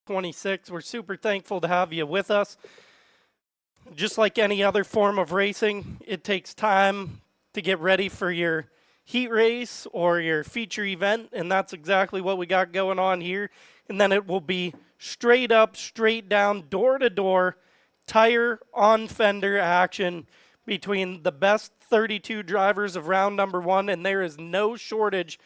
26. We're super thankful to have you with us. Just like any other form of racing, it takes time to get ready for your heat race or your feature event, and that's exactly what we got going on here. And then it will be straight up, straight down, door to door, tire on fender action between the best 32 drivers of round number one, and there is no shortage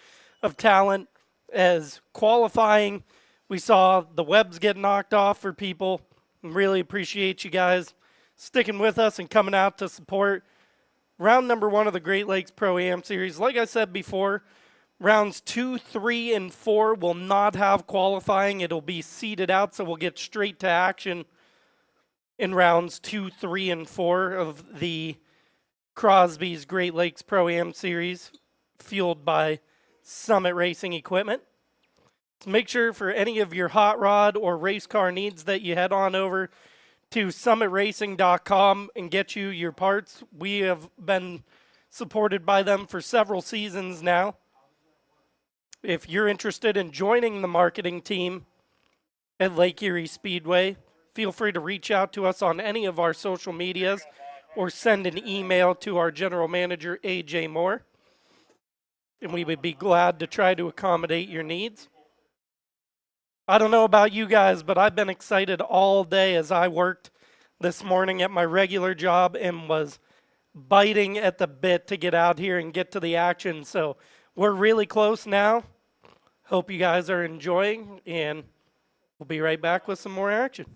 of talent. As qualifying, we saw the webs get knocked off for people. Really appreciate you guys sticking with us and coming out to support round number one of the Great Lakes Pro-Am Series. Like I said before, rounds 2, 3, and 4 will not have qualifying. It'll be seeded out, so we'll get straight to action in rounds 2, 3, and 4 of the Crosby's Great Lakes Pro-Am Series, fueled by Summit Racing Equipment. So make sure for any of your hot rod or race car needs that you head on over to summitracing.com and get you your parts. We have been supported by them for several seasons now. If you're interested in joining the marketing team at Lake Erie Speedway, feel free to reach out to us on any of our social medias or send an email to our general manager, AJ Moore, and we would be glad to try to accommodate your needs. I don't know about you guys, but I've been excited all day as I worked this morning at my regular job and was biting at the bit to get out here and get to the action. So we're really close now. Hope you guys are enjoying, and we'll be right back with some more action.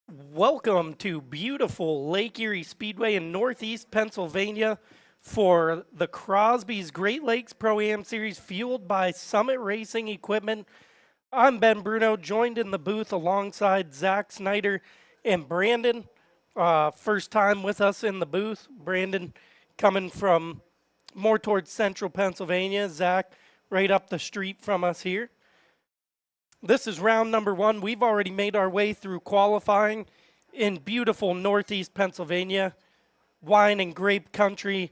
Welcome to beautiful Lake Erie Speedway in Northeast Pennsylvania for the Crosby's Great Lakes Pro-Am Series, fueled by Summit Racing Equipment. I'm Ben Bruno, joined in the booth alongside Zach Snyder and Brandon. First time with us in the booth. Brandon coming from more towards central Pennsylvania. Zach right up the street from us here. This is round number one. We've already made our way through qualifying in beautiful Northeast Pennsylvania, wine and grape country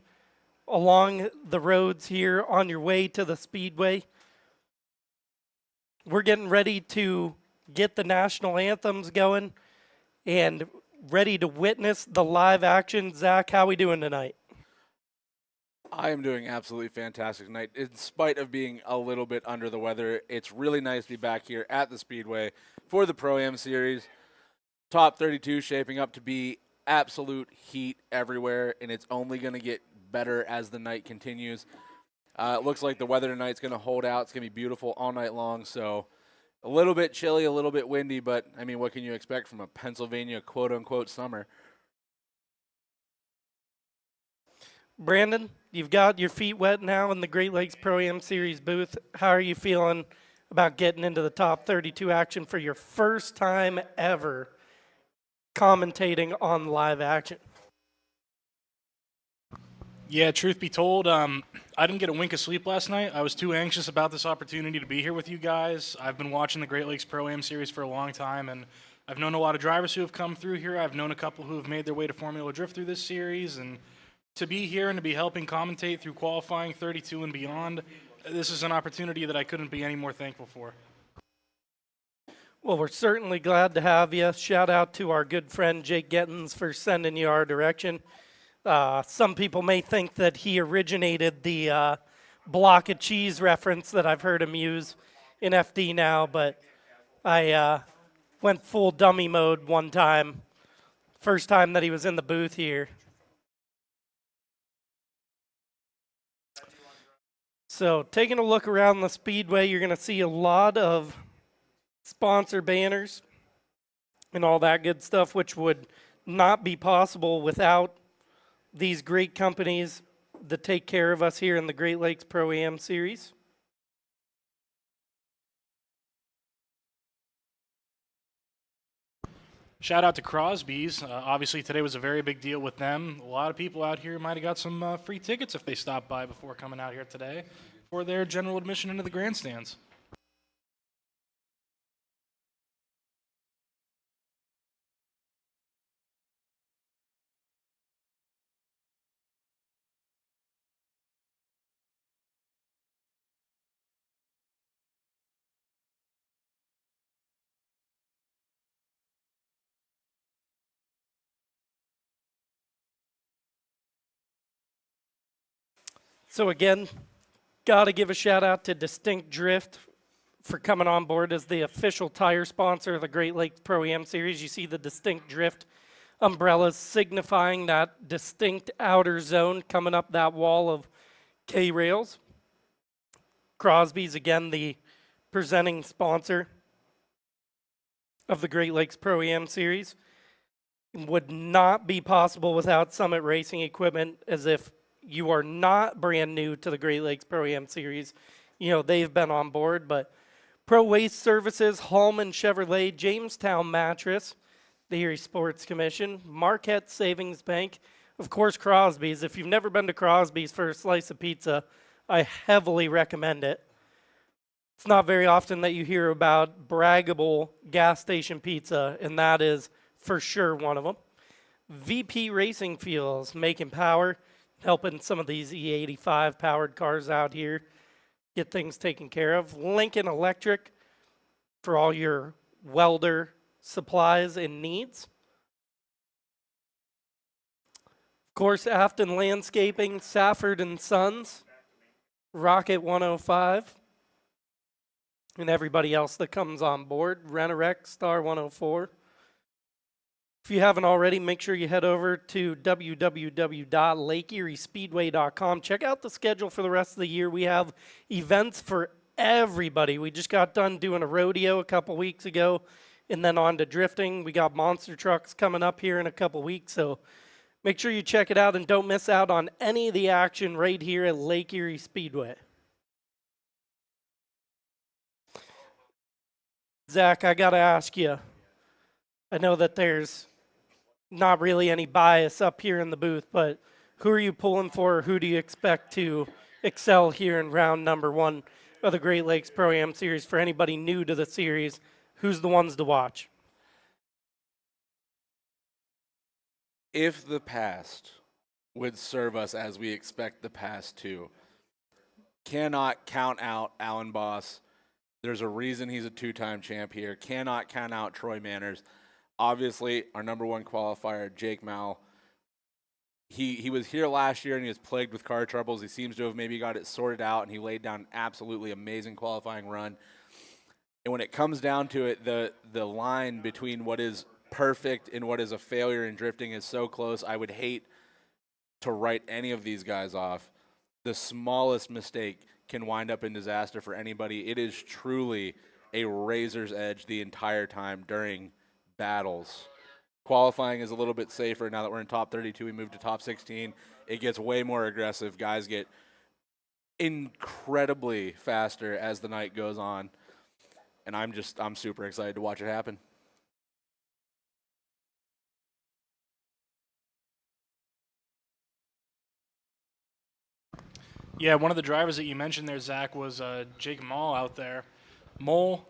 along the roads here on your way to the Speedway. We're getting ready to get the national anthems going and ready to witness the live action. Zach, how we doing tonight? I am doing absolutely fantastic tonight. In spite of being a little bit under the weather, it's really nice to be back here at the Speedway for the Pro-Am Series. Top 32 shaping up to be absolute heat everywhere, and it's only going to get better as the night continues. It looks like the weather tonight's going to hold out. It's going to be beautiful all night long. So a little bit chilly, a little bit windy, but, I mean, what can you expect from a Pennsylvania quote-unquote summer? Brandon, you've got your feet wet now in the Great Lakes Pro-Am Series booth. How are you feeling about getting into the top 32 action for your first time ever commentating on live action? Yeah, truth be told, I didn't get a wink of sleep last night. I was too anxious about this opportunity to be here with you guys. I've been watching the Great Lakes Pro-Am Series for a long time, and I've known a lot of drivers who have come through here. I've known a couple who have made their way to Formula Drift through this series, and to be here and to be helping commentate through qualifying 32 and beyond, this is an opportunity that I couldn't be any more thankful for. Well, we're certainly glad to have you. Shout out to our good friend Jake Gettins for sending you our direction. Some people may think that he originated the block of cheese reference that I've heard him use in FD now, but I went full dummy mode one time, first time that he was in the booth here. So taking a look around the Speedway, you're going to see a lot of sponsor banners and all that good stuff, which would not be possible without these great companies that take care of us here in the Great Lakes Pro-Am Series. Shout out to Crosby's. Obviously, today was a very big deal with them. A lot of people out here might have got some free tickets if they stopped by before coming out here today for their general admission into the grandstands. So again, got to give a shout out to Distinct Drift for coming on board as the official tire sponsor of the Great Lakes Pro-Am Series. You see the Distinct Drift umbrellas signifying that distinct outer zone coming up that wall of K-rails. Crosby's, again, the presenting sponsor of the Great Lakes Pro-Am Series. Would not be possible without Summit Racing Equipment, as if you are not brand new to the Great Lakes Pro-Am Series. You know, they've been on board, but Pro Waste Services, Hallman Chevrolet, Jamestown Mattress, the Erie Sports Commission, Marquette Savings Bank, of course, Crosby's. If you've never been to Crosby's for a slice of pizza, I heavily recommend it. It's not very often that you hear about braggable gas station pizza, and that is for sure one of them. VP Racing Fuels, making power, helping some of these E85 powered cars out here get things taken care of. Lincoln Electric for all your welder supplies and needs. Of course, Afton Landscaping, Safford and Sons, Rocket 105, and everybody else that comes on board. Rent-A-Wreck, Star 104. If you haven't already, make sure you head over to www.lakeeriespeedway.com. Check out the schedule for the rest of the year. We have events for everybody. We just got done doing a rodeo a couple weeks ago, and then on to drifting. We got monster trucks coming up here in a couple weeks, so make sure you check it out and don't miss out on any of the action right here at Lake Erie Speedway. Zach, I got to ask you, I know that there's not really any bias up here in the booth, but who are you pulling for? Or who do you expect to excel here in round number one of the Great Lakes Pro-Am Series? For anybody new to the series, who's the ones to watch? If the past would serve us as we expect the past to, cannot count out Alan Boss. There's a reason he's a two-time champ here. Cannot count out Troy Manners. Obviously, our number one qualifier, Jake Mowell. He was here last year and he was plagued with car troubles. He seems to have maybe got it sorted out, and he laid down an absolutely amazing qualifying run. And when it comes down to it, the line between what is perfect and what is a failure in drifting is so close. I would hate to write any of these guys off. The smallest mistake can wind up in disaster for anybody. It is truly a razor's edge the entire time during battles. Qualifying is a little bit safer now that we're in top 32. We move to top 16. It gets way more aggressive. Guys get incredibly faster as the night goes on. And I'm super excited to watch it happen. Yeah, one of the drivers that you mentioned there, Zach, was Jake Mall out there. Muel.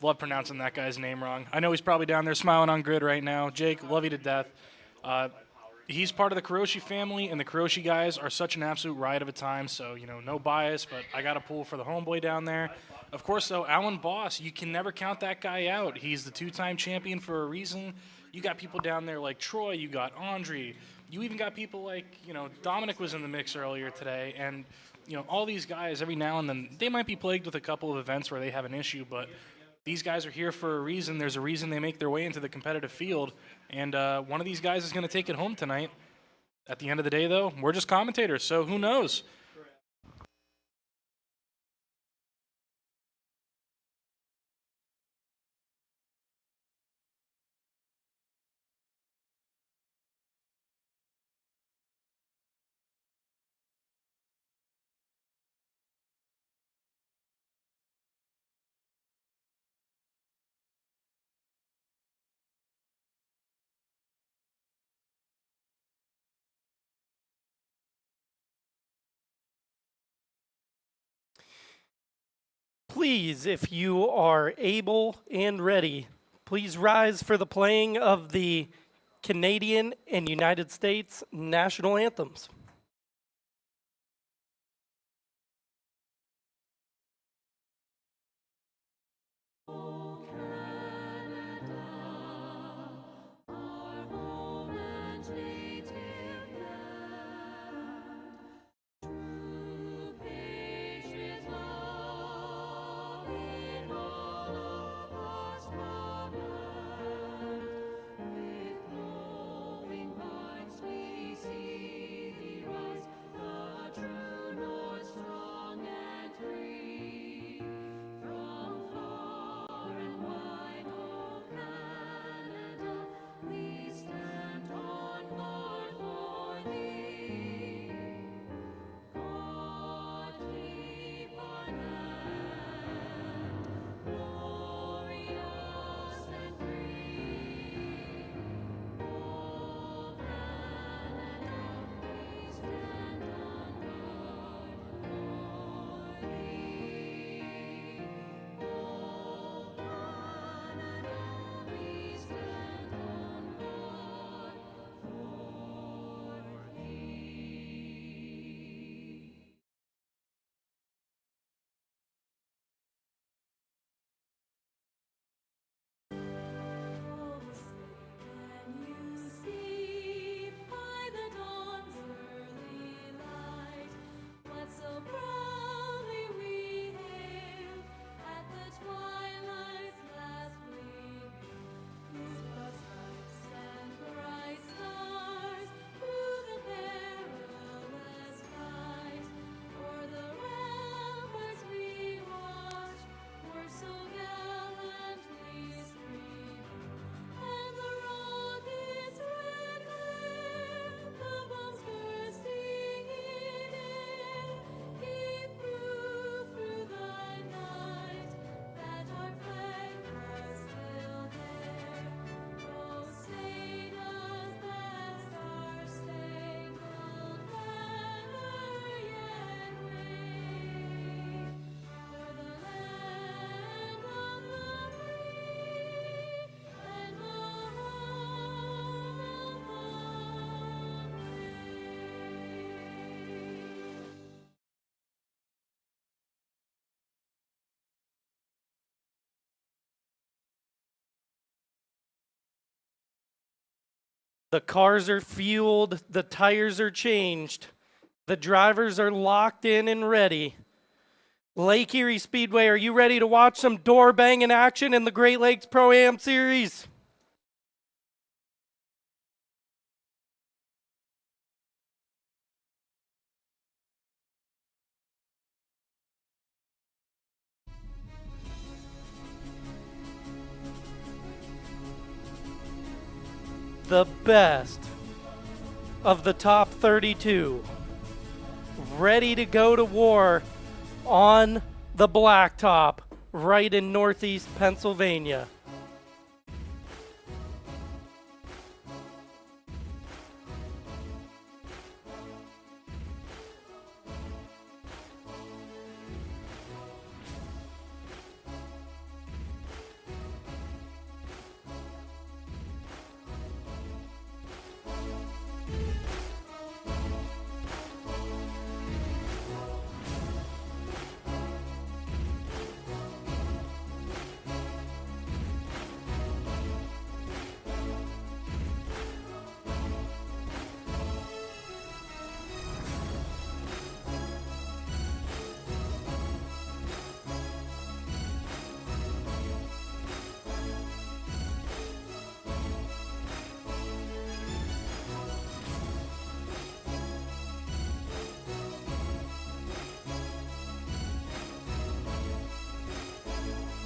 Love pronouncing that guy's name wrong. I know he's probably down there smiling on grid right now. Jake, love you to death. He's part of the Kuroshi family, and the Kuroshi guys are such an absolute riot of a time, so, no bias, but I got to pull for the homeboy down there. Of course, though, Alan Boss, you can never count that guy out. He's the two-time champion for a reason. You got people down there like Troy, you got Andre, you even got people like, Dominic was in the mix earlier today, and, all these guys, every now and then, they might be plagued with a couple of events where they have an issue, but these guys are here for a reason. There's a reason they make their way into the competitive field, and one of these guys is going to take it home tonight. At the end of the day, though, we're just commentators, so who knows? Please, if you are able and ready, please rise for the playing of the Canadian and United States national anthems. The cars are fueled, the tires are changed, the drivers are locked in and ready. Lake Erie Speedway, are you ready to watch some door banging action in the Great Lakes Pro-Am Series? the best of the top 32, ready to go to war on the blacktop right in Northeast Pennsylvania.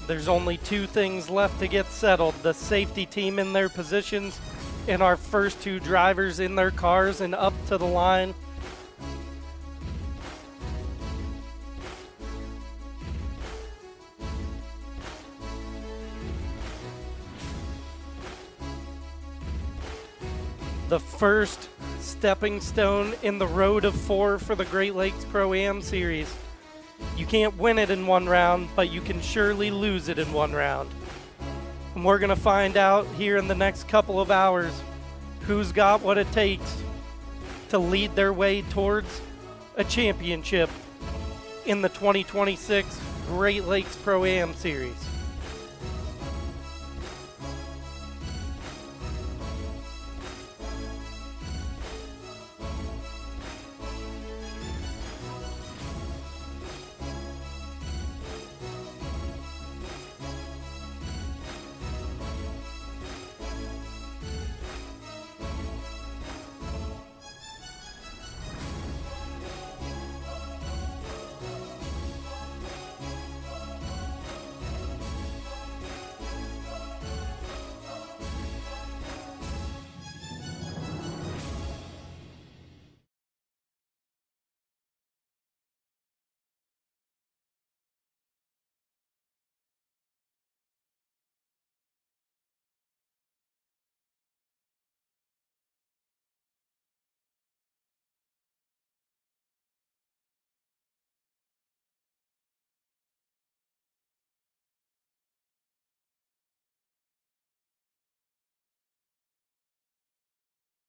There's only two things left to get settled: the safety team in their positions and our first two drivers in their cars and up to the line. The first stepping stone in the road of 4 for the Great Lakes Pro-Am Series. You can't win it in one round, but you can surely lose it in one round. And we're going to find out here in the next couple of hours who's got what it takes to lead their way towards a championship in the 2026 Great Lakes Pro-Am Series.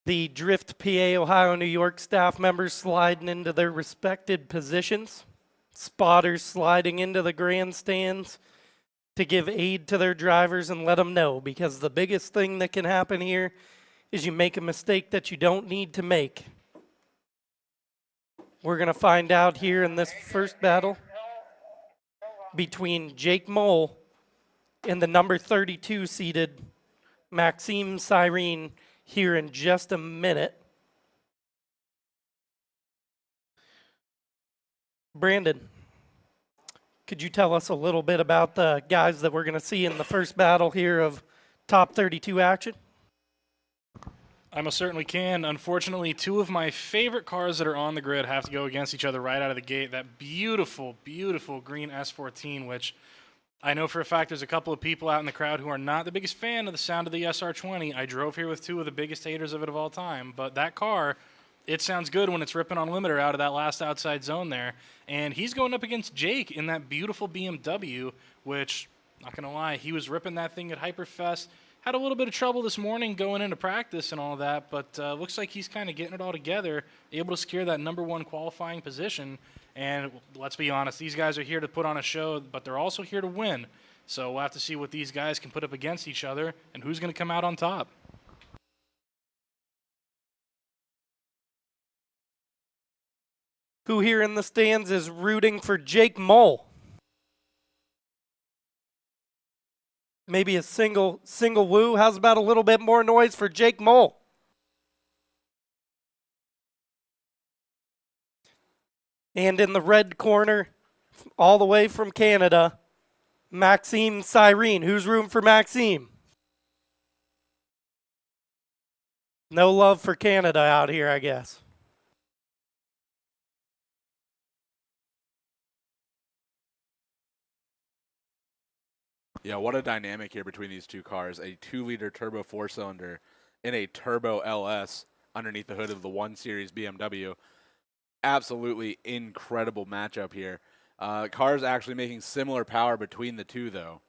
The Drift PA Ohio New York staff members sliding into their respected positions. Spotters sliding into the grandstands to give aid to their drivers and let them know, because the biggest thing that can happen here is you make a mistake that you don't need to make. We're going to find out here in this first battle between Jake Mole and the number 32 seeded Maxime Cyrene here in just a minute. Brandon, could you tell us a little bit about the guys that we're going to see in the first battle here of top 32 action? I most certainly can. Unfortunately, two of my favorite cars that are on the grid have to go against each other right out of the gate. That beautiful, beautiful green S14, which I know for a fact there's a couple of people out in the crowd who are not the biggest fan of the sound of the SR20. I drove here with two of the biggest haters of it of all time, but that car, it sounds good when it's ripping on limiter out of that last outside zone there. And he's going up against Jake in that beautiful BMW, which, not going to lie, he was ripping that thing at Hyperfest. Had a little bit of trouble this morning going into practice and all that, but looks like he's kind of getting it all together, able to secure that #1 qualifying position. And let's be honest, these guys are here to put on a show, but they're also here to win. So we'll have to see what these guys can put up against each other and who's going to come out on top. Who here in the stands is rooting for Jake Mole? Maybe a single woo. How's about a little bit more noise for Jake Mole? And in the red corner, all the way from Canada, Maxime Cyrene. Who's rooting for Maxime? No love for Canada out here, I guess. Yeah, what a dynamic here between these two cars. A 2-liter turbo 4-cylinder and a turbo LS underneath the hood of the 1 Series BMW. Absolutely incredible matchup here. Cars actually making similar power between the two, though.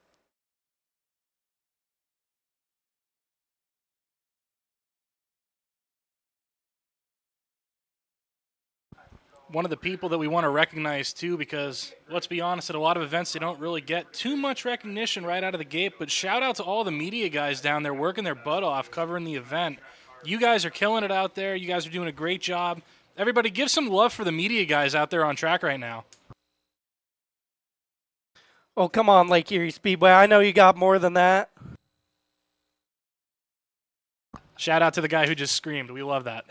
One of the people that we want to recognize too, because let's be honest, at a lot of events they don't really get too much recognition right out of the gate, but shout out to all the media guys down there working their butt off covering the event. You guys are killing it out there. You guys are doing a great job. Everybody give some love for the media guys out there on track right now. Oh, come on, Lake Erie Speedway. I know you got more than that. Shout out to the guy who just screamed. We love that.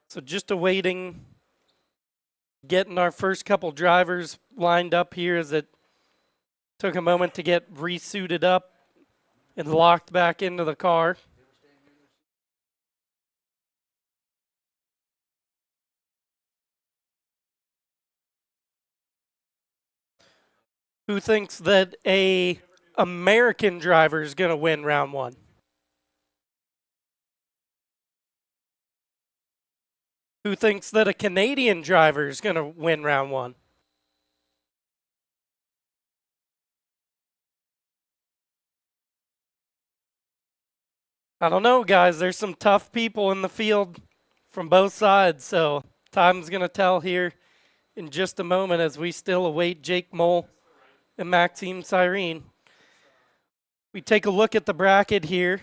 So just awaiting getting our first couple drivers lined up here as it took a moment to get resuited up and locked back into the car. Who thinks that a American driver is going to win round one? Who thinks that a Canadian driver is going to win round one? I don't know, guys. There's some tough people in the field from both sides, so time's going to tell here in just a moment as we still await Jake Mole and Maxime Cyrene. We take a look at the bracket here.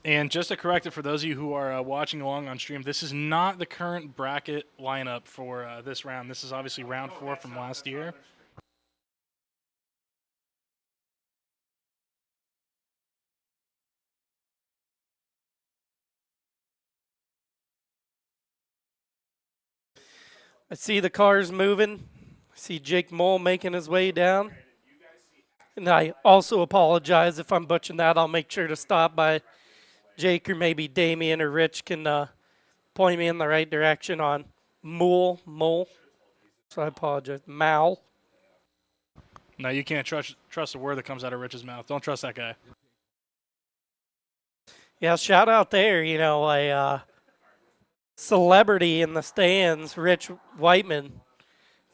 And just to correct it for those of you who are watching along on stream, this is not the current bracket lineup for this round. This is obviously round 4 from last year. I see the cars moving. I see Jake Mole making his way down. And I also apologize if I'm butchering that. I'll make sure to stop by Jake or maybe Damien or Rich can point me in the right direction on Mole. So I apologize. Mal. No, you can't trust a word that comes out of Rich's mouth. Don't trust that guy. Yeah, shout out there, a celebrity in the stands, Rich Whiteman,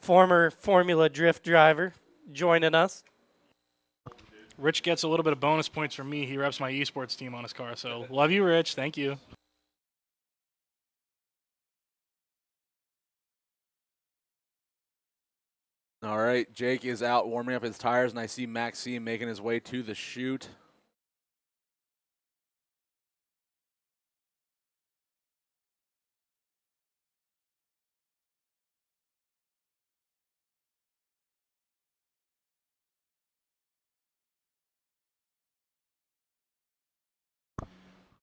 former Formula Drift driver, joining us. Rich gets a little bit of bonus points from me. He reps my esports team on his car. So love you, Rich. Thank you. All right, Jake is out warming up his tires, and I see Maxime making his way to the chute.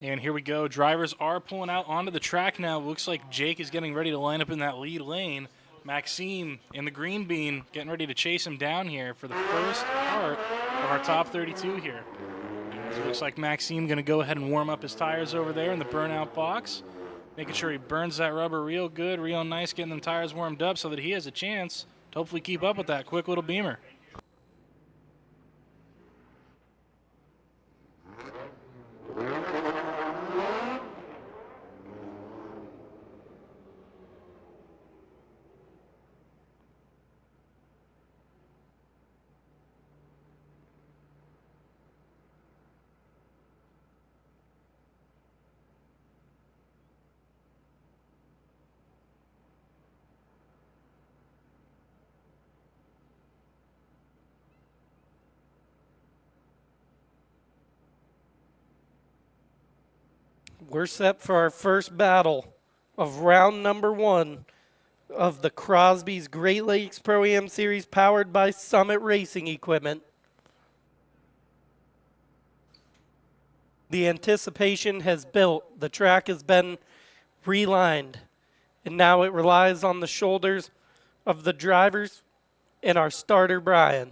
And here we go. Drivers are pulling out onto the track now. Looks like Jake is getting ready to line up in that lead lane. Maxime in the green bean getting ready to chase him down here for the first part of our top 32 here. It looks like Maxime going to go ahead and warm up his tires over there in the burnout box, making sure he burns that rubber real good, real nice, getting them tires warmed up so that he has a chance to hopefully keep up with that quick little Beamer. We're set for our first battle of round number 1 of the Crosby's Great Lakes Pro-Am Series powered by Summit Racing Equipment. The anticipation has built. The track has been relined. And now it relies on the shoulders of the drivers and our starter, Brian.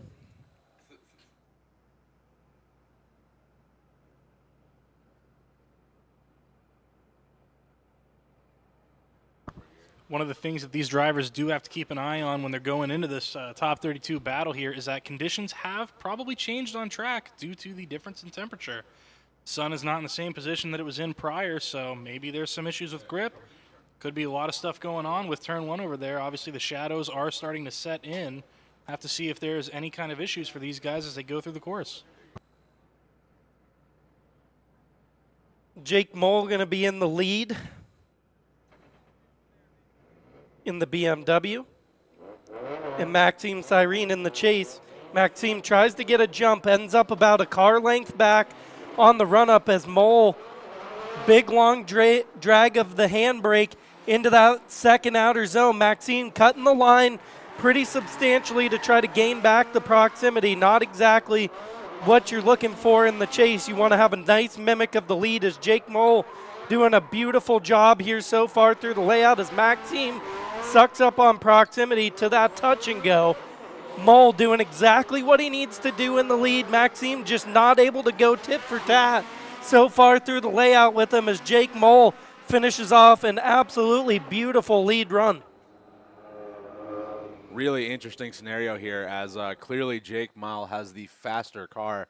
One of the things that these drivers do have to keep an eye on when they're going into this top 32 battle here is that conditions have probably changed on track due to the difference in temperature. Sun is not in the same position that it was in prior, so maybe there's some issues with grip. Could be a lot of stuff going on with turn 1 over there. Obviously, the shadows are starting to set in. Have to see if there's any kind of issues for these guys as they go through the course. Jake Mole going to be in the lead in the BMW. And Maxime Cyrene in the chase. Maxime tries to get a jump, ends up about a car length back on the run-up as Mole, big long drag of the handbrake into that second outer zone. Maxime cutting the line pretty substantially to try to gain back the proximity. Not exactly what you're looking for in the chase. You want to have a nice mimic of the lead as Jake Mole doing a beautiful job here so far through the layout as Maxime sucks up on proximity to that touch and go. Mole doing exactly what he needs to do in the lead. Maxime just not able to go tit for tat so far through the layout with him as Jake Mole finishes off an absolutely beautiful lead run. Really interesting scenario here as clearly Jake Mole has the faster car.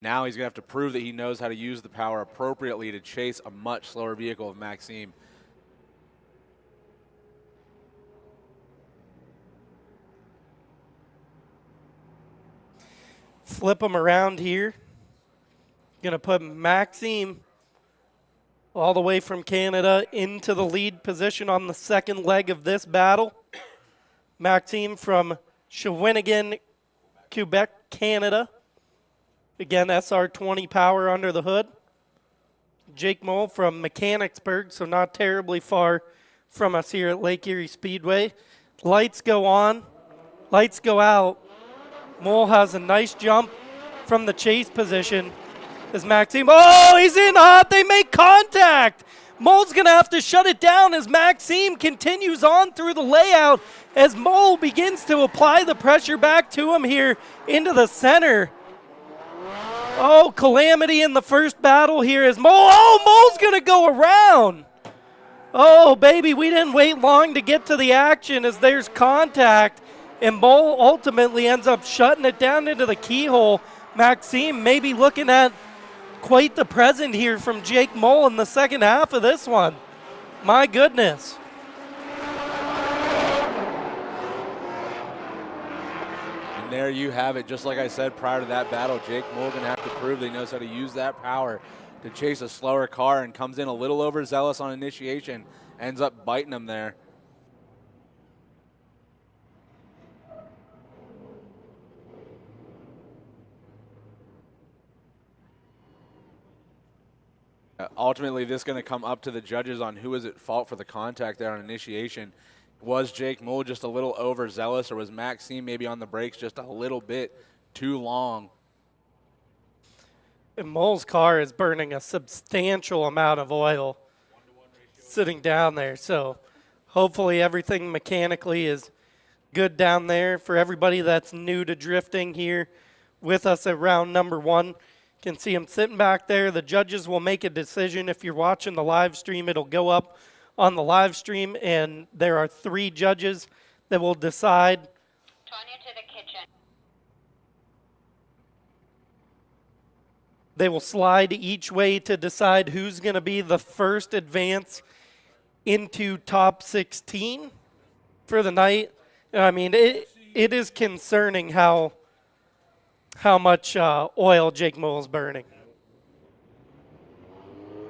Now he's going to have to prove that he knows how to use the power appropriately to chase a much slower vehicle of Maxime. Flip him around here. Gonna put Maxime all the way from Canada into the lead position on the second leg of this battle. Maxime from Shawinigan, Quebec, Canada. Again, SR20 power under the hood. Jake Mole from Mechanicsburg, so not terribly far from us here at Lake Erie Speedway. Lights go on, lights go out. Mole has a nice jump from the chase position as Maxime, oh, he's in hot, they make contact. Mole's gonna have to shut it down as Maxime continues on through the layout as Mole begins to apply the pressure back to him here into the center. Oh, calamity in the first battle here as Mole's gonna go around. Oh, baby, we didn't wait long to get to the action as there's contact. And Mole ultimately ends up shutting it down into the keyhole. Maxime maybe looking at quite the present here from Jake Mole in the second half of this one. My goodness. And there you have it. Just like I said prior to that battle, Jake Mole going to have to prove that he knows how to use that power to chase a slower car and comes in a little overzealous on initiation. Ends up biting him there. Ultimately, this is going to come up to the judges on who is at fault for the contact there on initiation. Was Jake Mole just a little overzealous, or was Maxime maybe on the brakes just a little bit too long? And Mole's car is burning a substantial amount of oil sitting down there. So hopefully everything mechanically is good down there. For everybody that's new to drifting here with us at round number 1, can see him sitting back there. The judges will make a decision. If you're watching the live stream, it'll go up on the live stream, and there are 3 judges that will decide. Tanya to the kitchen. They will slide each way to decide who's going to be the first advance into top 16 for the night. I mean, it is concerning how much oil Jake Mole's burning.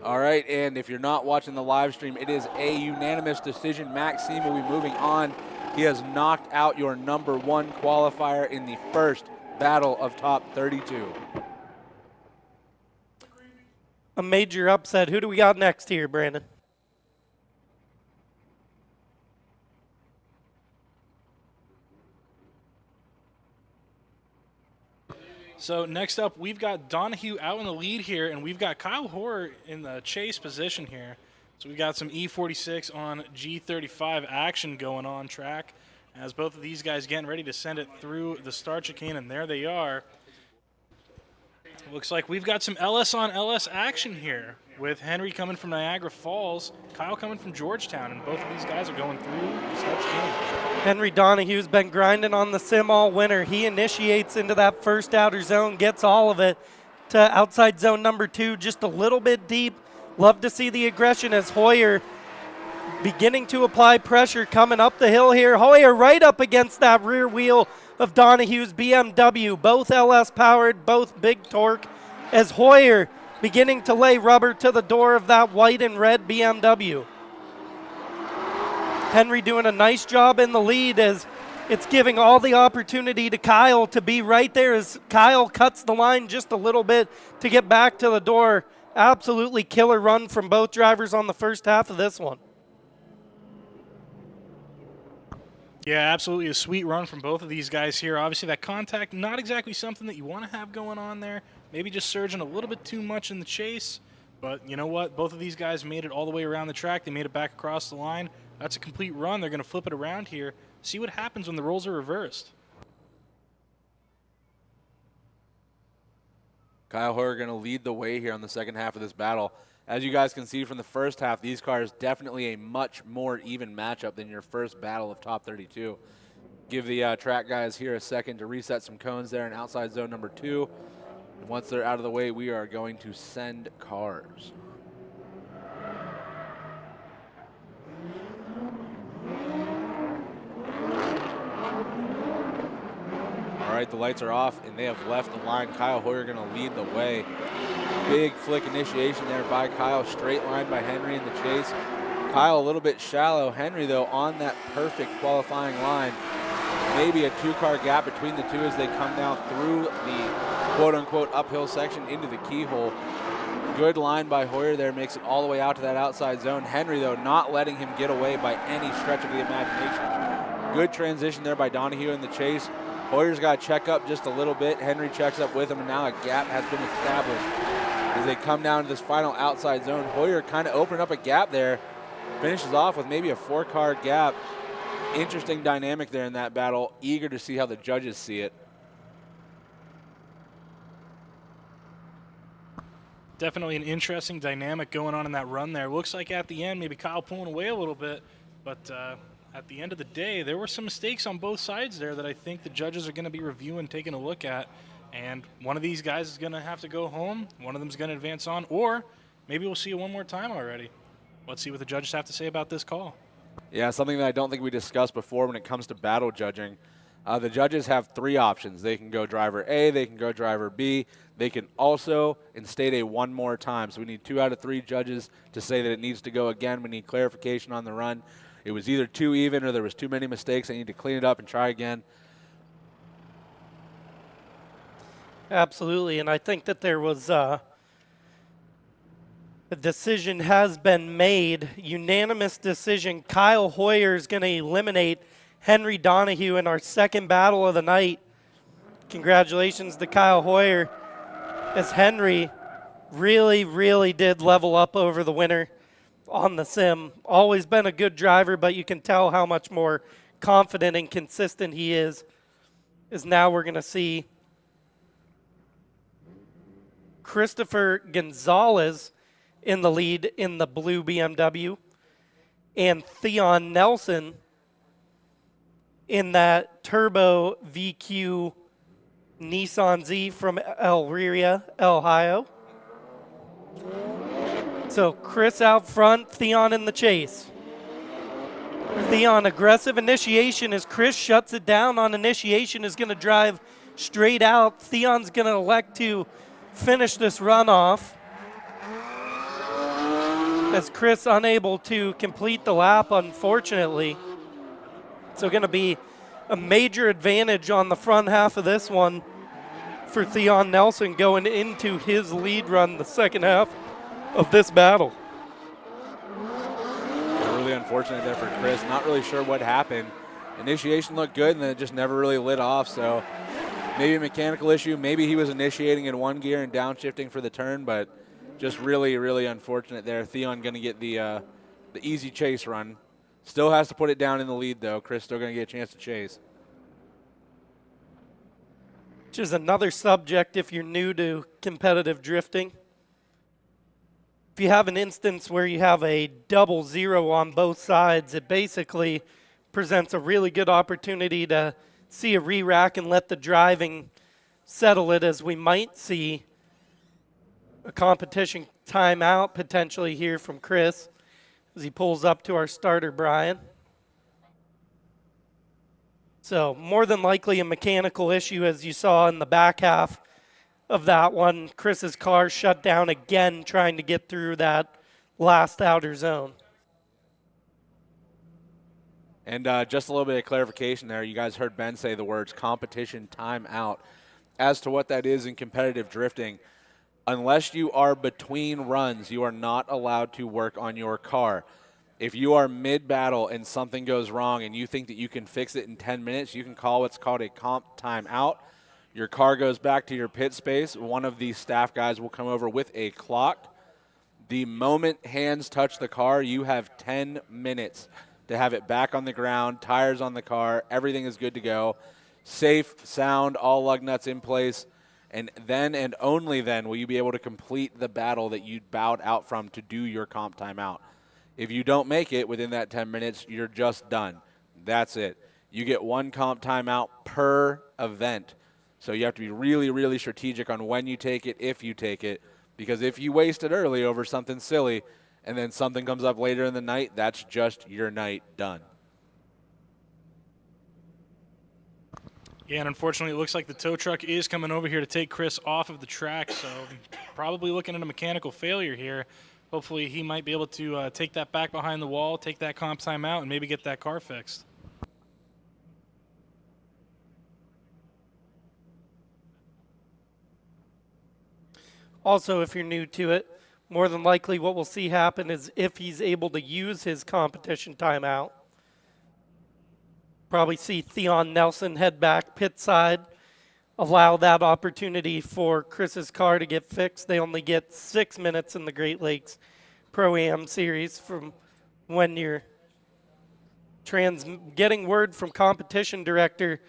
All right, and if you're not watching the live stream, it is a unanimous decision. Maxime will be moving on. He has knocked out your number 1 qualifier in the first battle of top 32. a major upset. Who do we got next here, Brandon? So next up, we've got Donahue out in the lead here, and we've got Kyle Hoare in the chase position here. So we've got some E46 on G35 action going on track as both of these guys getting ready to send it through the start chicane, and there they are. Looks like we've got some LS on LS action here with Henry coming from Niagara Falls, Kyle coming from Georgetown, and both of these guys are going through the start chicane. Henry Donahue's been grinding on the sim all winter. He initiates into that first outer zone, gets all of it to outside zone number 2, just a little bit deep. Love to see the aggression as Hoyer beginning to apply pressure coming up the hill here. Hoyer right up against that rear wheel of Donahue's BMW, both LS powered, both big torque, as Hoyer beginning to lay rubber to the door of that white and red BMW. Henry doing a nice job in the lead as it's giving all the opportunity to Kyle to be right there as Kyle cuts the line just a little bit to get back to the door. Absolutely killer run from both drivers on the first half of this one. Yeah, absolutely a sweet run from both of these guys here. Obviously that contact, not exactly something that you want to have going on there. Maybe just surging a little bit too much in the chase. But you know what? Both of these guys made it all the way around the track. They made it back across the line. That's a complete run. They're going to flip it around here. See what happens when the roles are reversed. Kyle Hoyer going to lead the way here on the second half of this battle. As you guys can see from the first half, these cars definitely a much more even matchup than your first battle of top 32. Give the track guys here a second to reset some cones there in outside zone number 2. And once they're out of the way, we are going to send cars. All right, the lights are off, and they have left the line. Kyle Hoyer going to lead the way. Big flick initiation there by Kyle, straight line by Henry in the chase. Kyle a little bit shallow. Henry, though, on that perfect qualifying line. Maybe a 2-car gap between the two as they come down through the quote-unquote uphill section into the keyhole. Good line by Hoyer there, makes it all the way out to that outside zone. Henry, though, not letting him get away by any stretch of the imagination. Good transition there by Donahue in the chase. Hoyer's got to check up just a little bit. Henry checks up with him, and now a gap has been established. As they come down to this final outside zone, Hoyer kind of opened up a gap there. Finishes off with maybe a 4-car gap. Interesting dynamic there in that battle. Eager to see how the judges see it. Definitely an interesting dynamic going on in that run there. Looks like at the end, maybe Kyle pulling away a little bit, but at the end of the day, there were some mistakes on both sides there that I think the judges are going to be reviewing, taking a look at. And one of these guys is going to have to go home. One of them is going to advance on, or maybe we'll see it one more time already. Let's see what the judges have to say about this call. Yeah, something that I don't think we discussed before when it comes to battle judging. The judges have 3 options. They can go driver A, they can go driver B. They can also instate a one more time. So we need 2 out of 3 judges to say that it needs to go again. We need clarification on the run. It was either too even or there was too many mistakes. They need to clean it up and try again. Absolutely, and I think that there was a decision has been made, unanimous decision. Kyle Hoyer is going to eliminate Henry Donahue in our second battle of the night. Congratulations to Kyle Hoyer, as Henry really did level up over the winter on the sim. Always been a good driver, but you can tell how much more confident and consistent he is. As now we're going to see Christopher Gonzalez in the lead in the blue BMW, and Theon Nelson in that turbo VQ Nissan Z from Elyria, Ohio. So Chris out front, Theon in the chase. Theon, aggressive initiation as Chris shuts it down on initiation, is going to drive straight out. Theon's going to elect to finish this run off, as Chris unable to complete the lap, unfortunately. So going to be a major advantage on the front half of this one for Theon Nelson going into his lead run the second half of this battle. Really unfortunate there for Chris. Not really sure what happened. Initiation looked good, and then it just never really lit off. So maybe a mechanical issue. Maybe he was initiating in one gear and downshifting for the turn, but just really, really unfortunate there. Theon going to get the easy chase run. Still has to put it down in the lead, though. Chris still going to get a chance to chase. Which is another subject if you're new to competitive drifting. If you have an instance where you have a double zero on both sides, it basically presents a really good opportunity to see a re-rack and let the driving settle it, as we might see a competition timeout potentially here from Chris as he pulls up to our starter, Brian. So more than likely a mechanical issue, as you saw in the back half of that one. Chris's car shut down again trying to get through that last outer zone. And just a little bit of clarification there. You guys heard Ben say the words competition timeout. As to what that is in competitive drifting, unless you are between runs, you are not allowed to work on your car. If you are mid-battle and something goes wrong and you think that you can fix it in 10 minutes, you can call what's called a comp timeout. Your car goes back to your pit space. One of these staff guys will come over with a clock. The moment hands touch the car, you have 10 minutes to have it back on the ground, tires on the car, everything is good to go. Safe, sound, all lug nuts in place. And then and only then will you be able to complete the battle that you bowed out from to do your comp timeout. If you don't make it within that 10 minutes, you're just done. That's it. You get one comp timeout per event. So you have to be really, really strategic on when you take it, if you take it. Because if you waste it early over something silly and then something comes up later in the night, that's just your night done. Yeah, and unfortunately, it looks like the tow truck is coming over here to take Chris off of the track, so probably looking at a mechanical failure here. Hopefully, he might be able to take that back behind the wall, take that comp time out, and maybe get that car fixed. Also, if you're new to it, more than likely what we'll see happen is if he's able to use his competition timeout, probably see Theon Nelson head back pit side, allow that opportunity for Chris's car to get fixed. They only get 6 minutes in the Great Lakes Pro-Am Series from when you're getting word from competition director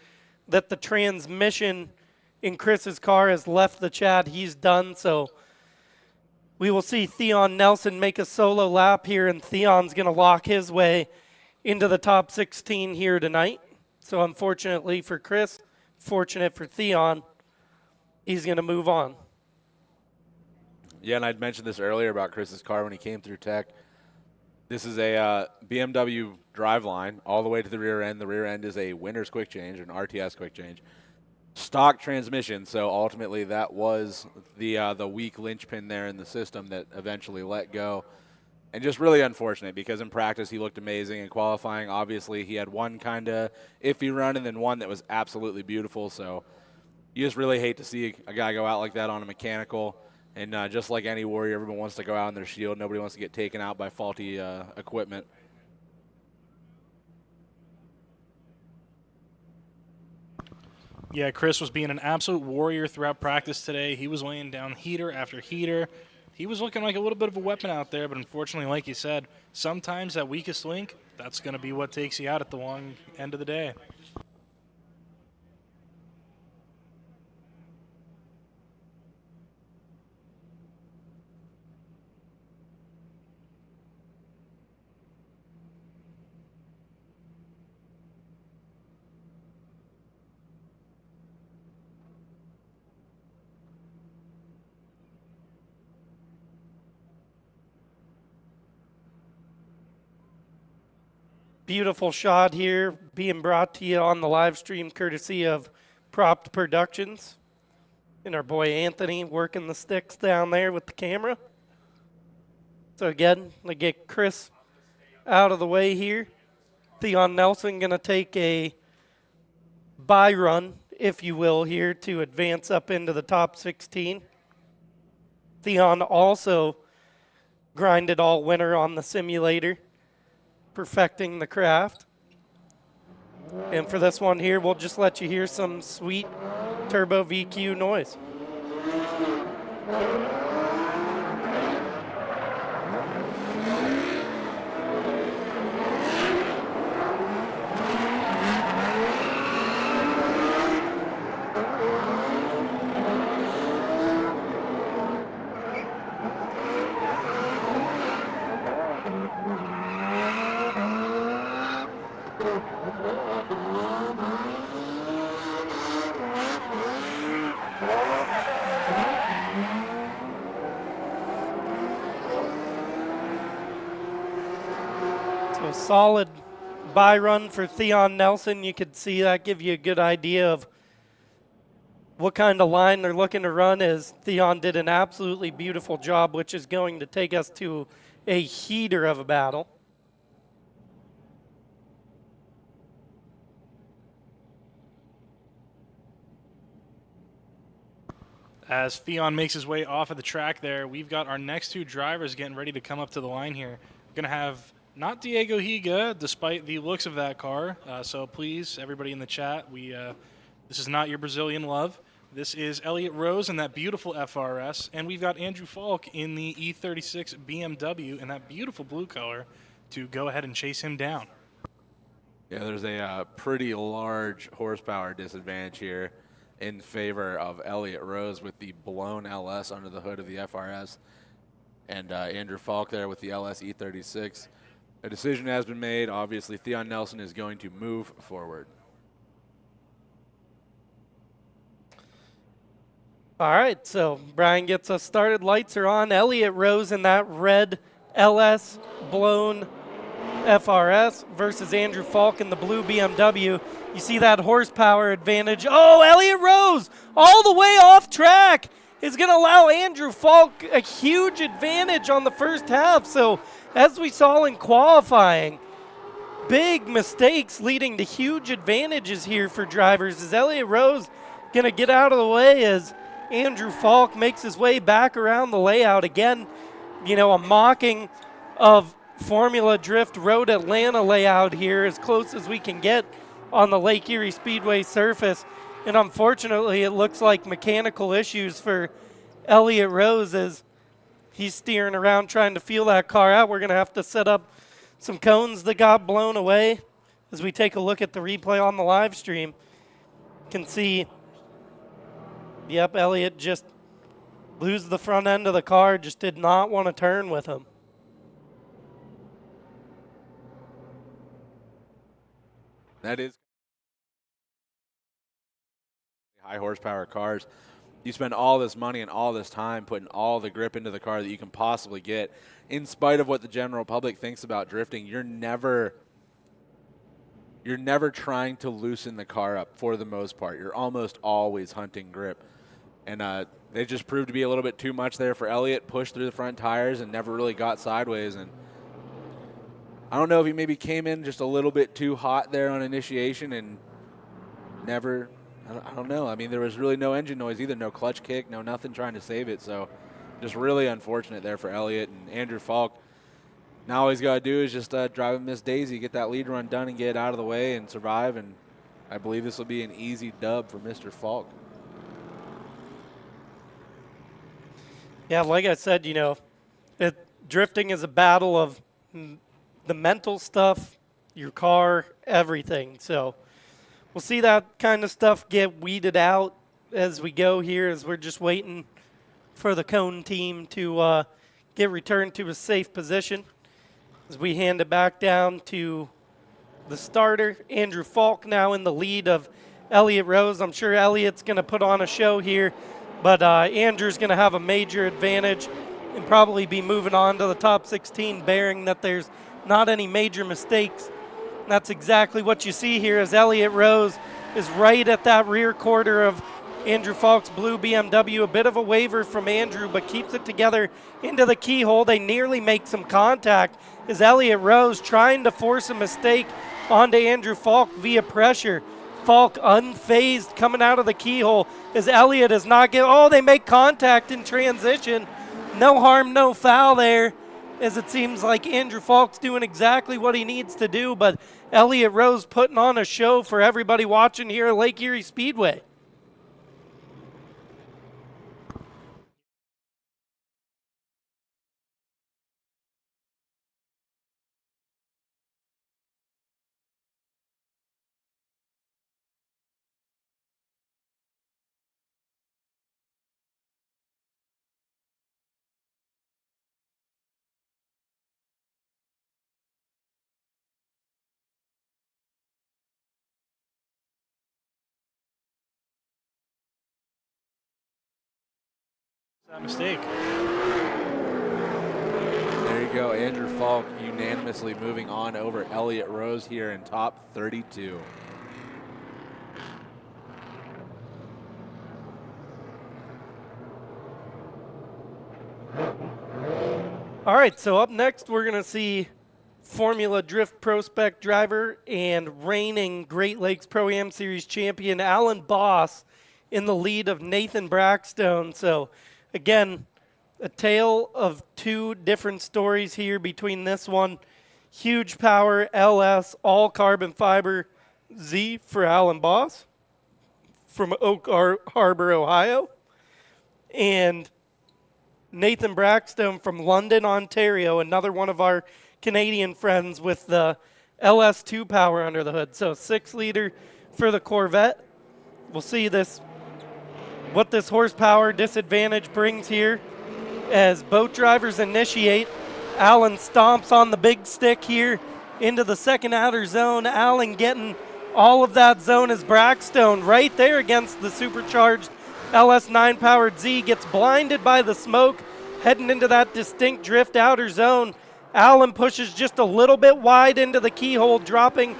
that the transmission in Chris's car has left the chat. He's done, so we will see Theon Nelson make a solo lap here, and Theon's going to lock his way into the top 16 here tonight. So unfortunately for Chris, fortunate for Theon, he's going to move on. Yeah, and I'd mentioned this earlier about Chris's car when he came through tech. This is a BMW driveline all the way to the rear end. The rear end is a Winner's quick change, an RTS quick change. Stock transmission, so ultimately that was the weak linchpin there in the system that eventually let go. And just really unfortunate because in practice he looked amazing. In qualifying, obviously, he had one kind of iffy run and then one that was absolutely beautiful. So you just really hate to see a guy go out like that on a mechanical. And just like any warrior, everyone wants to go out on their shield. Nobody wants to get taken out by faulty equipment. Yeah, Chris was being an absolute warrior throughout practice today. He was laying down heater after heater. He was looking like a little bit of a weapon out there, but unfortunately, like you said, sometimes that weakest link, that's going to be what takes you out at the long end of the day. Beautiful shot here being brought to you on the live stream courtesy of Propped Productions. And our boy Anthony working the sticks down there with the camera. So again, they get Chris out of the way here. Theon Nelson going to take a bye run, if you will, here to advance up into the top 16. Theon also grinded all winter on the simulator, perfecting the craft. And for this one here, we'll just let you hear some sweet turbo VQ noise. So solid buy run for Theon Nelson. You could see that give you a good idea of what kind of line they're looking to run, as Theon did an absolutely beautiful job, which is going to take us to a heater of a battle. As Theon makes his way off of the track there, we've got our next two drivers getting ready to come up to the line here. Going to have not Diego Higa, despite the looks of that car. So please, everybody in the chat, this is not your Brazilian love. This is Elliott Rose in that beautiful FRS, and we've got Andrew Falk in the E36 BMW in that beautiful blue color to go ahead and chase him down. Yeah, there's a pretty large horsepower disadvantage here in favor of Elliott Rose with the blown LS under the hood of the FRS, and Andrew Falk there with the LS E36. A decision has been made. Obviously, Theon Nelson is going to move forward. All right, so Brian gets us started. Lights are on. Elliott Rose in that red LS blown FRS versus Andrew Falk in the blue BMW. You see that horsepower advantage. Oh, Elliott Rose all the way off track is going to allow Andrew Falk a huge advantage on the first half. So as we saw in qualifying, big mistakes leading to huge advantages here for drivers. Is Elliott Rose going to get out of the way as Andrew Falk makes his way back around the layout? Again, you know, a mocking of Formula Drift Road Atlanta layout here, as close as we can get on the Lake Erie Speedway surface. And unfortunately, it looks like mechanical issues for Elliott Rose as he's steering around trying to feel that car out. We're going to have to set up some cones that got blown away. As we take a look at the replay on the live stream, you can see, yep, Elliott just lose the front end of the car, just did not want to turn with him. That is high horsepower cars. You spend all this money and all this time putting all the grip into the car that you can possibly get. In spite of what the general public thinks about drifting, you're never trying to loosen the car up for the most part. You're almost always hunting grip. And they just proved to be a little bit too much there for Elliott. Pushed through the front tires and never really got sideways. And I don't know if he maybe came in just a little bit too hot there on initiation and never, I don't know. I mean, there was really no engine noise either, no clutch kick, no nothing trying to save it. So just really unfortunate there for Elliott. And Andrew Falk, now all he's got to do is just drive Miss Daisy, get that lead run done and get out of the way and survive. And I believe this will be an easy dub for Mr. Falk. Yeah, like I said, you know, drifting is a battle of the mental stuff, your car, everything. So we'll see that kind of stuff get weeded out as we go here, as we're just waiting for the cone team to get returned to a safe position. As we hand it back down to the starter, Andrew Falk now in the lead of Elliott Rose. I'm sure Elliott's going to put on a show here, but Andrew's going to have a major advantage and probably be moving on to the top 16, bearing that there's not any major mistakes. And that's exactly what you see here, as Elliott Rose is right at that rear quarter of Andrew Falk's blue BMW. A bit of a waver from Andrew, but keeps it together into the keyhole. They nearly make some contact as Elliott Rose trying to force a mistake onto Andrew Falk via pressure. Falk unfazed coming out of the keyhole as Elliott is not getting, oh, they make contact in transition. No harm, no foul there as it seems like Andrew Falk's doing exactly what he needs to do, but Elliott Rose putting on a show for everybody watching here at Lake Erie Speedway. That mistake. There you go, Andrew Falk unanimously moving on over Elliott Rose here in top 32. All right, so up next we're going to see Formula Drift Prospect driver and reigning Great Lakes Pro-Am Series champion Alan Boss in the lead of Nathan Brackstone. So again, a tale of two different stories here between this one. Huge power LS all carbon fiber Z for Alan Boss from Oak Harbor, Ohio. And Nathan Brackstone from London, Ontario, another one of our Canadian friends with the LS2 power under the hood. So 6-liter for the Corvette. We'll see what this horsepower disadvantage brings here as boat drivers initiate. Alan stomps on the big stick here into the second outer zone. Alan getting all of that zone as Brackstone right there against the supercharged LS9 powered Z gets blinded by the smoke, heading into that distinct drift outer zone. Alan pushes just a little bit wide into the keyhole, dropping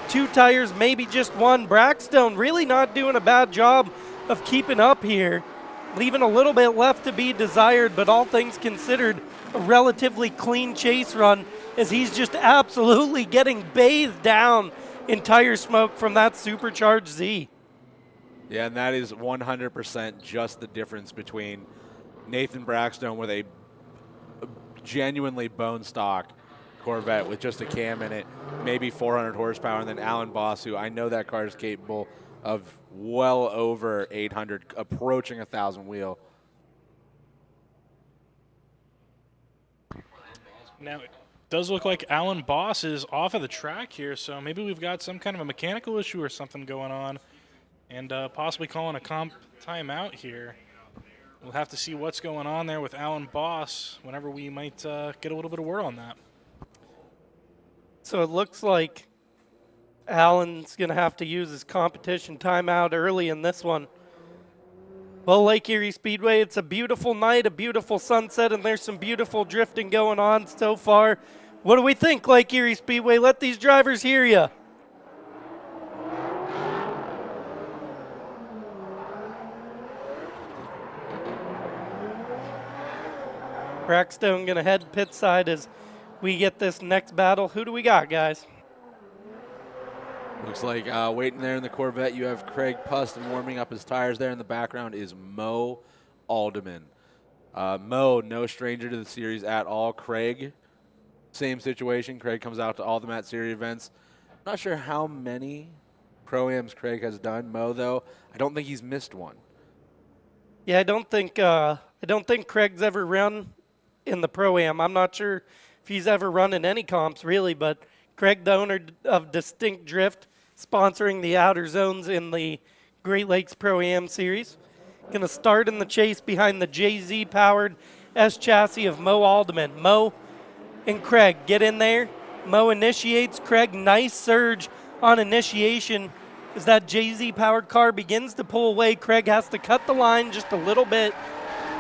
2 tires, maybe just one. Brackstone really not doing a bad job of keeping up here, leaving a little bit left to be desired, but all things considered, a relatively clean chase run as he's just absolutely getting bathed down in tire smoke from that supercharged Z. Yeah, and that is 100% just the difference between Nathan Brackstone with a genuinely bone stock Corvette with just a cam in it, maybe 400 horsepower, and then Alan Boss, who I know that car is capable of well over 800, approaching 1,000 wheel. Now, it does look like Alan Boss is off of the track here, so maybe we've got some kind of a mechanical issue or something going on, and possibly calling a comp timeout here. We'll have to see what's going on there with Alan Boss whenever we might get a little bit of word on that. So it looks like Alan's going to have to use his competition timeout early in this one. Well, Lake Erie Speedway, it's a beautiful night, a beautiful sunset, and there's some beautiful drifting going on so far. What do we think, Lake Erie Speedway? Let these drivers hear you. Brackstone going to head pit side as we get this next battle. Who do we got, guys? Looks like waiting there in the Corvette, you have Craig Puston warming up his tires. There in the background is Mo Alderman. Mo, no stranger to the series at all. Craig, same situation. Craig comes out to all the Matt Series events. Not sure how many Pro-Ams Craig has done. Mo, though, I don't think he's missed one. Yeah, I don't think Craig's ever run in the Pro-Am. I'm not sure if he's ever run in any comps, really, but Craig, the owner of Distinct Drift, sponsoring the outer zones in the Great Lakes Pro-Am Series. Going to start in the chase behind the JZ-powered S chassis of Mo Alderman. Mo and Craig get in there. Mo initiates. Craig, nice surge on initiation. As that JZ-powered car begins to pull away, Craig has to cut the line just a little bit.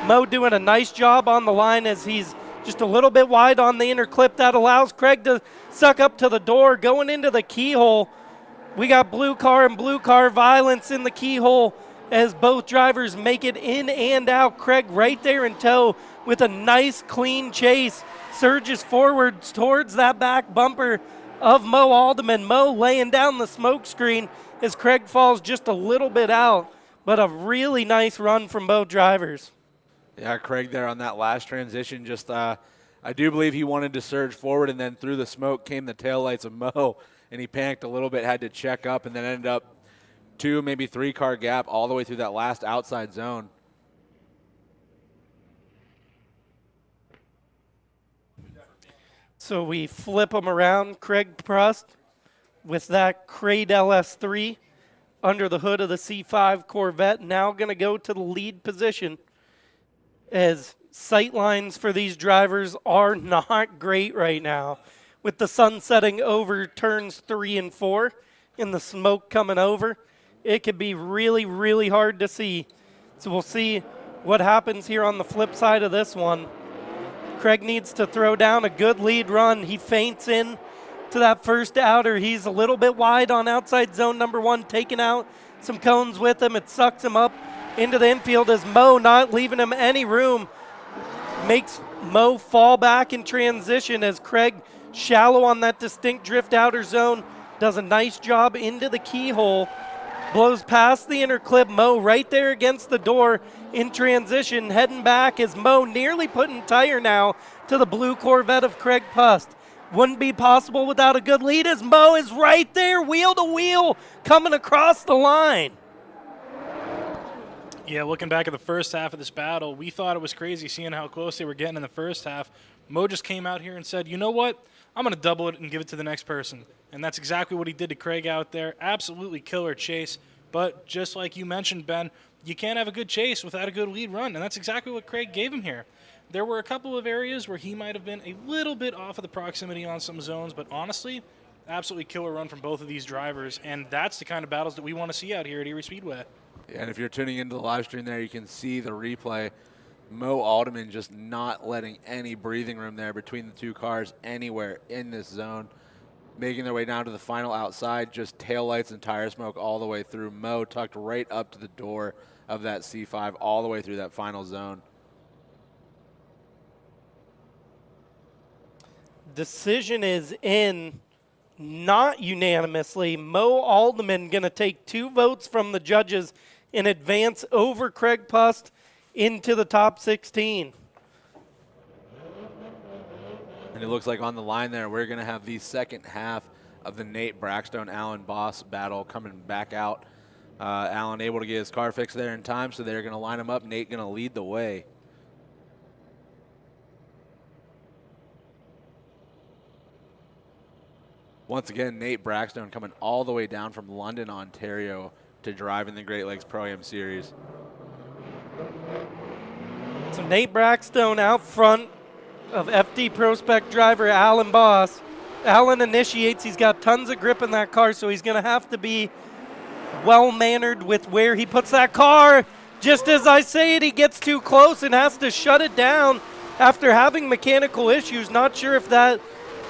Mo doing a nice job on the line as he's just a little bit wide on the inner clip. That allows Craig to suck up to the door. Going into the keyhole, we got blue car and blue car violence in the keyhole as both drivers make it in and out. Craig right there in tow with a nice clean chase. Surges forwards towards that back bumper of Mo Alderman. Mo laying down the smoke screen as Craig falls just a little bit out, but a really nice run from both drivers. Yeah, Craig there on that last transition, just I do believe he wanted to surge forward, and then through the smoke came the taillights of Mo, and he panicked a little bit, had to check up, and then ended up 2, maybe 3 car gap all the way through that last outside zone. So we flip them around. Craig Prust with that Crate LS3 under the hood of the C5 Corvette, now going to go to the lead position, as sight lines for these drivers are not great right now. With the sun setting over turns 3 and 4 and the smoke coming over, it could be really, really hard to see. So we'll see what happens here on the flip side of this one. Craig needs to throw down a good lead run. He feints in to that first outer. He's a little bit wide on outside zone number 1, taking out some cones with him. It sucks him up into the infield as Mo, not leaving him any room, makes Mo fall back in transition as Craig, shallow on that distinct drift outer zone, does a nice job into the keyhole, blows past the inner clip. Mo right there against the door in transition, heading back as Mo nearly putting tire now to the blue Corvette of Craig Pust. Wouldn't be possible without a good lead as Mo is right there, wheel to wheel, coming across the line. Yeah, looking back at the first half of this battle, we thought it was crazy seeing how close they were getting in the first half. Mo just came out here and said, you know what? I'm going to double it and give it to the next person. And that's exactly what he did to Craig out there. Absolutely killer chase. But just like you mentioned, Ben, you can't have a good chase without a good lead run. And that's exactly what Craig gave him here. There were a couple of areas where he might have been a little bit off of the proximity on some zones. But honestly, absolutely killer run from both of these drivers. And that's the kind of battles that we want to see out here at Erie Speedway. Yeah, and if you're tuning into the live stream there, you can see the replay. Mo Alderman just not letting any breathing room there between the two cars anywhere in this zone. Making their way down to the final outside, just taillights and tire smoke all the way through. Mo tucked right up to the door of that C5 all the way through that final zone. Decision is in, not unanimously. Mo Alderman going to take 2 votes from the judges in advance over Craig Pust into the top 16. And it looks like on the line there, we're going to have the second half of the Nate Brackstone-Alan Boss battle coming back out. Alan able to get his car fixed there in time, so they're going to line him up. Nate going to lead the way. Once again, Nate Brackstone coming all the way down from London, Ontario to drive in the Great Lakes Pro-Am Series. So Nate Brackstone out front of FD Prospect driver Alan Boss. Alan initiates. He's got tons of grip in that car, so he's going to have to be well-mannered with where he puts that car. Just as I say it, he gets too close and has to shut it down after having mechanical issues. Not sure if that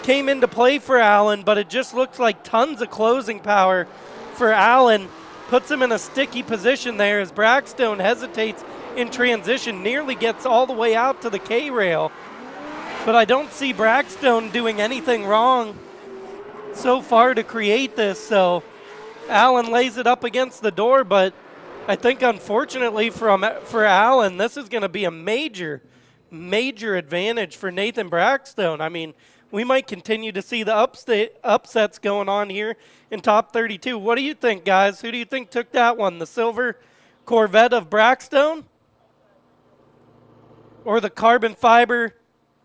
came into play for Alan, but it just looks like tons of closing power for Alan. Puts him in a sticky position there as Brackstone hesitates in transition, nearly gets all the way out to the K-rail. But I don't see Brackstone doing anything wrong so far to create this, so Alan lays it up against the door, but I think unfortunately for Alan, this is going to be a major advantage for Nathan Brackstone. I mean, we might continue to see the upsets going on here in top 32. What do you think, guys? Who do you think took that one? The silver Corvette of Brackstone or the carbon fiber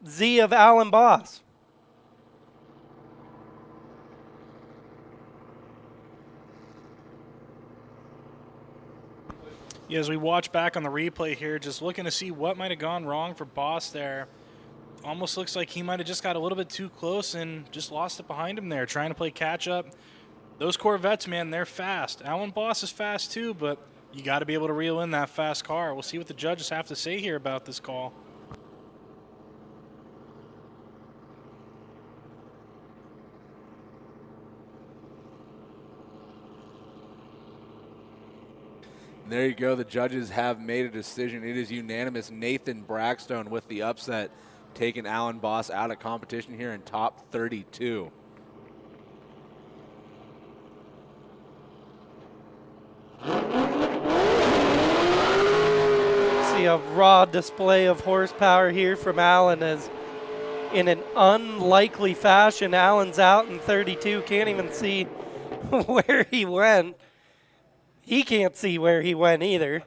Z of Alan Boss? Yeah, as we watch back on the replay here, just looking to see what might have gone wrong for Boss there. Almost looks like he might have just got a little bit too close and just lost it behind him there, trying to play catch up. Those Corvettes, man, they're fast. Alan Boss is fast too, but you got to be able to reel in that fast car. We'll see what the judges have to say here about this call. There you go. The judges have made a decision. It is unanimous. Nathan Brackstone with the upset, taking Alan Boss out of competition here in top 32. See a raw display of horsepower here from Alan as in an unlikely fashion. Allen's out in 32, can't even see where he went. He can't see where he went either.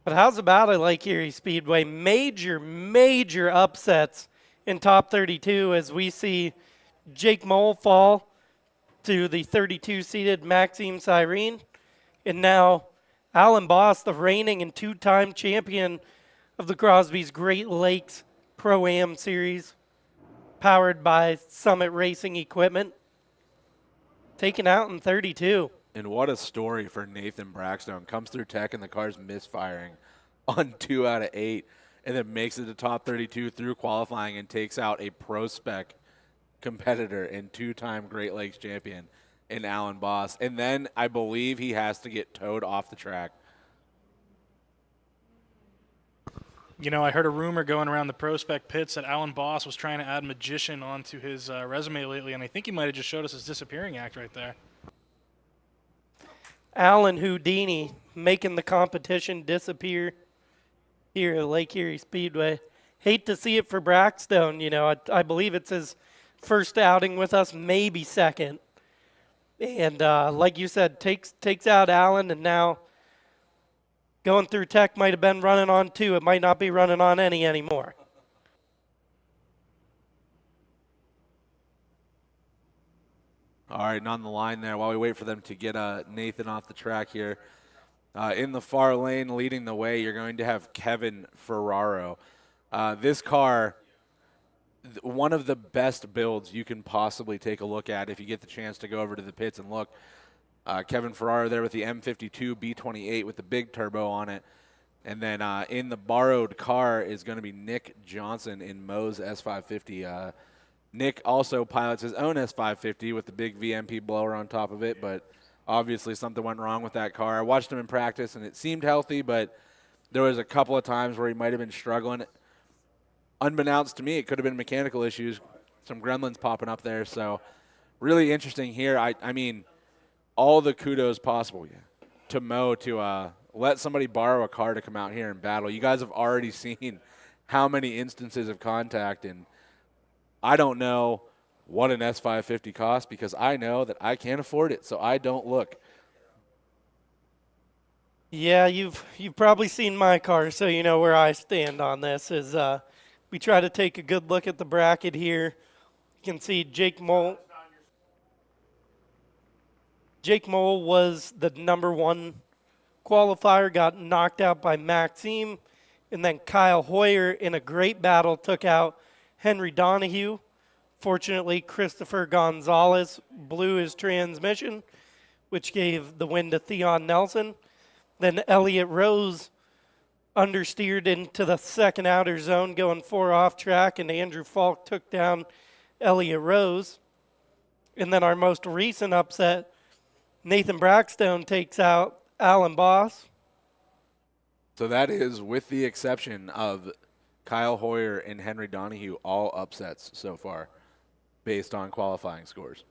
But how's about it like Erie Speedway? Major upsets in top 32 as we see Jake Mole fall to the 32-seeded Maxime Cyrene. And now Alan Boss, the reigning and two-time champion of the Crosby's Great Lakes Pro-Am Series, powered by Summit Racing Equipment, taken out in 32. And what a story for Nathan Braxton. Comes through tech and the car's misfiring on 2 out of 8 and then makes it to top 32 through qualifying and takes out a pro spec competitor and two-time Great Lakes champion in Alan Boss. And then I believe he has to get towed off the track. You know, I heard a rumor going around the prospect pits that Alan Boss was trying to add magician onto his resume lately, and I think he might have just showed us his disappearing act right there. Alan Houdini making the competition disappear here at Lake Erie Speedway. Hate to see it for Braxton. You know, I believe it's his first outing with us, maybe second. And like you said, takes out Alan, and now going through tech might have been running on 2. It might not be running on any anymore. All right, and on the line there, while we wait for them to get Nathan off the track here, in the far lane leading the way, you're going to have Kevin Ferraro. This car, one of the best builds you can possibly take a look at if you get the chance to go over to the pits and look. Kevin Ferraro there with the M52 B28 with the big turbo on it. And then in the borrowed car is going to be Nick Johnson in Moe's S550. Nick also pilots his own S550 with the big VMP blower on top of it, but obviously something went wrong with that car. I watched him in practice, and it seemed healthy, but there was a couple of times where he might have been struggling. Unbeknownst to me, it could have been mechanical issues, some gremlins popping up there. So really interesting here. I mean, all the kudos possible to Mo to let somebody borrow a car to come out here and battle. You guys have already seen how many instances of contact, and I don't know what an S550 costs because I know that I can't afford it, so I don't look. Yeah, you've probably seen my car, so you know where I stand on this. Is we try to take a good look at the bracket here. You can see Jake Mole. Jake Mole was the number 1 qualifier, got knocked out by Maxime, and then Kyle Hoyer in a great battle took out Henry Donahue. Fortunately, Christopher Gonzalez blew his transmission, which gave the win to Theon Nelson. Then Elliott Rose understeered into the second outer zone, going 4 off track, and Andrew Falk took down Elliott Rose. And then our most recent upset, Nathan Braxton takes out Alan Boss. So that is, with the exception of Kyle Hoyer and Henry Donahue, all upsets so far based on qualifying scores.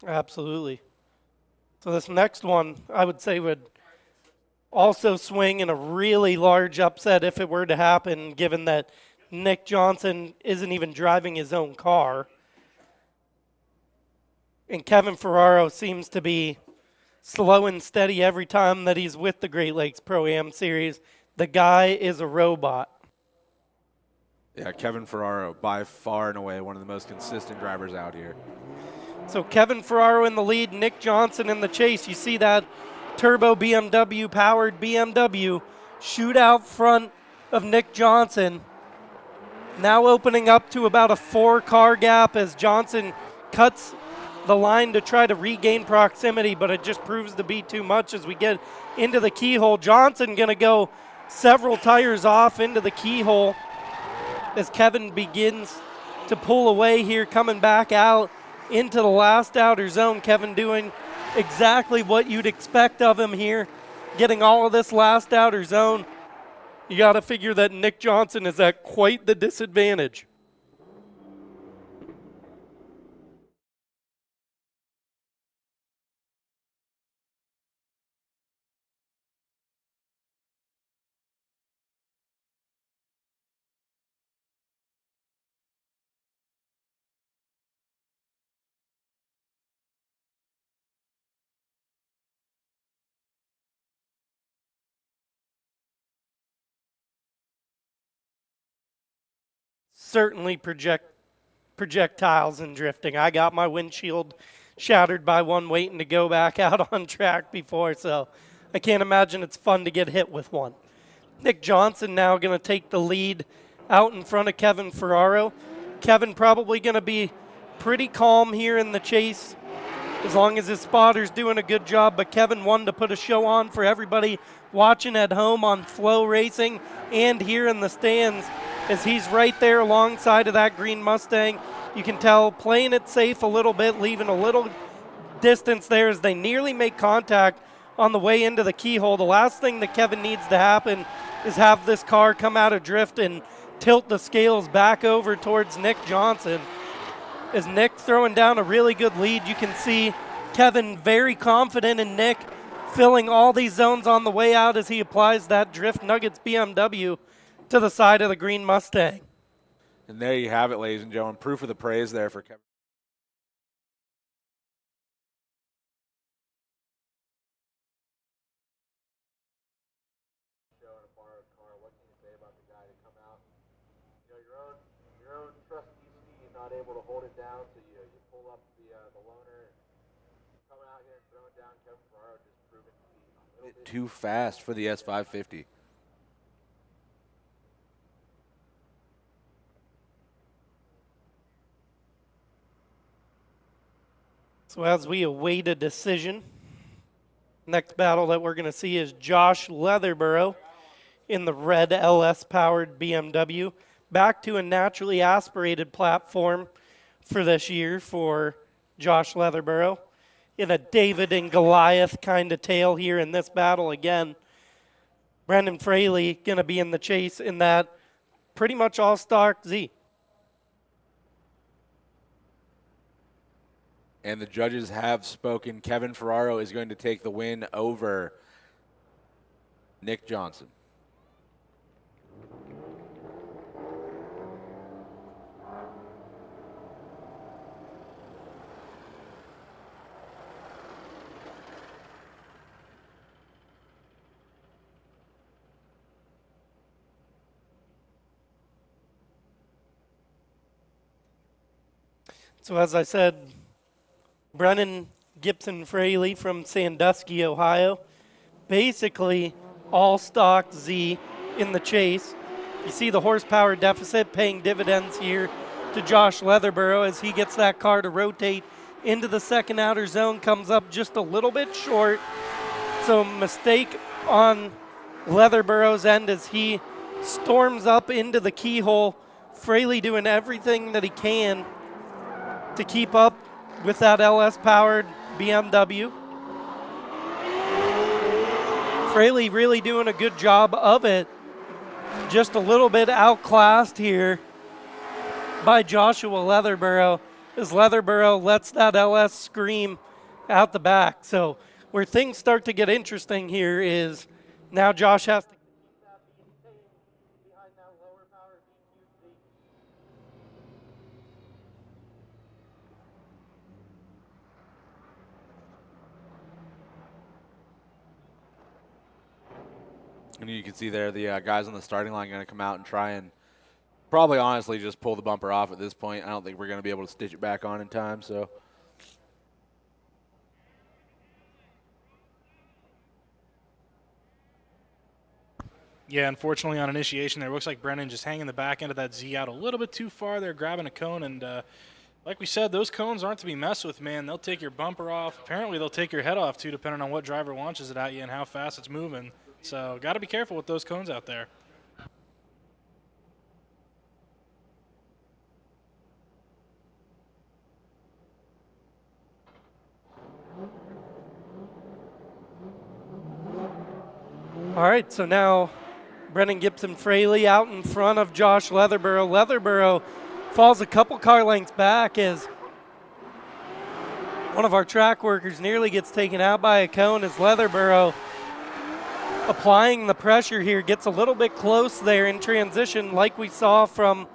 Absolutely. So this next one, I would say, would also swing in a really large upset if it were to happen, given that Nick Johnson isn't even driving his own car. And Kevin Ferraro seems to be slow and steady every time that he's with the Great Lakes Pro-Am Series. The guy is a robot. Yeah, Kevin Ferraro, by far and away, one of the most consistent drivers out here. So Kevin Ferraro in the lead, Nick Johnson in the chase. You see that turbo BMW-powered BMW shoot out front of Nick Johnson. Now opening up to about a 4-car gap as Johnson cuts the line to try to regain proximity, but it just proves to be too much as we get into the keyhole. Johnson going to go several tires off into the keyhole as Kevin begins to pull away here, coming back out into the last outer zone. Kevin doing exactly what you'd expect of him here, getting all of this last outer zone. You got to figure that Nick Johnson is at quite the disadvantage. certainly projectiles in drifting. I got my windshield shattered by one waiting to go back out on track before, so I can't imagine it's fun to get hit with one. Nick Johnson now going to take the lead out in front of Kevin Ferraro. Kevin probably going to be pretty calm here in the chase as long as his spotter's doing a good job, but Kevin wanted to put a show on for everybody watching at home on Flow Racing and here in the stands as he's right there alongside of that green Mustang. You can tell playing it safe a little bit, leaving a little distance there as they nearly make contact on the way into the keyhole. The last thing that Kevin needs to happen is have this car come out of drift and tilt the scales back over towards Nick Johnson. As Nick throwing down a really good lead, you can see Kevin very confident in Nick, filling all these zones on the way out as he applies that Drift Nuggets BMW to the side of the green Mustang. And there you have it, ladies and gentlemen. Proof of the praise there for Kevin. What can you say about the guy to come out? You know, your own trusty Steve not able to hold it down, so you pull up the loaner, coming out here and throwing down Kevin Ferraro, just proving to be a little bit too fast for the S550. So as we await a decision, next battle that we're going to see is Josh Leatherborough in the red LS-powered BMW. Back to a naturally aspirated platform for this year for Josh Leatherborough. In a David and Goliath kind of tale here in this battle again. Brendan Fraley going to be in the chase in that pretty much all-stock Z. And the judges have spoken. Kevin Ferraro is going to take the win over Nick Johnson. So as I said, Brennan Gibson Fraley from Sandusky, Ohio. Basically, all stock Z in the chase. You see the horsepower deficit paying dividends here to Josh Leatherborough as he gets that car to rotate into the second outer zone, comes up just a little bit short. So mistake on Leatherboroug's end as he storms up into the keyhole. Fraley doing everything that he can to keep up with that LS-powered BMW. Fraley really doing a good job of it. Just a little bit outclassed here by Joshua Leatherborough as Leatherborough lets that LS scream out the back. So where things start to get interesting here is now Josh has to keep that being behind that lower power BQC. And you can see there the guys on the starting line going to come out and try and probably honestly just pull the bumper off at this point. I don't think we're going to be able to stitch it back on in time. So Yeah, unfortunately on initiation there, looks like Brennan just hanging the back end of that Z out a little bit too far there, grabbing a cone. And like we said, those cones aren't to be messed with, man. They'll take your bumper off. Apparently they'll take your head off too, depending on what driver launches it at you and how fast it's moving. So got to be careful with those cones out there. All right, so now Brennan Gibson Fraley out in front of Josh Leatherborough. Leatherborough falls a couple car lengths back as one of our track workers nearly gets taken out by a cone as Leatherborough applying the pressure here, gets a little bit close there in transition like we saw from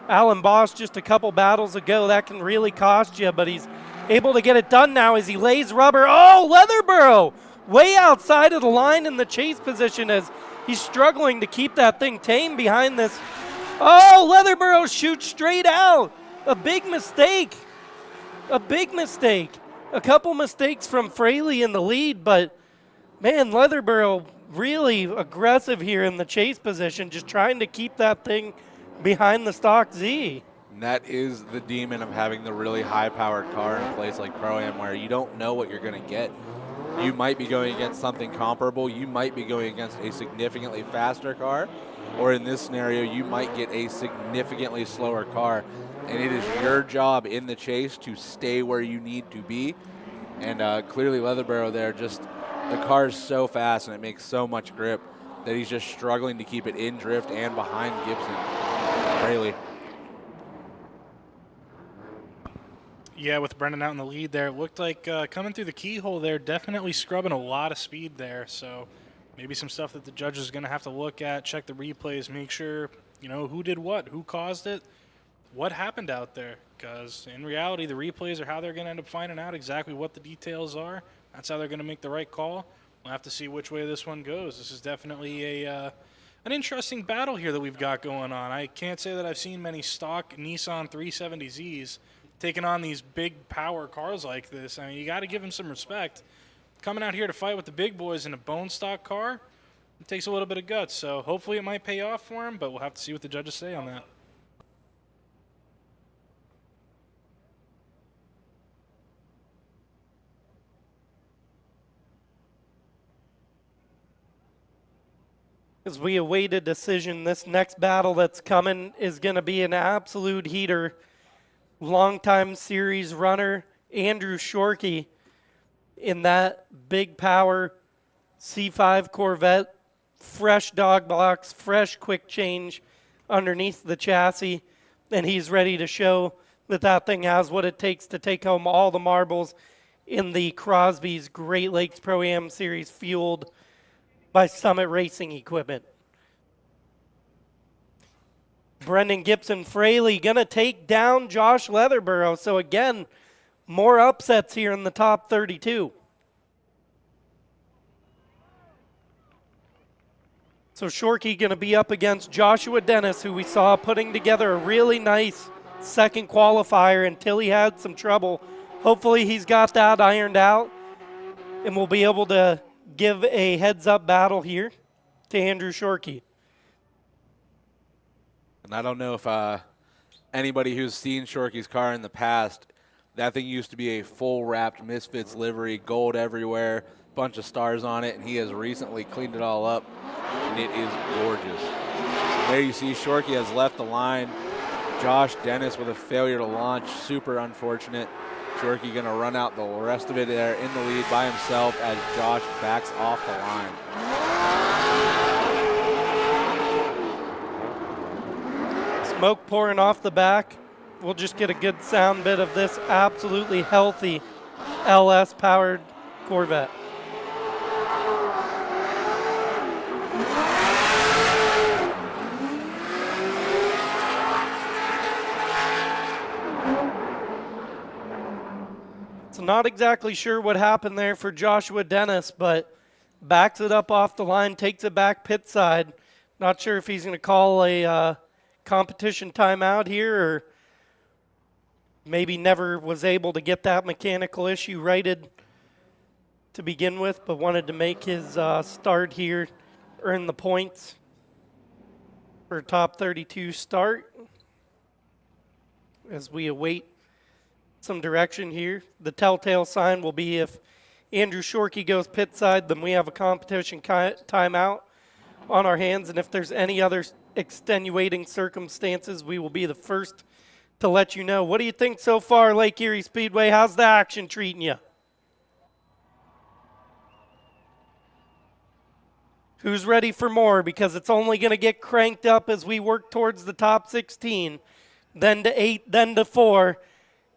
Alan Bosch just a couple battles ago. That can really cost you, but he's able to get it done now as he lays rubber. Oh, Leatherborough way outside of the line in the chase position as he's struggling to keep that thing tame behind this Oh, Leatherboro shoots straight out. A big mistake. A big mistake. A couple mistakes from Fraley in the lead, but man, Leatherboro really aggressive here in the chase position, just trying to keep that thing behind the stock Z. And that is the demon of having the really high-powered car in a place like Pro-Am where you don't know what you're going to get. You might be going against something comparable. You might be going against a significantly faster car. Or in this scenario, you might get a significantly slower car. And it is your job in the chase to stay where you need to be. And clearly Leatherboro there, just the car is so fast and it makes so much grip that he's just struggling to keep it in drift and behind Gibson. Rayleigh. Yeah, with Brendan out in the lead there, it looked like coming through the keyhole there, definitely scrubbing a lot of speed there. So maybe some stuff that the judges are going to have to look at, check the replays, make sure, you know, who did what, who caused it, what happened out there. Because in reality, the replays are how they're going to end up finding out exactly what the details are. That's how they're going to make the right call. We'll have to see which way this one goes. This is definitely an interesting battle here that we've got going on. I can't say that I've seen many stock Nissan 370Zs taking on these big power cars like this. I mean, you got to give them some respect. Coming out here to fight with the big boys in a bone stock car, it takes a little bit of guts. So hopefully it might pay off for him, but we'll have to see what the judges say on that. As we await a decision, this next battle that's coming is going to be an absolute heater. Longtime series runner Andrew Shorkey in that big power C5 Corvette, fresh dog blocks, fresh quick change underneath the chassis, and he's ready to show that that thing has what it takes to take home all the marbles in the Crosby's Great Lakes Pro-Am Series fueled by Summit Racing Equipment. Brendan Gibson Fraley going to take down Josh Leatherboro. So again, more upsets here in the top 32. So Shorkey going to be up against Joshua Dennis, who we saw putting together a really nice second qualifier until he had some trouble. Hopefully he's got that ironed out and we'll be able to give a heads-up battle here to Andrew Shorkey. And I don't know if anybody who's seen Shorkey's car in the past, that thing used to be a full-wrapped Misfits livery, gold everywhere, bunch of stars on it, and he has recently cleaned it all up, and it is gorgeous. There you see Shorkey has left the line. Josh Dennis with a failure to launch, super unfortunate. Shorkey going to run out the rest of it there in the lead by himself as Josh backs off the line. Smoke pouring off the back. We'll just get a good sound bit of this absolutely healthy LS-powered Corvette. So not exactly sure what happened there for Joshua Dennis, but backs it up off the line, takes it back pit side. Not sure if he's going to call a competition timeout here or maybe never was able to get that mechanical issue righted to begin with, but wanted to make his start here, earn the points for a top 32 start as we await some direction here. The telltale sign will be if Andrew Shorkey goes pit side, then we have a competition timeout on our hands, and if there's any other extenuating circumstances, we will be the first to let you know. What do you think so far, Lake Erie Speedway? How's the action treating you? Who's ready for more? Because it's only going to get cranked up as we work towards the top 16, then to 8, then to 4.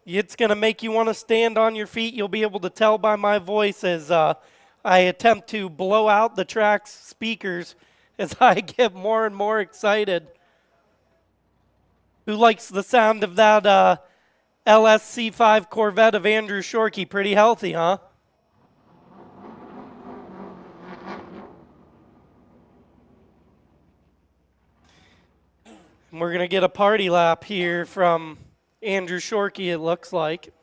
It's going to make you want to stand on your feet. You'll be able to tell by my voice as I attempt to blow out the track's speakers as I get more and more excited. Who likes the sound of that LSC5 Corvette of Andrew Shorkey? Pretty healthy, huh? We're going to get a party lap here from Andrew Shorkey, it looks like.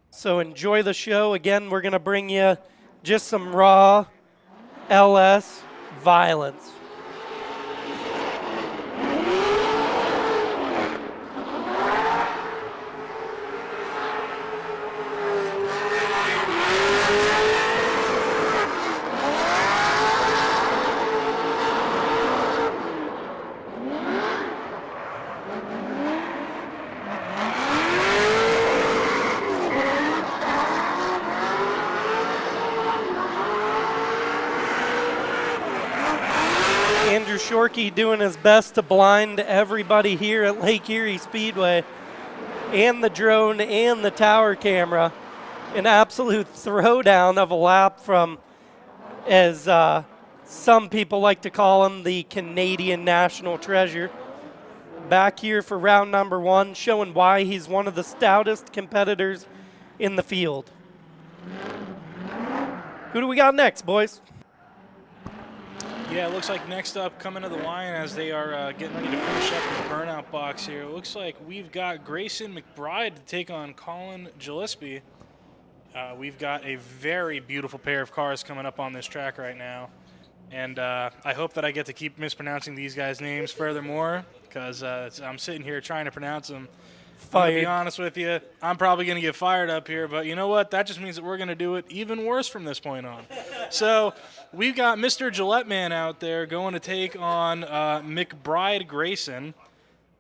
So enjoy the show. Again, we're going to bring you just some raw LS violence. Andrew Shorkey doing his best to blind everybody here at Lake Erie Speedway, and the drone and the tower camera. An absolute throwdown of a lap from, as some people like to call him, the Canadian national treasure. Back here for round number 1, showing why he's one of the stoutest competitors in the field. Who do we got next, boys? Yeah, it looks like next up coming to the line as they are getting ready to finish up the burnout box here. It looks like we've got Grayson McBride to take on Colin Gillespie. We've got a very beautiful pair of cars coming up on this track right now. And I hope that I get to keep mispronouncing these guys' names furthermore, because I'm sitting here trying to pronounce them. I'm going to be honest with you, I'm probably going to get fired up here, but you know what? That just means that we're going to do it even worse from this point on. So we've got Mr. Gillette Man out there going to take on McBride Grayson,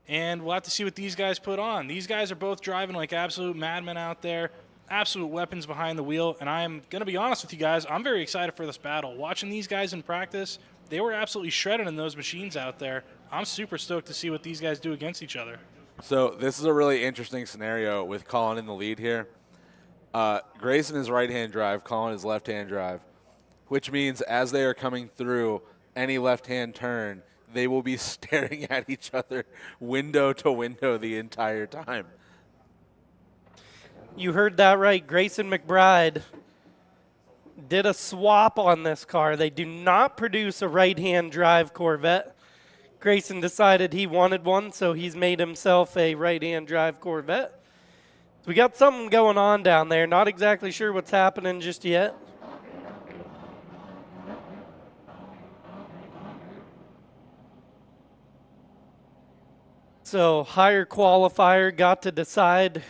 and we'll have to see what these guys put on. These guys are both driving like absolute madmen out there, absolute weapons behind the wheel, and I'm going to be honest with you guys, I'm very excited for this battle. Watching these guys in practice, they were absolutely shredded in those machines out there. I'm super stoked to see what these guys do against each other. So this is a really interesting scenario with Colin in the lead here. Grayson is right-hand drive, Colin is left-hand drive, which means as they are coming through any left-hand turn, they will be staring at each other window to window the entire time. You heard that right. Grayson McBride did a swap on this car. They do not produce a right-hand drive Corvette. Grayson decided he wanted one, so he's made himself a right-hand drive Corvette. We got something going on down there. Not exactly sure what's happening just yet. So higher qualifier got to decide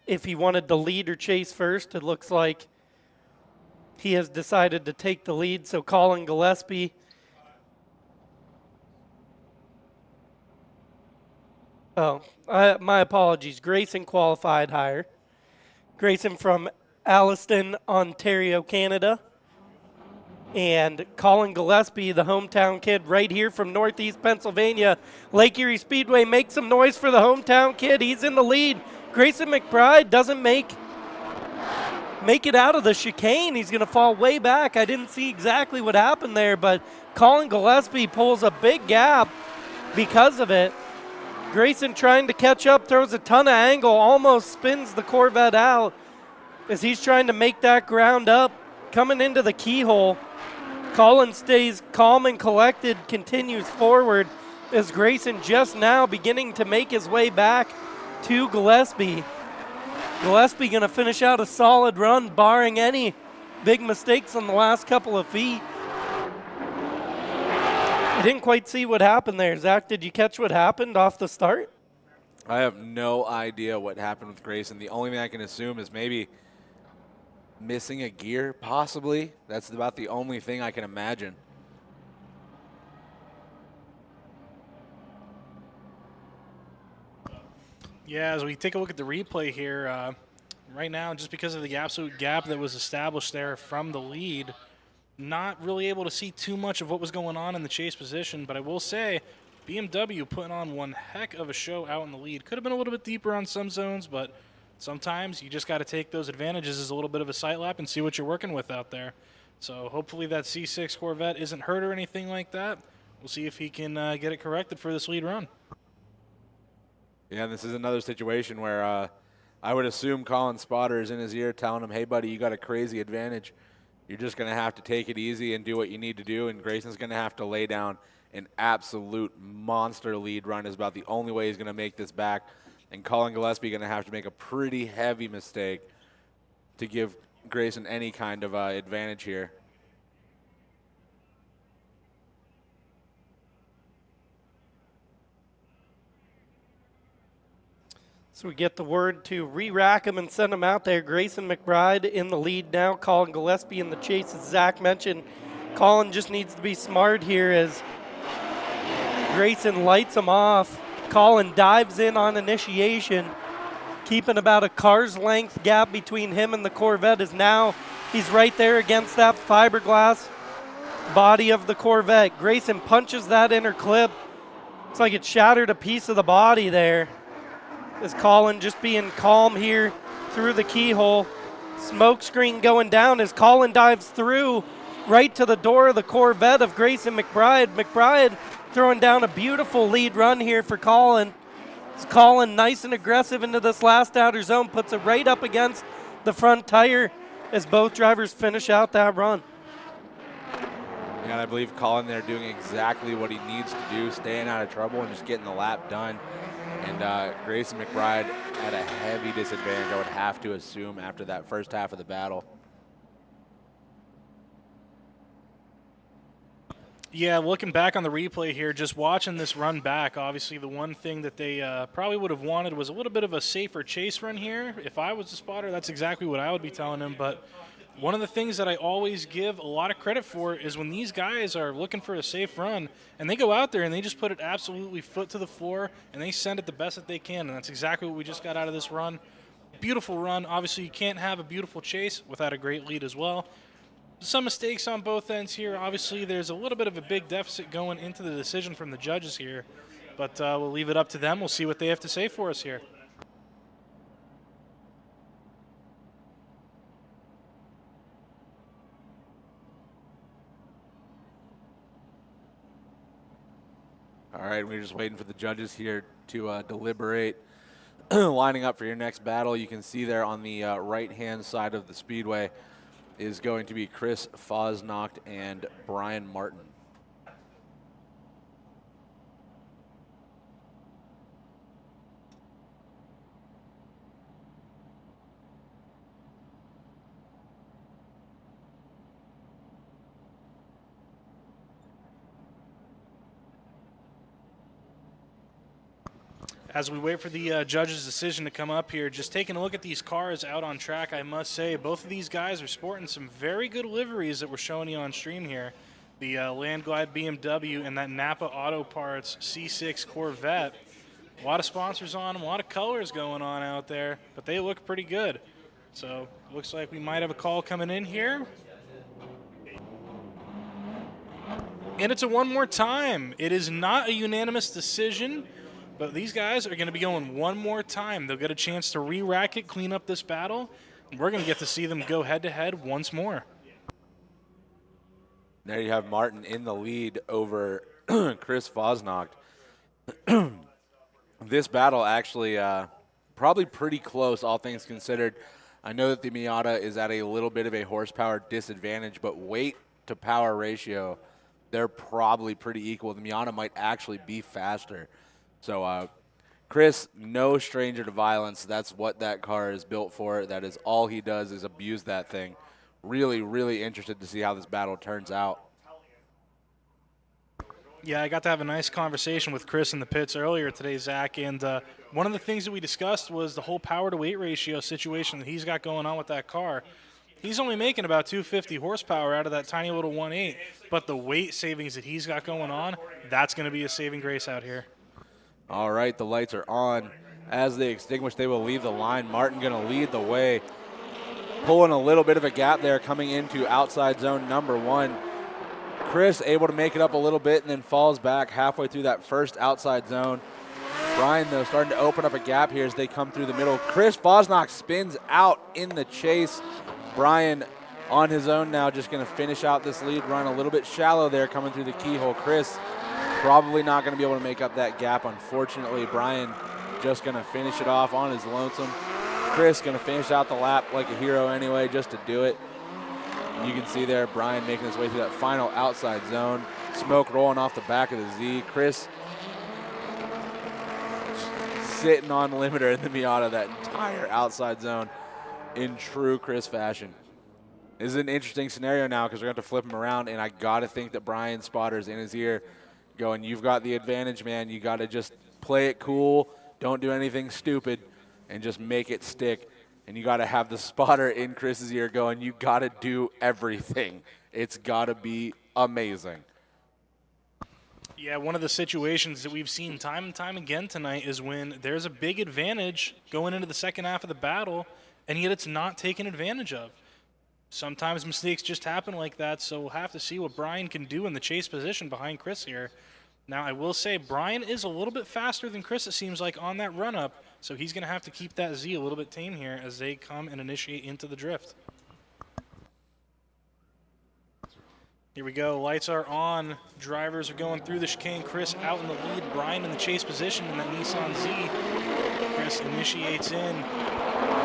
if he wanted to lead or chase first. It looks like he has decided to take the lead, so Colin Gillespie my apologies. Grayson qualified higher. Grayson from Alliston, Ontario, Canada. And Colin Gillespie, the hometown kid right here from Northeast Pennsylvania. Lake Erie Speedway, make some noise for the hometown kid. He's in the lead. Grayson McBride doesn't make it out of the chicane. He's going to fall way back. I didn't see exactly what happened there, but Colin Gillespie pulls a big gap because of it. Grayson trying to catch up, throws a ton of angle, almost spins the Corvette out as he's trying to make that ground up. Coming into the keyhole, Colin stays calm and collected, continues forward as Grayson just now beginning to make his way back to Gillespie. Gillespie going to finish out a solid run, barring any big mistakes on the last couple of feet. I didn't quite see what happened there. Zach, did you catch what happened off the start? I have no idea what happened with Grayson. The only thing I can assume is maybe missing a gear, possibly. That's about the only thing I can imagine. Yeah, as we take a look at the replay here, right now, just because of the absolute gap that was established there from the lead, not really able to see too much of what was going on in the chase position, but I will say BMW putting on one heck of a show out in the lead. Could have been a little bit deeper on some zones, but sometimes you just got to take those advantages as a little bit of a sight lap and see what you're working with out there. So hopefully that C6 Corvette isn't hurt or anything like that. We'll see if he can get it corrected for this lead run. Yeah, this is another situation where I would assume Colin Spotter is in his ear telling him, hey, buddy, you got a crazy advantage. you're just going to have to take it easy and do what you need to do, and Grayson's going to have to lay down an absolute monster lead run is about the only way he's going to make this back, and Colin Gillespie going to have to make a pretty heavy mistake to give Grayson any kind of advantage here. So we get the word to re-rack him and send him out there. Grayson McBride in the lead now. Colin Gillespie in the chase, as Zach mentioned. Colin just needs to be smart here as Grayson lights him off. Colin dives in on initiation, keeping about a car's length gap between him and the Corvette, as now he's right there against that fiberglass body of the Corvette. Grayson punches that inner clip. It's like it shattered a piece of the body there. As Colin just being calm here through the keyhole. Smoke screen going down as Colin dives through right to the door of the Corvette of Grayson McBride. McBride throwing down a beautiful lead run here for Colin. As Colin nice and aggressive into this last outer zone, puts it right up against the front tire as both drivers finish out that run. And I believe Colin there doing exactly what he needs to do, staying out of trouble and just getting the lap done. And Grayson McBride at a heavy disadvantage, I would have to assume, after that first half of the battle. Yeah, looking back on the replay here, just watching this run back, obviously the one thing that they probably would have wanted was a little bit of a safer chase run here. If I was the spotter, that's exactly what I would be telling him. But one of the things that I always give a lot of credit for is when these guys are looking for a safe run and they go out there and they just put it absolutely foot to the floor and they send it the best that they can. And that's exactly what we just got out of this run. Beautiful run. Obviously, you can't have a beautiful chase without a great lead as well. Some mistakes on both ends here. Obviously, there's a little bit of a big deficit going into the decision from the judges here. But we'll leave it up to them. We'll see what they have to say for us here. All right, we're just waiting for the judges here to deliberate. Lining up for your next battle, you can see there on the right-hand side of the speedway is going to be Chris Fosnacht and Brian Martin. As we wait for the judge's decision to come up here, just taking a look at these cars out on track, I must say both of these guys are sporting some very good liveries that we're showing you on stream here. The Landglide BMW and that Napa Auto Parts C6 Corvette. A lot of sponsors on them, a lot of colors going on out there, but they look pretty good. So looks like we might have a call coming in here. And it's a one more time. It is not a unanimous decision. But these guys are going to be going one more time. They'll get a chance to re-rack it, clean up this battle, and we're going to get to see them go head-to-head once more. There you have Martin in the lead over Chris Fosnacht. This battle actually probably pretty close, all things considered. I know that the Miata is at a little bit of a horsepower disadvantage, but weight to power ratio, they're probably pretty equal. The Miata might actually be faster. So, Chris, no stranger to violence. That's what that car is built for. That is all he does is abuse that thing. Really, really interested to see how this battle turns out. Yeah, I got to have a nice conversation with Chris in the pits earlier today, Zach, and one of the things that we discussed was the whole power-to-weight ratio situation that he's got going on with that car. He's only making about 250 horsepower out of that tiny little 1.8, but the weight savings that he's got going on, that's going to be a saving grace out here. All right, the lights are on. As they extinguish, they will leave the line. Martin going to lead the way, pulling a little bit of a gap there coming into outside zone number 1. Chris able to make it up a little bit and then falls back halfway through that first outside zone. Brian, though, starting to open up a gap here as they come through the middle. Chris Fosnacht spins out in the chase. Brian on his own now, just going to finish out this lead run a little bit shallow there coming through the keyhole. Chris probably not going to be able to make up that gap, unfortunately. Brian just going to finish it off on his lonesome. Chris going to finish out the lap like a hero anyway, just to do it. You can see there Brian making his way through that final outside zone. Smoke rolling off the back of the Z. Chris sitting on limiter in the Miata that entire outside zone in true Chris fashion. This is an interesting scenario now because we're going to have to flip him around, and I got to think that Brian's spotter's in his ear going, you've got the advantage, man. You got to just play it cool. Don't do anything stupid and just make it stick. And you got to have the spotter in Chris's ear going, you got to do everything. It's got to be amazing. Yeah, one of the situations that we've seen time and time again tonight is when there's a big advantage going into the second half of the battle, and yet it's not taken advantage of. Sometimes mistakes just happen like that, so we'll have to see what Brian can do in the chase position behind Chris here. Now, I will say Brian is a little bit faster than Chris, it seems like, on that run-up, so he's going to have to keep that Z a little bit tame here as they come and initiate into the drift. Here we go. Lights are on. Drivers are going through the chicane. Chris out in the lead. Brian in the chase position in that Nissan Z. Chris initiates in.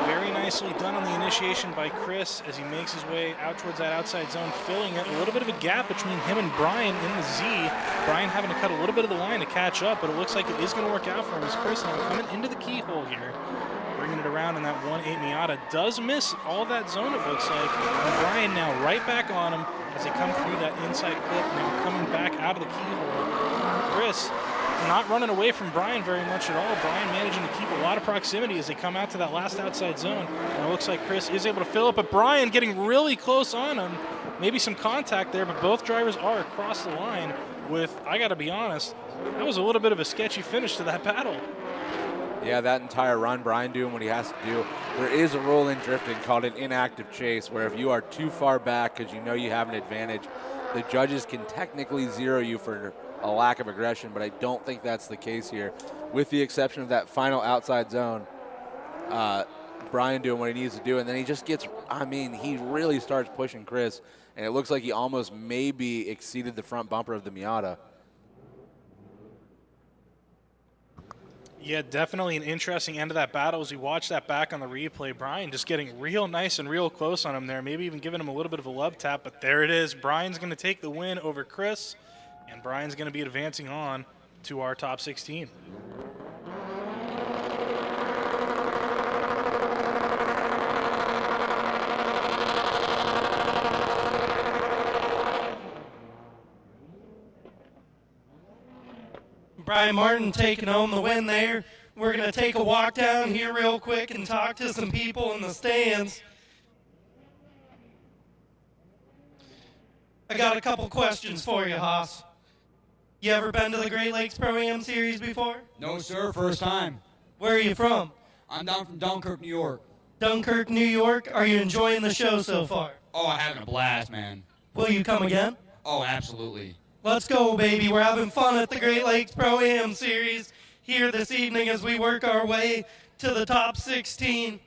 Very nicely done on the initiation by Chris as he makes his way out towards that outside zone, filling it. A little bit of a gap between him and Brian in the Z. Brian having to cut a little bit of the line to catch up, but it looks like it is going to work out for him as Chris now coming into the keyhole here. Bringing it around in that 1.8 Miata. Does miss all that zone, it looks like. And Brian now right back on him as they come through that inside clip, now coming back out of the keyhole. Chris not running away from Brian very much at all. Brian managing to keep a lot of proximity as they come out to that last outside zone. And it looks like Chris is able to fill up, but Brian getting really close on him. Maybe some contact there, but both drivers are across the line with, I got to be honest, that was a little bit of a sketchy finish to that battle. Yeah, that entire run, Brian doing what he has to do. There is a rule in drifting called an inactive chase, where if you are too far back because you know you have an advantage, the judges can technically zero you for a lack of aggression, but I don't think that's the case here. With the exception of that final outside zone, Brian doing what he needs to do, and then he just gets, I mean, he really starts pushing Chris, and it looks like he almost maybe exceeded the front bumper of the Miata. Yeah, definitely an interesting end of that battle as we watch that back on the replay. Brian just getting real nice and real close on him there, maybe even giving him a little bit of a love tap, but there it is. Brian's going to take the win over Chris, and Brian's going to be advancing on to our top 16. Brian Martin taking home the win there. We're going to take a walk down here real quick and talk to some people in the stands. I got a couple questions for you, Haas. You ever been to the Great Lakes Pro-Am Series before? No, sir, first time. Where are you from? I'm down from Dunkirk, New York. Dunkirk, New York. Are you enjoying the show so far? Oh, I'm having a blast, man. Will you come again? Oh, absolutely. Let's go, baby. We're having fun at the Great Lakes Pro-Am Series here this evening as we work our way to the top 16.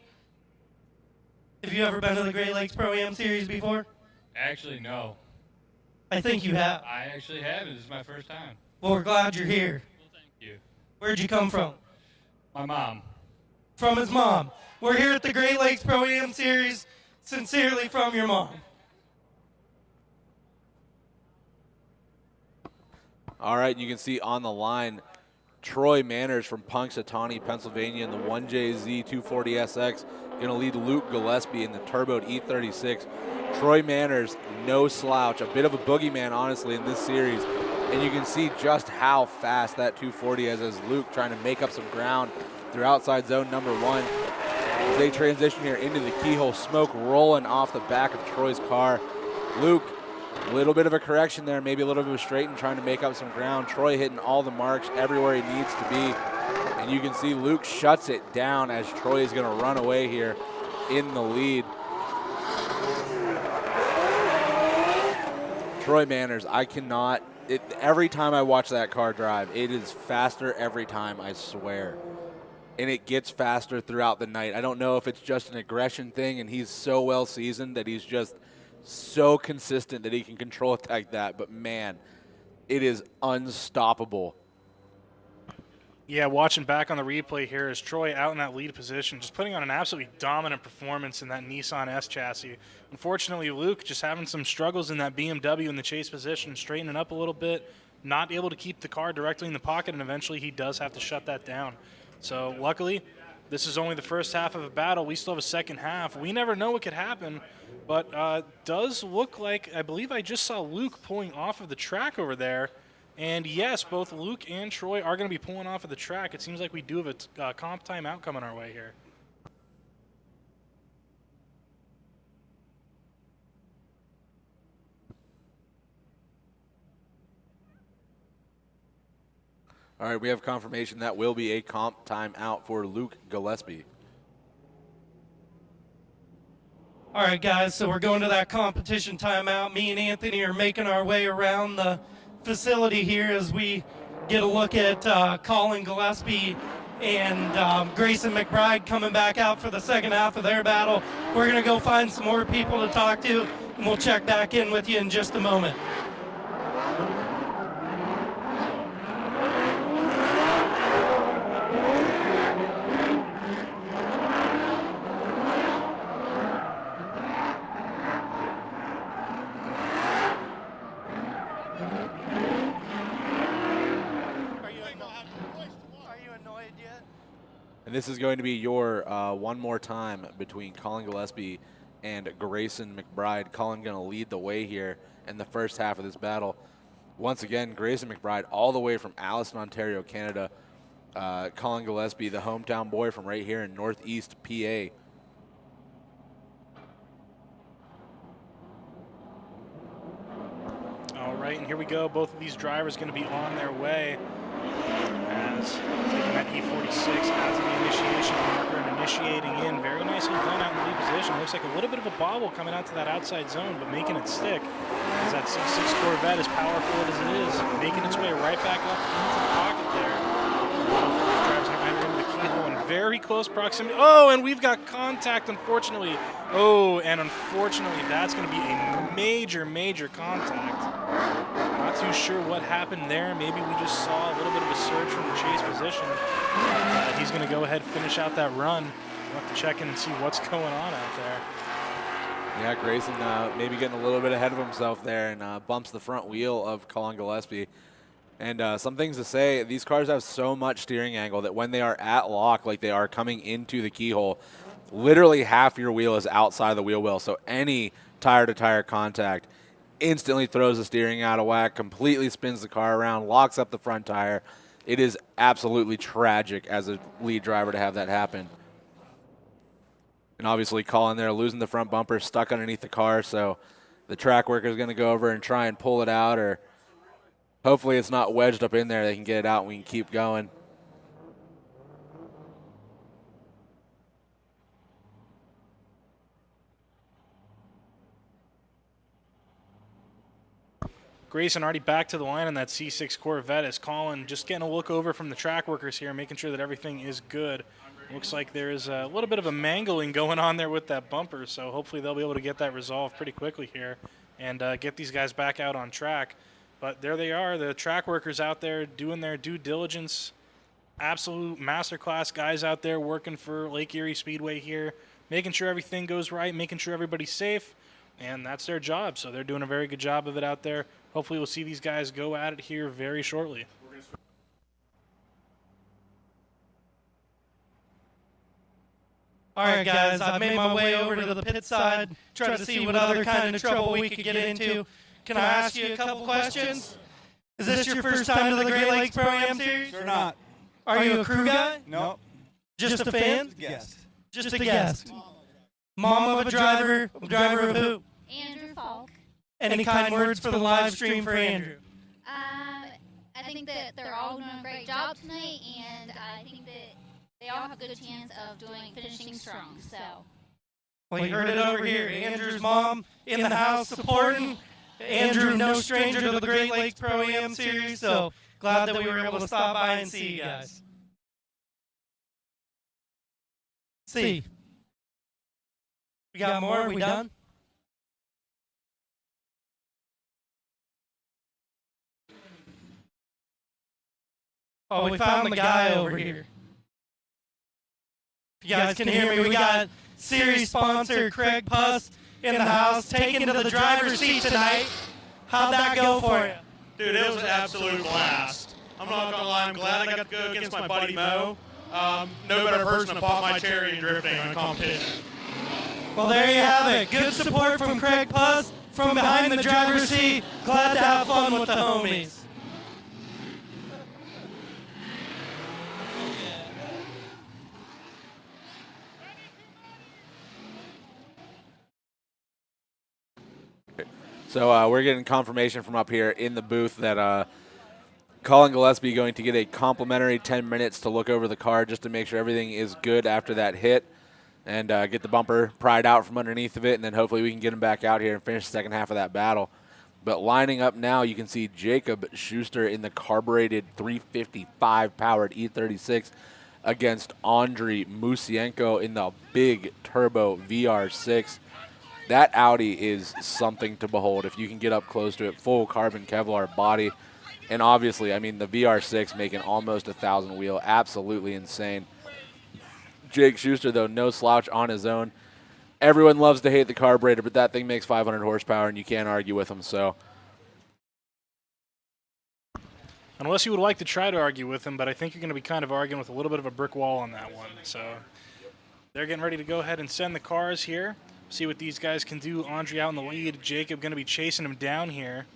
Have you ever been to the Great Lakes Pro-Am Series before? Actually, no. I think you have. I actually haven't. This is my first time. Well, we're glad you're here. Well, thank you. Where'd you come from? My mom. From his mom. We're here at the Great Lakes Pro-Am Series. Sincerely from your mom. All right, you can see on the line Troy Manners from Punxsutawney, Pennsylvania in the 1JZ 240SX. Going to lead Luke Gillespie in the turboed E36. Troy Manners, no slouch, a bit of a boogeyman, honestly, in this series. And you can see just how fast that 240 is as Luke trying to make up some ground through outside zone number 1. As they transition here into the keyhole, smoke rolling off the back of Troy's car. Luke, a little bit of a correction there, maybe a little bit of a straighten, trying to make up some ground. Troy hitting all the marks everywhere he needs to be. And you can see Luke shuts it down as Troy is going to run away here in the lead. Troy Manners, I cannot, every time I watch that car drive, it is faster every time, I swear. And it gets faster throughout the night. I don't know if it's just an aggression thing and he's so well seasoned that he's just so consistent that he can control it like that, but man, it is unstoppable. Yeah, watching back on the replay here is Troy out in that lead position, just putting on an absolutely dominant performance in that Nissan S chassis. Unfortunately, Luke just having some struggles in that BMW in the chase position, straightening up a little bit, not able to keep the car directly in the pocket, and eventually he does have to shut that down. So luckily, this is only the first half of a battle. We still have a second half. We never know what could happen, but does look like, I believe I just saw Luke pulling off of the track over there. And yes, both Luke and Troy are going to be pulling off of the track. It seems like we do have a comp timeout coming our way here. All right, we have confirmation that will be a comp timeout for Luke Gillespie. All right, guys, so we're going to that competition timeout. Me and Anthony are making our way around the facility here as we get a look at Colin Gillespie and Grayson McBride coming back out for the second half of their battle. We're going to go find some more people to talk to, and we'll check back in with you in just a moment. And this is going to be your one more time between Colin Gillespie and Grayson McBride. Colin going to lead the way here in the first half of this battle. Once again, Grayson McBride all the way from Allison, Ontario, Canada. Colin Gillespie, the hometown boy from right here in Northeast PA. All right, and here we go. Both of these drivers going to be on their way as taking that E46 as the initiation marker and initiating in. Very nicely done out in the lead position. Looks like a little bit of a bobble coming out to that outside zone, but making it stick. As that C6 Corvette, as powerful as it is, making its way right back up into the pocket there. Drivers going to enter into the keyhole in very close proximity. Oh, and we've got contact, unfortunately. Oh, and unfortunately, that's going to be a major, major contact. Not too sure what happened there. Maybe we just saw a little bit of a surge from the chase position. He's going to go ahead and finish out that run. We'll have to check in and see what's going on out there. Yeah, Grayson maybe getting a little bit ahead of himself there and bumps the front wheel of Colin Gillespie. And some things to say, these cars have so much steering angle that when they are at lock, like they are coming into the keyhole, literally half your wheel is outside of the wheel well. So any tire-to-tire contact instantly throws the steering out of whack, completely spins the car around, locks up the front tire. It is absolutely tragic as a lead driver to have that happen. And obviously Colin there losing the front bumper, stuck underneath the car, so the track worker is going to go over and try and pull it out, or hopefully it's not wedged up in there. They can get it out and we can keep going. Grayson already back to the line on that C6 Corvette as Colin just getting a look over from the track workers here, making sure that everything is good. Looks like there is a little bit of a mangling going on there with that bumper, so hopefully they'll be able to get that resolved pretty quickly here and get these guys back out on track. But there they are, the track workers out there doing their due diligence. Absolute masterclass guys out there working for Lake Erie Speedway here, making sure everything goes right, making sure everybody's safe, and that's their job. So they're doing a very good job of it out there. Hopefully we'll see these guys go at it here very shortly. All right, guys, I've made my way over to the pit side, try to see what other kind of trouble we could get into. Can I ask you a couple questions? Is this your first time to the Great Lakes Pro-Am Series? Sure not. Are you a crew guy? Nope. Just a fan? Guest. Just a guest. Mom of a driver of who? Andrew Falk. Any kind words for the live stream for Andrew? I think that they're all doing a great job tonight, and I think that they all have a good chance of finishing strong. So. Well, you heard it over here. Andrew's mom in the house supporting. Andrew, no stranger to the Great Lakes Pro-Am Series, so glad that we were able to stop by and see you guys. See. We got more? We done? Oh, we found the guy over here. If you guys can hear me, we got series sponsor Craig Puss in the house, taken to the driver's seat tonight. How'd that go for you? Dude, it was an absolute blast. I'm not gonna lie, I'm glad I got to go against my buddy Mo. No better person to pop my cherry in drifting on competition. Well, there you have it. Good support from Craig Puss from behind the driver's seat. Glad to have fun with the homies. So we're getting confirmation from up here in the booth that Colin Gillespie going to get a complimentary 10 minutes to look over the car just to make sure everything is good after that hit and get the bumper pried out from underneath of it, and then hopefully we can get him back out here and finish the second half of that battle. But lining up now, you can see Jacob Schuster in the carbureted 355 powered E36 against Andriy Musienko in the big turbo VR6. That Audi is something to behold if you can get up close to it. Full carbon Kevlar body. And obviously, I mean, the VR6 making almost 1,000 wheel. Absolutely insane. Jake Schuster, though, no slouch on his own. Everyone loves to hate the carburetor, but that thing makes 500 horsepower, and you can't argue with him. So, Unless you would like to try to argue with him, but I think you're going to be kind of arguing with a little bit of a brick wall on that one. So they're getting ready to go ahead and send the cars here. See what these guys can do. Andriy out in the lead. Jacob going to be chasing him down here.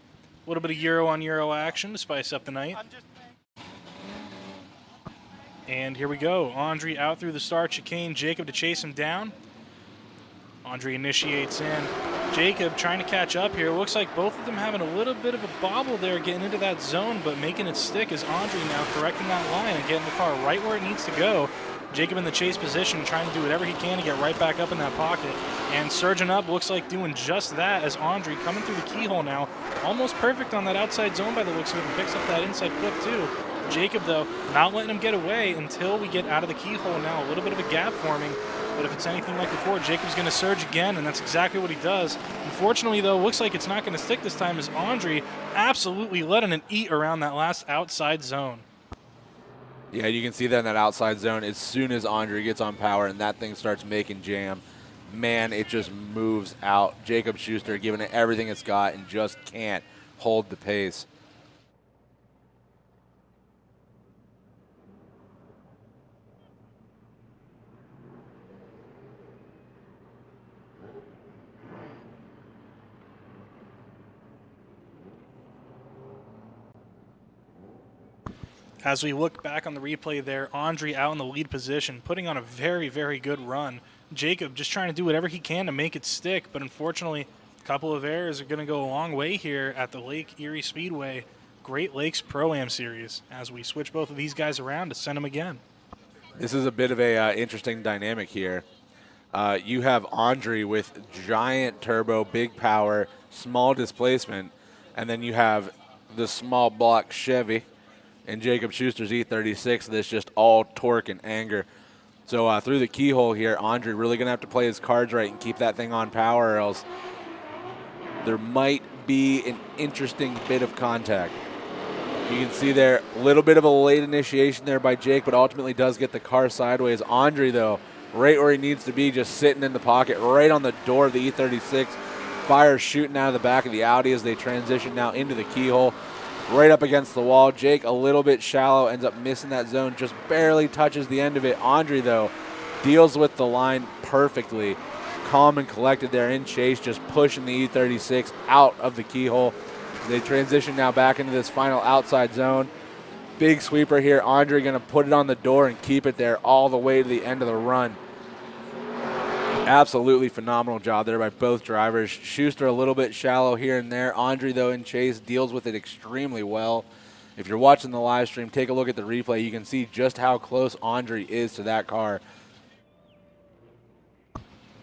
A little bit of Euro-on-Euro action to spice up the night. And here we go. Andriy out through the start chicane. Jacob to chase him down. Andriy initiates in. Jacob trying to catch up here. Looks like both of them having a little bit of a bobble there getting into that zone, but making it stick as Andriy now correcting that line and getting the car right where it needs to go. Jacob in the chase position, trying to do whatever he can to get right back up in that pocket. And surging up, looks like doing just that as Andriy coming through the keyhole now. Almost perfect on that outside zone by the looks of it, and picks up that inside clip too. Jacob, though, not letting him get away until we get out of the keyhole now. A little bit of a gap forming, but if it's anything like before, Jacob's going to surge again, and that's exactly what he does. Unfortunately, though, looks like it's not going to stick this time as Andriy absolutely letting it eat around that last outside zone. yeah, you can see that in that outside zone. As soon as Andriy gets on power and that thing starts making jam, man, it just moves out. Jacob Schuster giving it everything it's got and just can't hold the pace. As we look back on the replay there, Andriy out in the lead position, putting on a very, very good run. Jacob just trying to do whatever he can to make it stick, but unfortunately, a couple of errors are going to go a long way here at the Lake Erie Speedway Great Lakes Pro-Am Series as we switch both of these guys around to send them again. This is a bit of a interesting dynamic here. You have Andriy with giant turbo, big power, small displacement, and then you have the small block Chevy and Jacob Schuster's E36 that's just all torque and anger. So through the keyhole here, Andriy really going to have to play his cards right and keep that thing on power, or else there might be an interesting bit of contact. You can see there a little bit of a late initiation there by Jake, but ultimately does get the car sideways. Andriy, though, right where he needs to be, just sitting in the pocket, right on the door of the E36. Fire shooting out of the back of the Audi as they transition now into the keyhole. Right up against the wall. Jake a little bit shallow, ends up missing that zone, just barely touches the end of it. Andriy, though, deals with the line perfectly. Calm and collected there in chase, just pushing the E36 out of the keyhole. They transition now back into this final outside zone. Big sweeper here. Andriy going to put it on the door and keep it there all the way to the end of the run. Absolutely phenomenal job there by both drivers. Schuster a little bit shallow here and there. Andriy, though, in chase, deals with it extremely well. If you're watching the live stream, take a look at the replay. You can see just how close Andriy is to that car.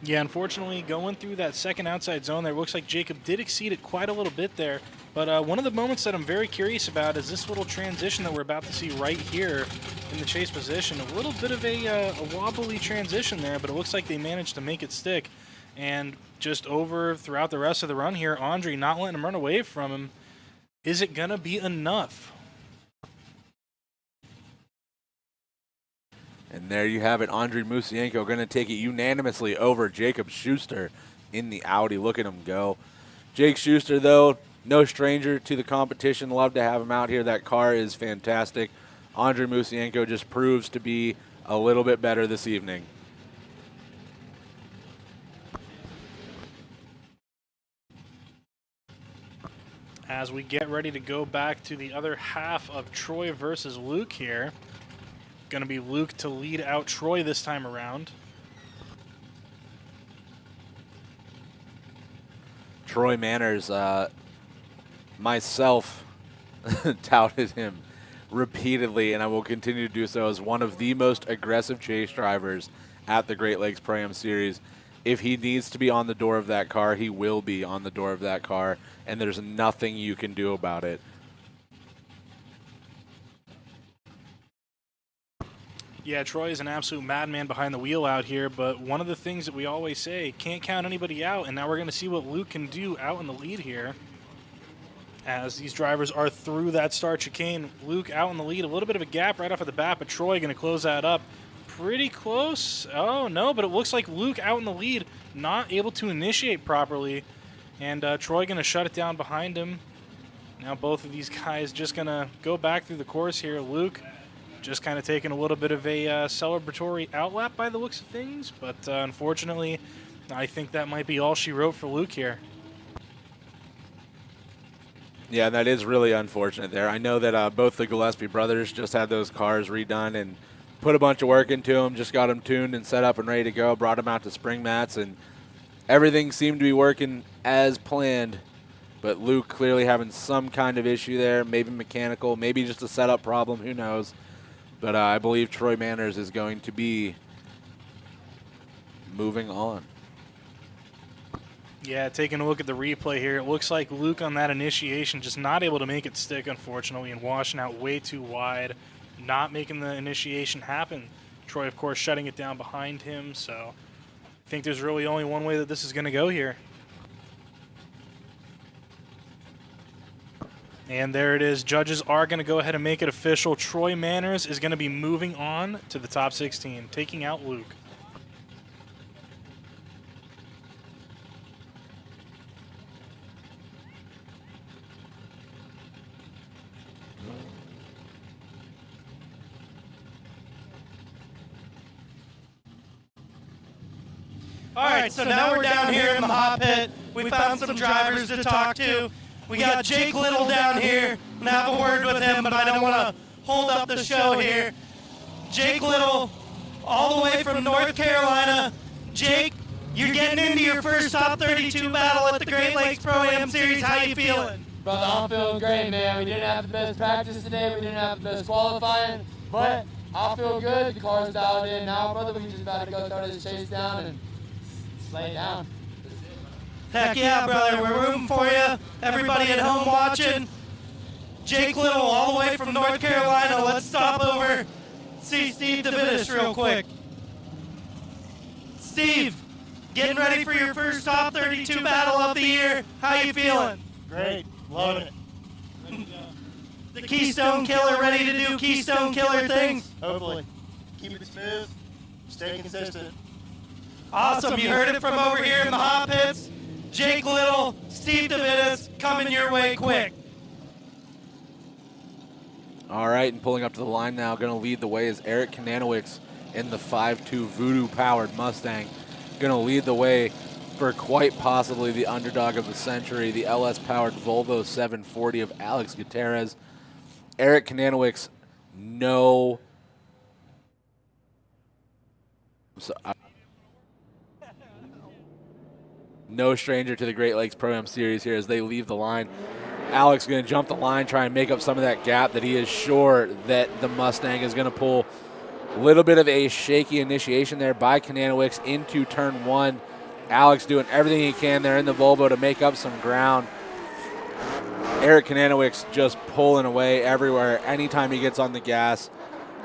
Yeah, unfortunately, going through that second outside zone there, looks like Jacob did exceed it quite a little bit there. But one of the moments that I'm very curious about is this little transition that we're about to see right here in the chase position. A little bit of a wobbly transition there, but it looks like they managed to make it stick. And just over throughout the rest of the run here, Andriy not letting him run away from him. Is it going to be enough? And there you have it. Andrei Musienko going to take it unanimously over Jacob Schuster in the Audi. Look at him go. Jake Schuster, though, no stranger to the competition. Love to have him out here. That car is fantastic. Andrei Musienko just proves to be a little bit better this evening. As we get ready to go back to the other half of Troy versus Luke here. Going to be Luke to lead out Troy this time around. Troy Manners, myself touted him repeatedly, and I will continue to do so, as one of the most aggressive chase drivers at the Great Lakes Pro-Am Series. If he needs to be on the door of that car, he will be on the door of that car, and there's nothing you can do about it. Yeah, Troy is an absolute madman behind the wheel out here, but one of the things that we always say, can't count anybody out, and now we're going to see what Luke can do out in the lead here. As these drivers are through that start chicane, Luke out in the lead, a little bit of a gap right off of the bat, but Troy going to close that up. Pretty close. Oh, no, but it looks like Luke out in the lead, not able to initiate properly, and Troy going to shut it down behind him. Now both of these guys just going to go back through the course here. Luke just kind of taking a little bit of a celebratory outlap by the looks of things, but unfortunately, I think that might be all she wrote for Luke here. Yeah, that is really unfortunate there. I know that both the Gillespie brothers just had those cars redone and put a bunch of work into them, just got them tuned and set up and ready to go, brought them out to spring mats, and everything seemed to be working as planned. But Luke clearly having some kind of issue there, maybe mechanical, maybe just a setup problem, who knows. But I believe Troy Manners is going to be moving on. Yeah, taking a look at the replay here, it looks like Luke on that initiation just not able to make it stick, unfortunately, and washing out way too wide, not making the initiation happen. Troy, of course, shutting it down behind him, so I think there's really only one way that this is going to go here. And there it is. Judges are going to go ahead and make it official. Troy Manners is going to be moving on to the top 16, taking out Luke. All right, so now we're down here in the hot pit. We found some drivers to talk to. We got Jake Little down here. I'm gonna have a word with him, but I don't want to hold up the show here. Jake Little, all the way from North Carolina. Jake, you're getting into your first top 32 battle at the Great Lakes Pro-Am Series. How you feeling? Brother, I'm feeling great, man. We didn't have the best practice today. We didn't have the best qualifying, but I feel good. The car's dialed in now, brother. We just about to go throw this chase down and lay it down. Heck yeah, brother. We're rooting for you. Everybody at home watching. Jake Little, all the way from North Carolina. Let's stop over, see Steve Davidis real quick. Steve, getting ready for your first top 32 battle of the year. How you feeling? Great. Loving it. The Keystone Killer ready to do Keystone Killer things? Hopefully. Keep it smooth. Stay consistent. Awesome. You heard it from over here in the hot pits. Jake Little, Steve Davidis, coming your way quick. All right, and pulling up to the line now, going to lead the way is Eric Kananowicz in the 5.2 Voodoo-powered Mustang. Going to lead the way for quite possibly the underdog of the century, the LS-powered Volvo 740 of Alex Gutierrez. Eric Kananowicz, no stranger to the Great Lakes Pro-Am Series here as they leave the line. Alex going to jump the line, try and make up some of that gap that he is sure that the Mustang is going to pull. A little bit of a shaky initiation there by Kananowicz into turn one. Alex doing everything he can there in the Volvo to make up some ground. Eric Kananowicz just pulling away everywhere anytime he gets on the gas.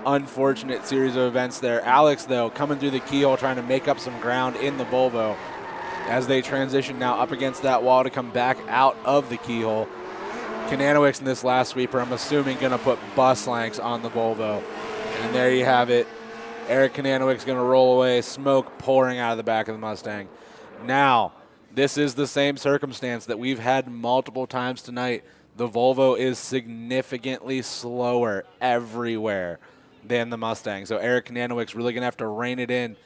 Unfortunate series of events there. Alex, though, coming through the keyhole, trying to make up some ground in the Volvo as they transition now up against that wall to come back out of the keyhole. Kananowicz in this last sweeper, I'm assuming, going to put bus lengths on the Volvo. And there you have it. Eric Kananowick's going to roll away, smoke pouring out of the back of the Mustang. Now, this is the same circumstance that we've had multiple times tonight. The Volvo is significantly slower everywhere than the Mustang. So Eric Kananowick's really going to have to rein it in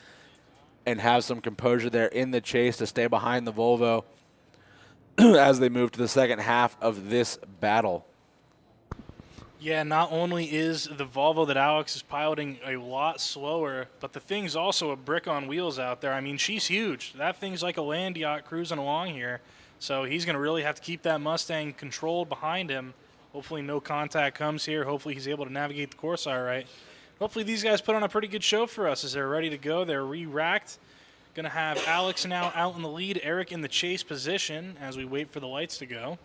and have some composure there in the chase to stay behind the Volvo as they move to the second half of this battle. Yeah, not only is the Volvo that Alex is piloting a lot slower, but the thing's also a brick on wheels out there. I mean, she's huge. That thing's like a land yacht cruising along here. So he's going to really have to keep that Mustang controlled behind him. Hopefully no contact comes here. Hopefully he's able to navigate the course all right. Hopefully these guys put on a pretty good show for us as they're ready to go. They're re-racked. Going to have Alex now out in the lead, Eric in the chase position as we wait for the lights to go.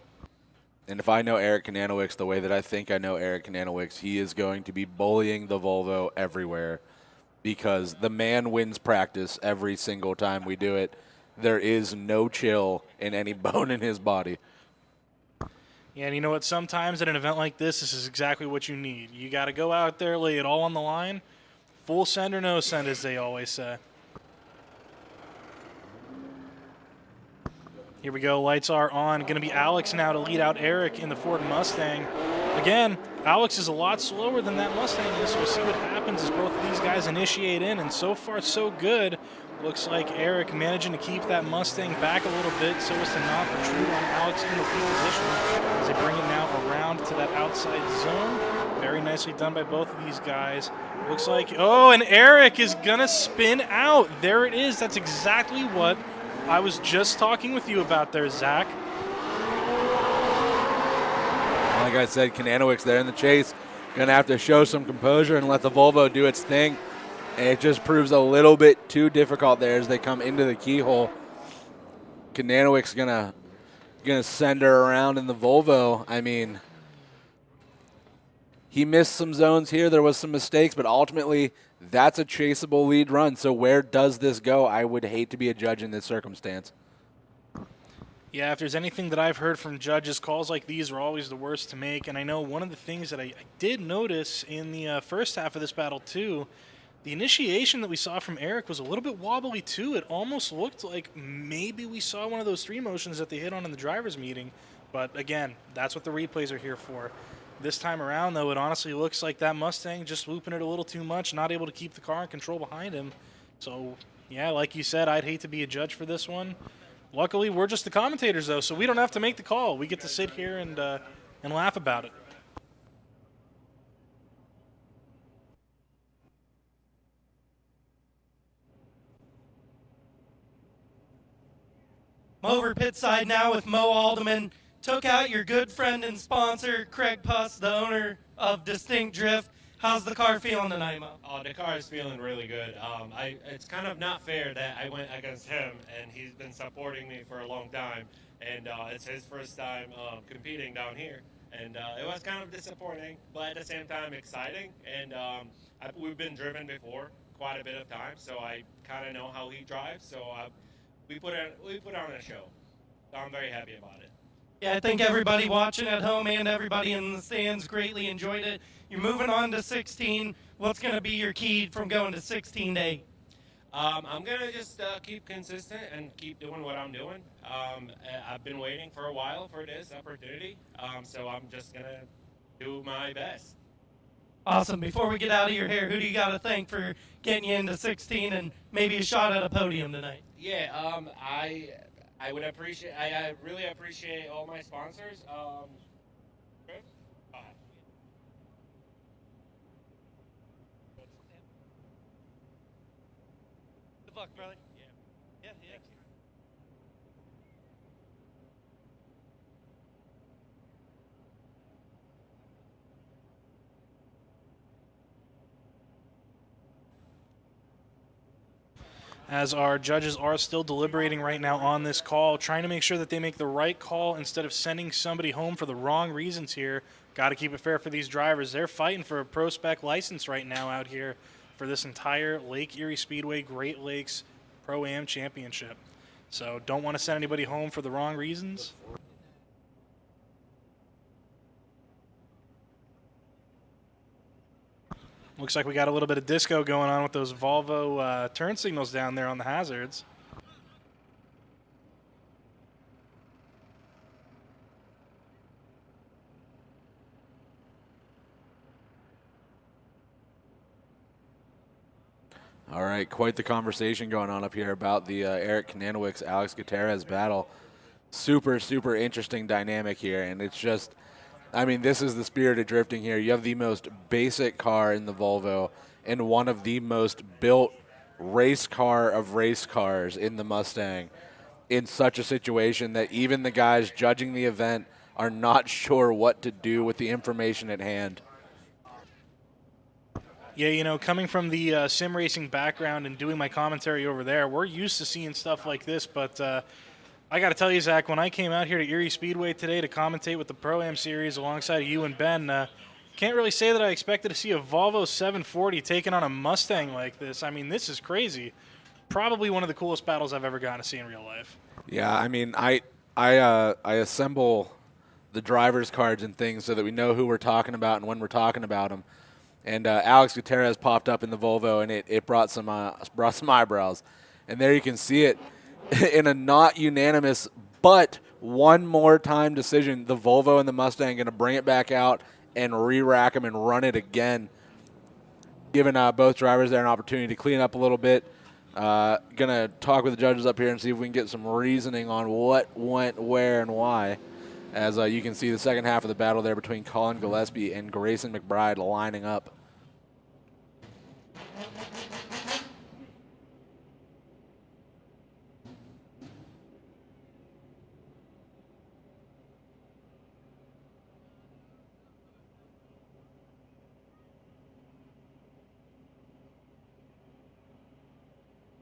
And if I know Eric Kananowick's the way that I think I know Eric Kananowick's, he is going to be bullying the Volvo everywhere because the man wins practice every single time we do it. There is no chill in any bone in his body. Yeah, and you know what? Sometimes at an event like this is exactly what you need. You got to go out there, lay it all on the line. Full send or no send, as they always say. Here we go. Lights are on. Going to be Alex now to lead out Eric in the Ford Mustang. Again, Alex is a lot slower than that Mustang is, so we'll see what happens as both of these guys initiate in, and so far so good. Looks like Eric managing to keep that Mustang back a little bit so as to not protrude on Alex in the lead position as they bring it now around to that outside zone. Very nicely done by both of these guys. Looks like, oh, and Eric is going to spin out. There it is. That's exactly what I was just talking with you about there, Zach. Like I said, Kananowick's there in the chase. Going to have to show some composure and let the Volvo do its thing. And it just proves a little bit too difficult there as they come into the keyhole. Kananowick's gonna send her around in the Volvo. I mean, he missed some zones here. There was some mistakes, but ultimately that's a chaseable lead run. So where does this go? I would hate to be a judge in this circumstance. Yeah, if there's anything that I've heard from judges, calls like these are always the worst to make. And I know one of the things that I did notice in the first half of this battle too, the initiation that we saw from Eric was a little bit wobbly too. It almost looked like maybe we saw one of those three motions that they hit on in the driver's meeting. But again, that's what the replays are here for. This time around, though, it honestly looks like that Mustang just looping it a little too much, not able to keep the car in control behind him. So, yeah, like you said, I'd hate to be a judge for this one. Luckily, we're just the commentators, though, so we don't have to make the call. We get to sit here and laugh about it. Over pit side now with Mo Alderman. Took out your good friend and sponsor, Craig Puss, the owner of Distinct Drift. How's the car feeling tonight, Mo? Oh, the car is feeling really good. It's kind of not fair that I went against him, and he's been supporting me for a long time, and it's his first time competing down here. And it was kind of disappointing, but at the same time exciting. And we've been driven before quite a bit of time, so I kind of know how he drives. So we put on a show. So I'm very happy about it. Yeah, I think everybody watching at home and everybody in the stands greatly enjoyed it. You're moving on to 16. What's going to be your key from going to 16 to 8? I'm going to just keep consistent and keep doing what I'm doing. I've been waiting for a while for this opportunity, so I'm just going to do my best. Awesome. Before we get out of your hair, who do you got to thank for getting you into 16 and maybe a shot at a podium tonight? Yeah, I would appreciate. I really appreciate all my sponsors. Good luck, brother. Yeah. As our judges are still deliberating right now on this call, trying to make sure that they make the right call instead of sending somebody home for the wrong reasons here. Got to keep it fair for these drivers. They're fighting for a Pro Spec license right now out here for this entire Lake Erie Speedway Great Lakes Pro-Am Championship. So don't want to send anybody home for the wrong reasons. Looks like we got a little bit of disco going on with those Volvo turn signals down there on the hazards. All right, quite the conversation going on up here about the Eric Kananowicz, Alex Gutierrez battle. Super, super interesting dynamic here, and it's just, I mean, this is the spirit of drifting here. You have the most basic car in the Volvo and one of the most built race car of race cars in the Mustang in such a situation that even the guys judging the event are not sure what to do with the information at hand. Yeah, you know, coming from the sim racing background and doing my commentary over there, we're used to seeing stuff like this, but I got to tell you, Zach, when I came out here to Erie Speedway today to commentate with the Pro-Am Series alongside you and Ben, can't really say that I expected to see a Volvo 740 taking on a Mustang like this. I mean, this is crazy. Probably one of the coolest battles I've ever gotten to see in real life. Yeah, I mean, I assemble the driver's cards and things so that we know who we're talking about and when we're talking about them. And Alex Gutierrez popped up in the Volvo, and it brought some eyebrows. And there you can see it in a not unanimous, but one more time decision. The Volvo and the Mustang going to bring it back out and re-rack them and run it again, giving both drivers there an opportunity to clean up a little bit. Going to talk with the judges up here and see if we can get some reasoning on what went where and why. As you can see the second half of the battle there between Colin Gillespie and Grayson McBride lining up.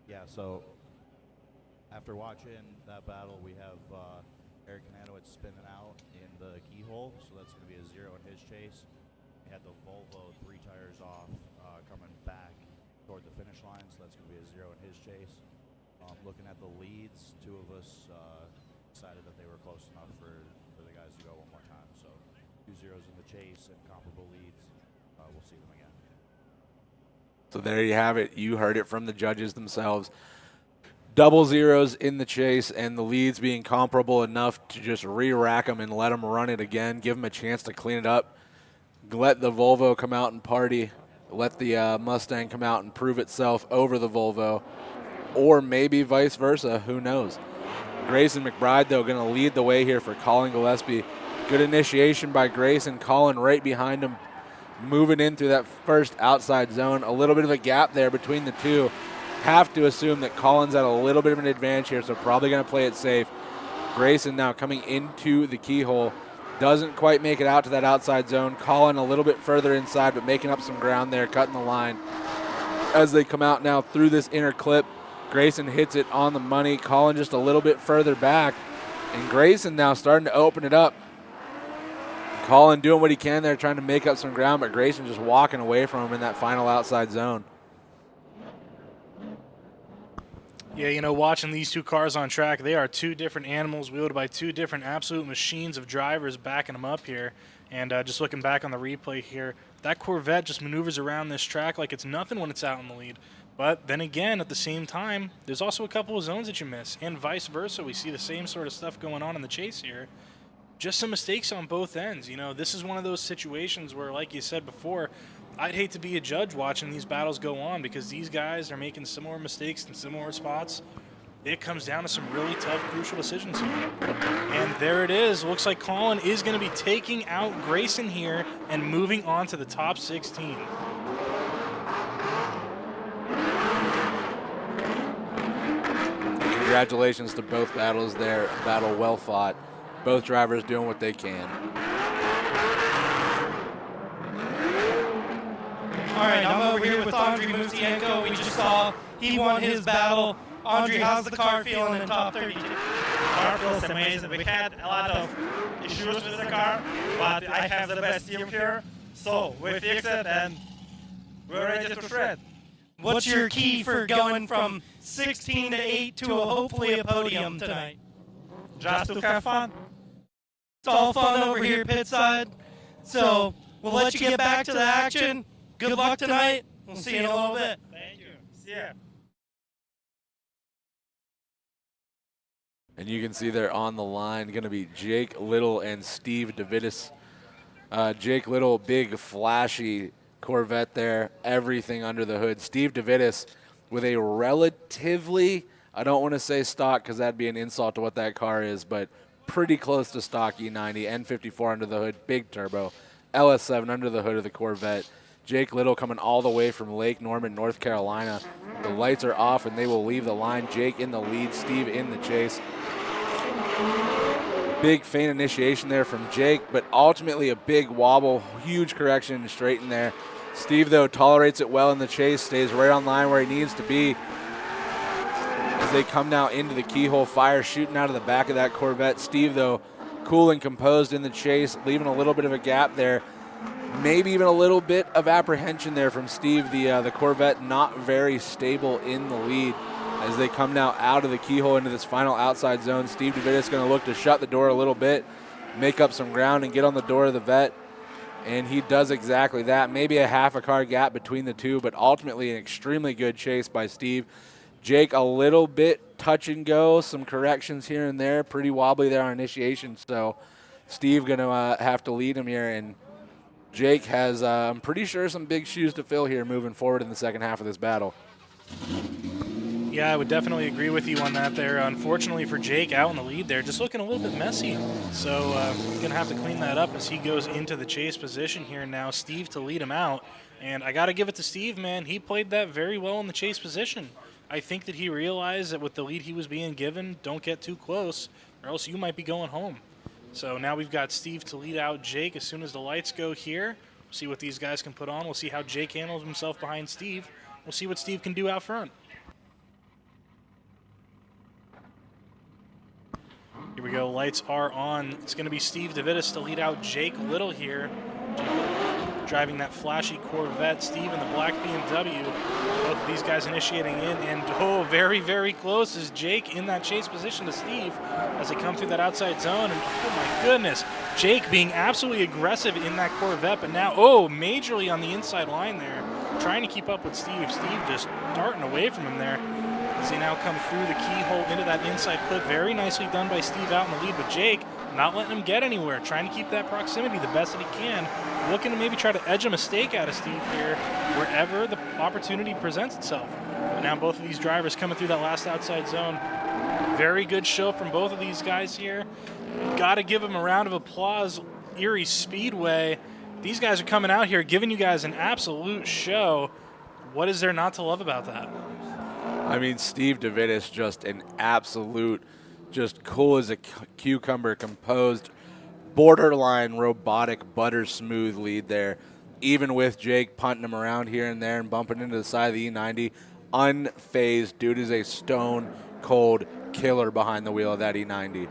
Yeah, so after watching that battle, we have Eric Kananowicz spinning out in the keyhole, so that's going to be a 0 in his chase. He had the Volvo 3 tires off coming back toward the finish line, so that's going to be a 0 in his chase. Looking at the leads, 2 of us decided that they were close enough for the guys to go one more time. So 2 zeros in the chase and comparable leads. We'll see them again. So there you have it. You heard it from the judges themselves. Double zeros in the chase and the leads being comparable enough to just re-rack them and let them run it again, give them a chance to clean it up, let the Volvo come out and party, let the Mustang come out and prove itself over the Volvo, or maybe vice versa, who knows. Grayson McBride, though, going to lead the way here for Colin Gillespie. Good initiation by Grayson. Colin right behind him, moving in through that first outside zone. A little bit of a gap there between the two. Have to assume that Colin's at a little bit of an advantage here, so probably going to play it safe. Grayson now coming into the keyhole. Doesn't quite make it out to that outside zone. Colin a little bit further inside, but making up some ground there, cutting the line. As they come out now through this inner clip, Grayson hits it on the money. Colin just a little bit further back, and Grayson now starting to open it up. Colin doing what he can there, trying to make up some ground, but Grayson just walking away from him in that final outside zone. Yeah, you know, watching these two cars on track, they are 2 different animals wheeled by 2 different absolute machines of drivers backing them up here. And just looking back on the replay here, that Corvette just maneuvers around this track like it's nothing when it's out in the lead. But then again, at the same time, there's also a couple of zones that you miss, and vice versa. We see the same sort of stuff going on in the chase here. Just some mistakes on both ends. You know, this is one of those situations where, like you said before, I'd hate to be a judge watching these battles go on because these guys are making similar mistakes in similar spots. It comes down to some really tough, crucial decisions here. And there it is. Looks like Colin is going to be taking out Grayson here and moving on to the top 16. Congratulations to both battles there. Battle well fought. Both drivers doing what they can. All right, I'm over here with Andre Musienko. We just saw he won his battle. Andre, how's the car feeling in top 32? The car feels amazing. We had a lot of issues with the car, but I have the best team here. So we fixed it and we're ready to shred. What's your key for going from 16 to 8 to hopefully a podium tonight? Just to have fun. It's all fun over here pit side. So we'll let you get back to the action. Good luck tonight. We'll see you in a little bit. Thank you. See ya. And you can see there on the line going to be Jake Little and Steve DeVitis. Jake Little, big, flashy Corvette there, everything under the hood. Steve DeVitis with a relatively, I don't want to say stock because that'd be an insult to what that car is, but pretty close to stock E90, N54 under the hood, big turbo, LS7 under the hood of the Corvette. Jake Little coming all the way from Lake Norman, North Carolina. The lights are off and they will leave the line. Jake in the lead, Steve in the chase. Big feint initiation there from Jake, but ultimately a big wobble, huge correction and straighten there. Steve, though, tolerates it well in the chase, stays right on line where he needs to be. As they come now into the keyhole, fire shooting out of the back of that Corvette. Steve, though, cool and composed in the chase, leaving a little bit of a gap there. Maybe even a little bit of apprehension there from Steve. The Corvette not very stable in the lead as they come now out of the keyhole into this final outside zone. Steve DeVitis going to look to shut the door a little bit, make up some ground, and get on the door of the Vette. And he does exactly that. Maybe a half a car gap between the two, but ultimately an extremely good chase by Steve. Jake a little bit touch and go, some corrections here and there, pretty wobbly there on initiation. So Steve going to have to lead him here, and Jake has, I'm pretty sure, some big shoes to fill here moving forward in the second half of this battle. Yeah, I would definitely agree with you on that there. Unfortunately for Jake, out in the lead there, just looking a little bit messy. So going to have to clean that up as he goes into the chase position here now. Steve to lead him out. And I got to give it to Steve, man. He played that very well in the chase position. I think that he realized that with the lead he was being given, don't get too close or else you might be going home. So now we've got Steve to lead out Jake as soon as the lights go here. We'll see what these guys can put on. We'll see how Jake handles himself behind Steve. We'll see what Steve can do out front. Here we go. Lights are on. It's going to be Steve DeVitis to lead out Jake Little here. Jake Little driving that flashy Corvette. Steve in the black BMW. Both of these guys initiating in. And, oh, very, very close is Jake in that chase position to Steve as they come through that outside zone. And, oh, my goodness, Jake being absolutely aggressive in that Corvette. But now, oh, majorly on the inside line there, trying to keep up with Steve. Steve just darting away from him there. As they now come through the keyhole into that inside clip. Very nicely done by Steve out in the lead, but Jake not letting him get anywhere, trying to keep that proximity the best that he can, looking to maybe try to edge a mistake out of Steve here wherever the opportunity presents itself. But now both of these drivers coming through that last outside zone. Very good show from both of these guys here. Got to give them a round of applause. Erie Speedway. These guys are coming out here giving you guys an absolute show. What is there not to love about that? I mean, Steve DeVitis, just an absolute, just cool as a cucumber, composed, borderline robotic, butter smooth lead there. Even with Jake punting him around here and there and bumping into the side of the E90, unfazed. Dude is a stone cold killer behind the wheel of that E90.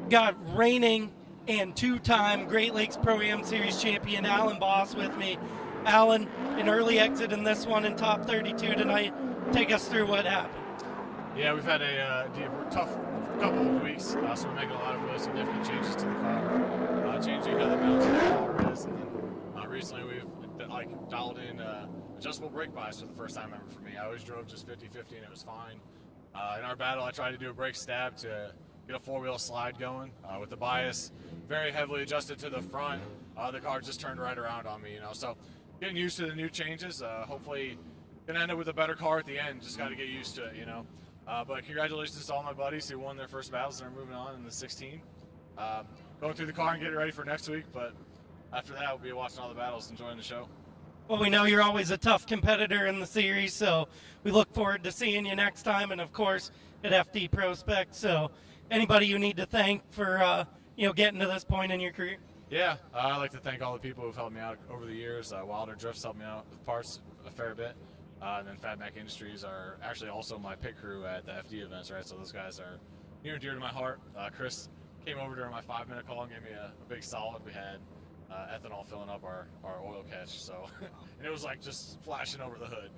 Got reigning and two-time Great Lakes Pro-Am Series champion Alan Boss with me. Alan, an early exit in this one in top 32 tonight. Take us through what happened. Yeah, we've had a tough couple of weeks, so we're making a lot of really significant changes to the car, changing how the balance of the car is, and then recently we've dialed in adjustable brake bias for the first time ever for me. I always drove just 50-50 and it was fine. In our battle, I tried to do a brake stab to get a four-wheel slide going with the bias very heavily adjusted to the front. The car just turned right around on me, so getting used to the new changes. Hopefully gonna end up with a better car at the end. Just got to get used to it, but congratulations to all my buddies who won their first battles and are moving on in the 16. Going through the car and getting ready for next week, but after that we'll be watching all the battles, enjoying the show. Well, we know you're always a tough competitor in the series, so we look forward to seeing you next time, and of course at FD Prospect. So anybody you need to thank for getting to this point in your career? Yeah, I'd like to thank all the people who've helped me out over the years. Wilder Drifts helped me out with parts a fair bit. And then Fat Mac Industries are actually also my pit crew at the FD events, right? So those guys are near and dear to my heart. Chris came over during my 5-minute call and gave me a big solid. We had ethanol filling up our oil catch, so and it was like just flashing over the hood.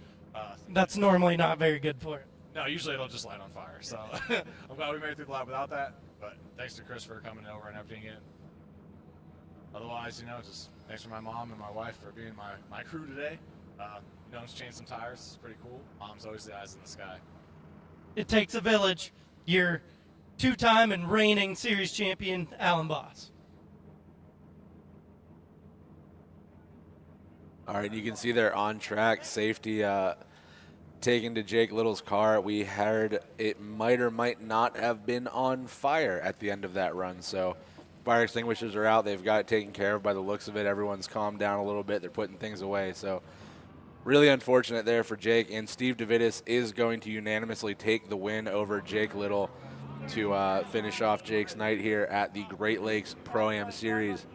That's normally not very good for it. No, usually it'll just light on fire. So I'm glad we made it through the lap without that. But thanks to Chris for coming over and emptying it. Otherwise, just thanks for my mom and my wife for being my crew today. Gnomes changed some tires. It's pretty cool. Mom's always the eyes in the sky. It takes a village. You're two-time and reigning series champion, Alan Boss. All right, you can see they're on track. Safety taken to Jake Little's car. We heard it might or might not have been on fire at the end of that run. So fire extinguishers are out. They've got it taken care of by the looks of it. Everyone's calmed down a little bit. They're putting things away. So really unfortunate there for Jake. And Steve DeVitis is going to unanimously take the win over Jake Little to finish off Jake's night here at the Great Lakes Pro-Am Series.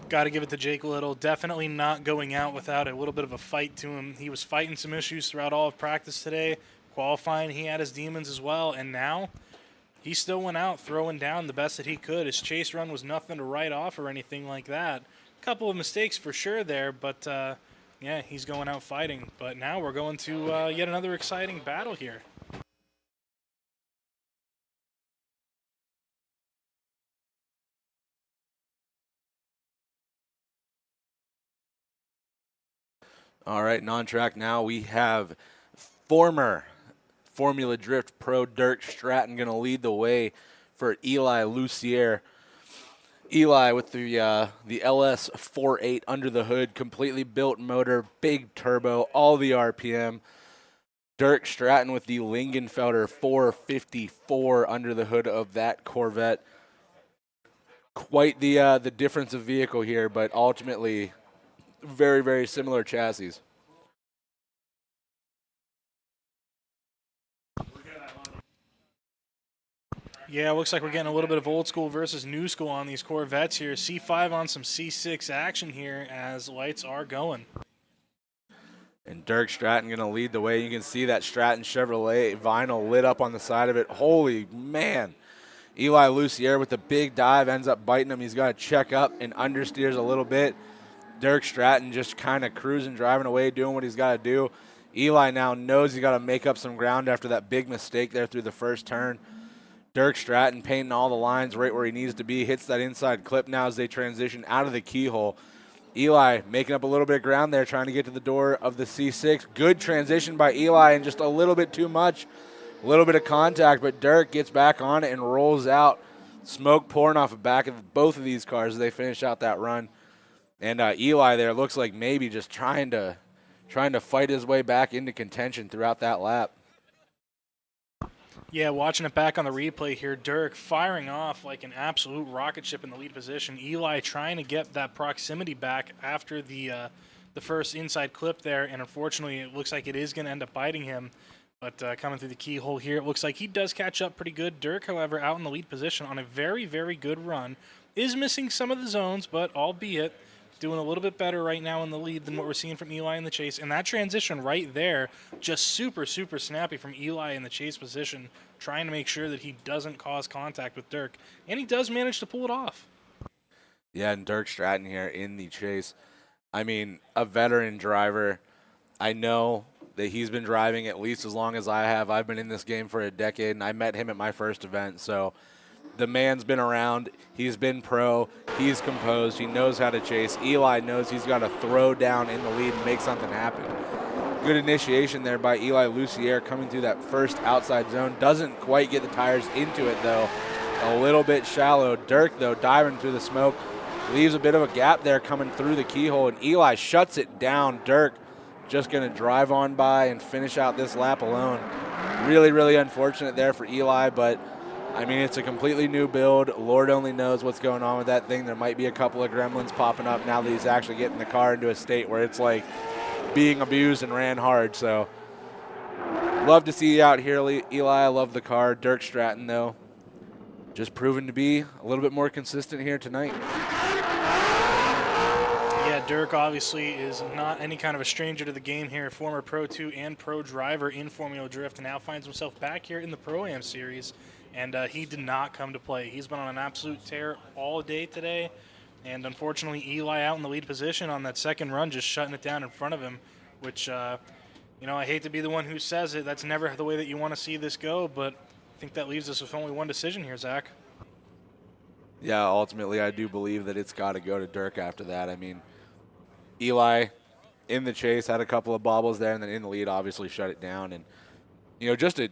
Got to give it to Jake Little. Definitely not going out without a little bit of a fight to him. He was fighting some issues throughout all of practice today. Qualifying, he had his demons as well. And now he still went out throwing down the best that he could. His chase run was nothing to write off or anything like that. A couple of mistakes for sure there, but yeah, he's going out fighting. But now we're going to yet another exciting battle here. All right, and on track now we have former Formula Drift pro Dirk Stratton going to lead the way for Eli Lucier. Eli with the LS 4.8 under the hood, completely built motor, big turbo, all the RPM. Dirk Stratton with the Lingenfelder 454 under the hood of that Corvette. Quite the difference of vehicle here, but ultimately very, very similar chassis. Yeah, it looks like we're getting a little bit of old school versus new school on these Corvettes here. C5 on some C6 action here as lights are going. And Dirk Stratton going to lead the way. You can see that Stratton Chevrolet vinyl lit up on the side of it. Holy man. Eli Lucier with the big dive ends up biting him. He's got to check up and understeers a little bit. Dirk Stratton just kind of cruising, driving away, doing what he's got to do. Eli now knows he's got to make up some ground after that big mistake there through the first turn. Dirk Stratton painting all the lines right where he needs to be. Hits that inside clip now as they transition out of the keyhole. Eli making up a little bit of ground there, trying to get to the door of the C6. Good transition by Eli and just a little bit too much. A little bit of contact, but Dirk gets back on it and rolls out. Smoke pouring off the back of both of these cars as they finish out that run. And Eli there looks like maybe just trying to fight his way back into contention throughout that lap. Yeah, watching it back on the replay here, Dirk firing off like an absolute rocket ship in the lead position. Eli trying to get that proximity back after the first inside clip there, and unfortunately it looks like it is going to end up biting him. But coming through the keyhole here, it looks like he does catch up pretty good. Dirk, however, out in the lead position on a very, very good run. Is missing some of the zones, but albeit doing a little bit better right now in the lead than what we're seeing from Eli in the chase. And that transition right there, just super, super snappy from Eli in the chase position, trying to make sure that he doesn't cause contact with Dirk. And he does manage to pull it off. Yeah, and Dirk Stratton here in the chase. I mean, a veteran driver. I know that he's been driving at least as long as I have. I've been in this game for a decade, and I met him at my first event. So the man's been around. He's been pro. He's composed. He knows how to chase. Eli knows he's got to throw down in the lead and make something happen. Good initiation there by Eli Lucier coming through that first outside zone. Doesn't quite get the tires into it, though. A little bit shallow. Dirk, though, diving through the smoke. Leaves a bit of a gap there coming through the keyhole, and Eli shuts it down. Dirk just going to drive on by and finish out this lap alone. Really, really unfortunate there for Eli, but I mean, it's a completely new build. Lord only knows what's going on with that thing. There might be a couple of gremlins popping up now that he's actually getting the car into a state where it's like being abused and ran hard. So love to see you out here, Eli. I love the car. Dirk Stratton, though, just proven to be a little bit more consistent here tonight. Yeah, Dirk obviously is not any kind of a stranger to the game here. Former Pro 2 and Pro driver in Formula Drift, and now finds himself back here in the Pro-Am Series. And he did not come to play. He's been on an absolute tear all day today. And unfortunately, Eli out in the lead position on that second run, just shutting it down in front of him, which, You know, I hate to be the one who says it. That's never the way that you want to see this go, but I think that leaves us with only one decision here, Zach. Yeah, ultimately, I do believe that it's got to go to Dirk after that. I mean, Eli in the chase had a couple of bobbles there, and then in the lead, obviously shut it down. And, you know, just a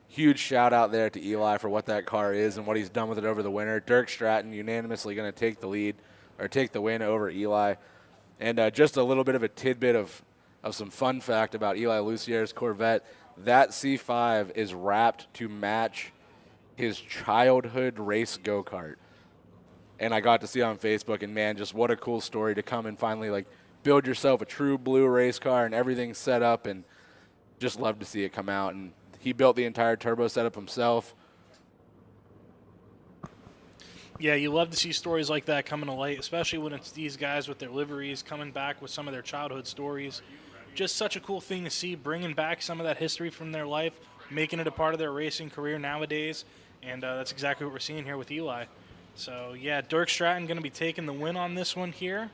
huge shout out there to Eli for what that car is and what he's done with it over the winter. Dirk Stratton unanimously going to take the lead or take the win over Eli. And just a little bit of a tidbit of some fun fact about Eli Luciere's Corvette. That C5 is wrapped to match his childhood race go-kart. And I got to see it on Facebook, and man, just what a cool story to come and finally like build yourself a true blue race car and everything's set up, and just love to see it come out. And he built the entire turbo setup himself. Yeah, you love to see stories like that coming to light, especially when it's these guys with their liveries coming back with some of their childhood stories. Just such a cool thing to see, bringing back some of that history from their life, making it a part of their racing career nowadays, and that's exactly what we're seeing here with Eli. So, yeah, Dirk Stratton going to be taking the win on this one here,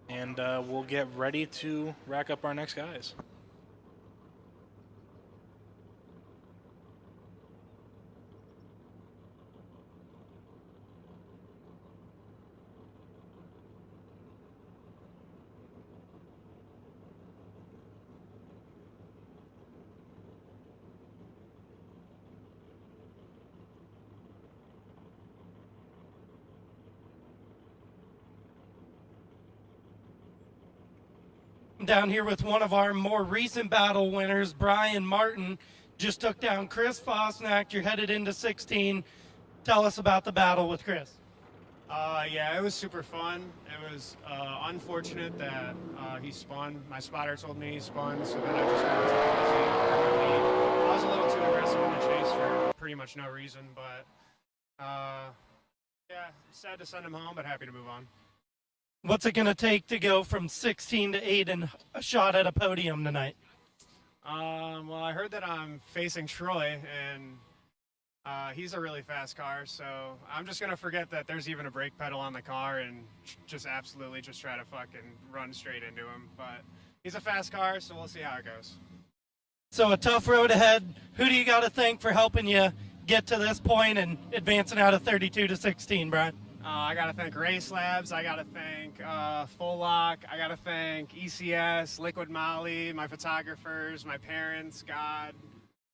and we'll get ready to rack up our next guys. Down here with one of our more recent battle winners, Brian Martin, just took down Chris Fosnack. You're headed into 16. Tell us about the battle with Chris. Yeah, it was super fun. It was unfortunate that he spun. My spotter told me he spun, so then I just got to I was a little too aggressive in the chase for pretty much no reason, but yeah, sad to send him home, but happy to move on. What's it going to take to go from 16 to 8 and a shot at a podium tonight? Well, I heard that I'm facing Troy, and he's a really fast car, so I'm just going to forget that there's even a brake pedal on the car and just absolutely just try to fucking run straight into him. But he's a fast car, so we'll see how it goes. So a tough road ahead. Who do you got to thank for helping you get to this point and advancing out of 32 to 16, Brian? I got to thank Race Labs. I got to thank Full Lock. I got to thank ECS, Liquid Molly, my photographers, my parents, God.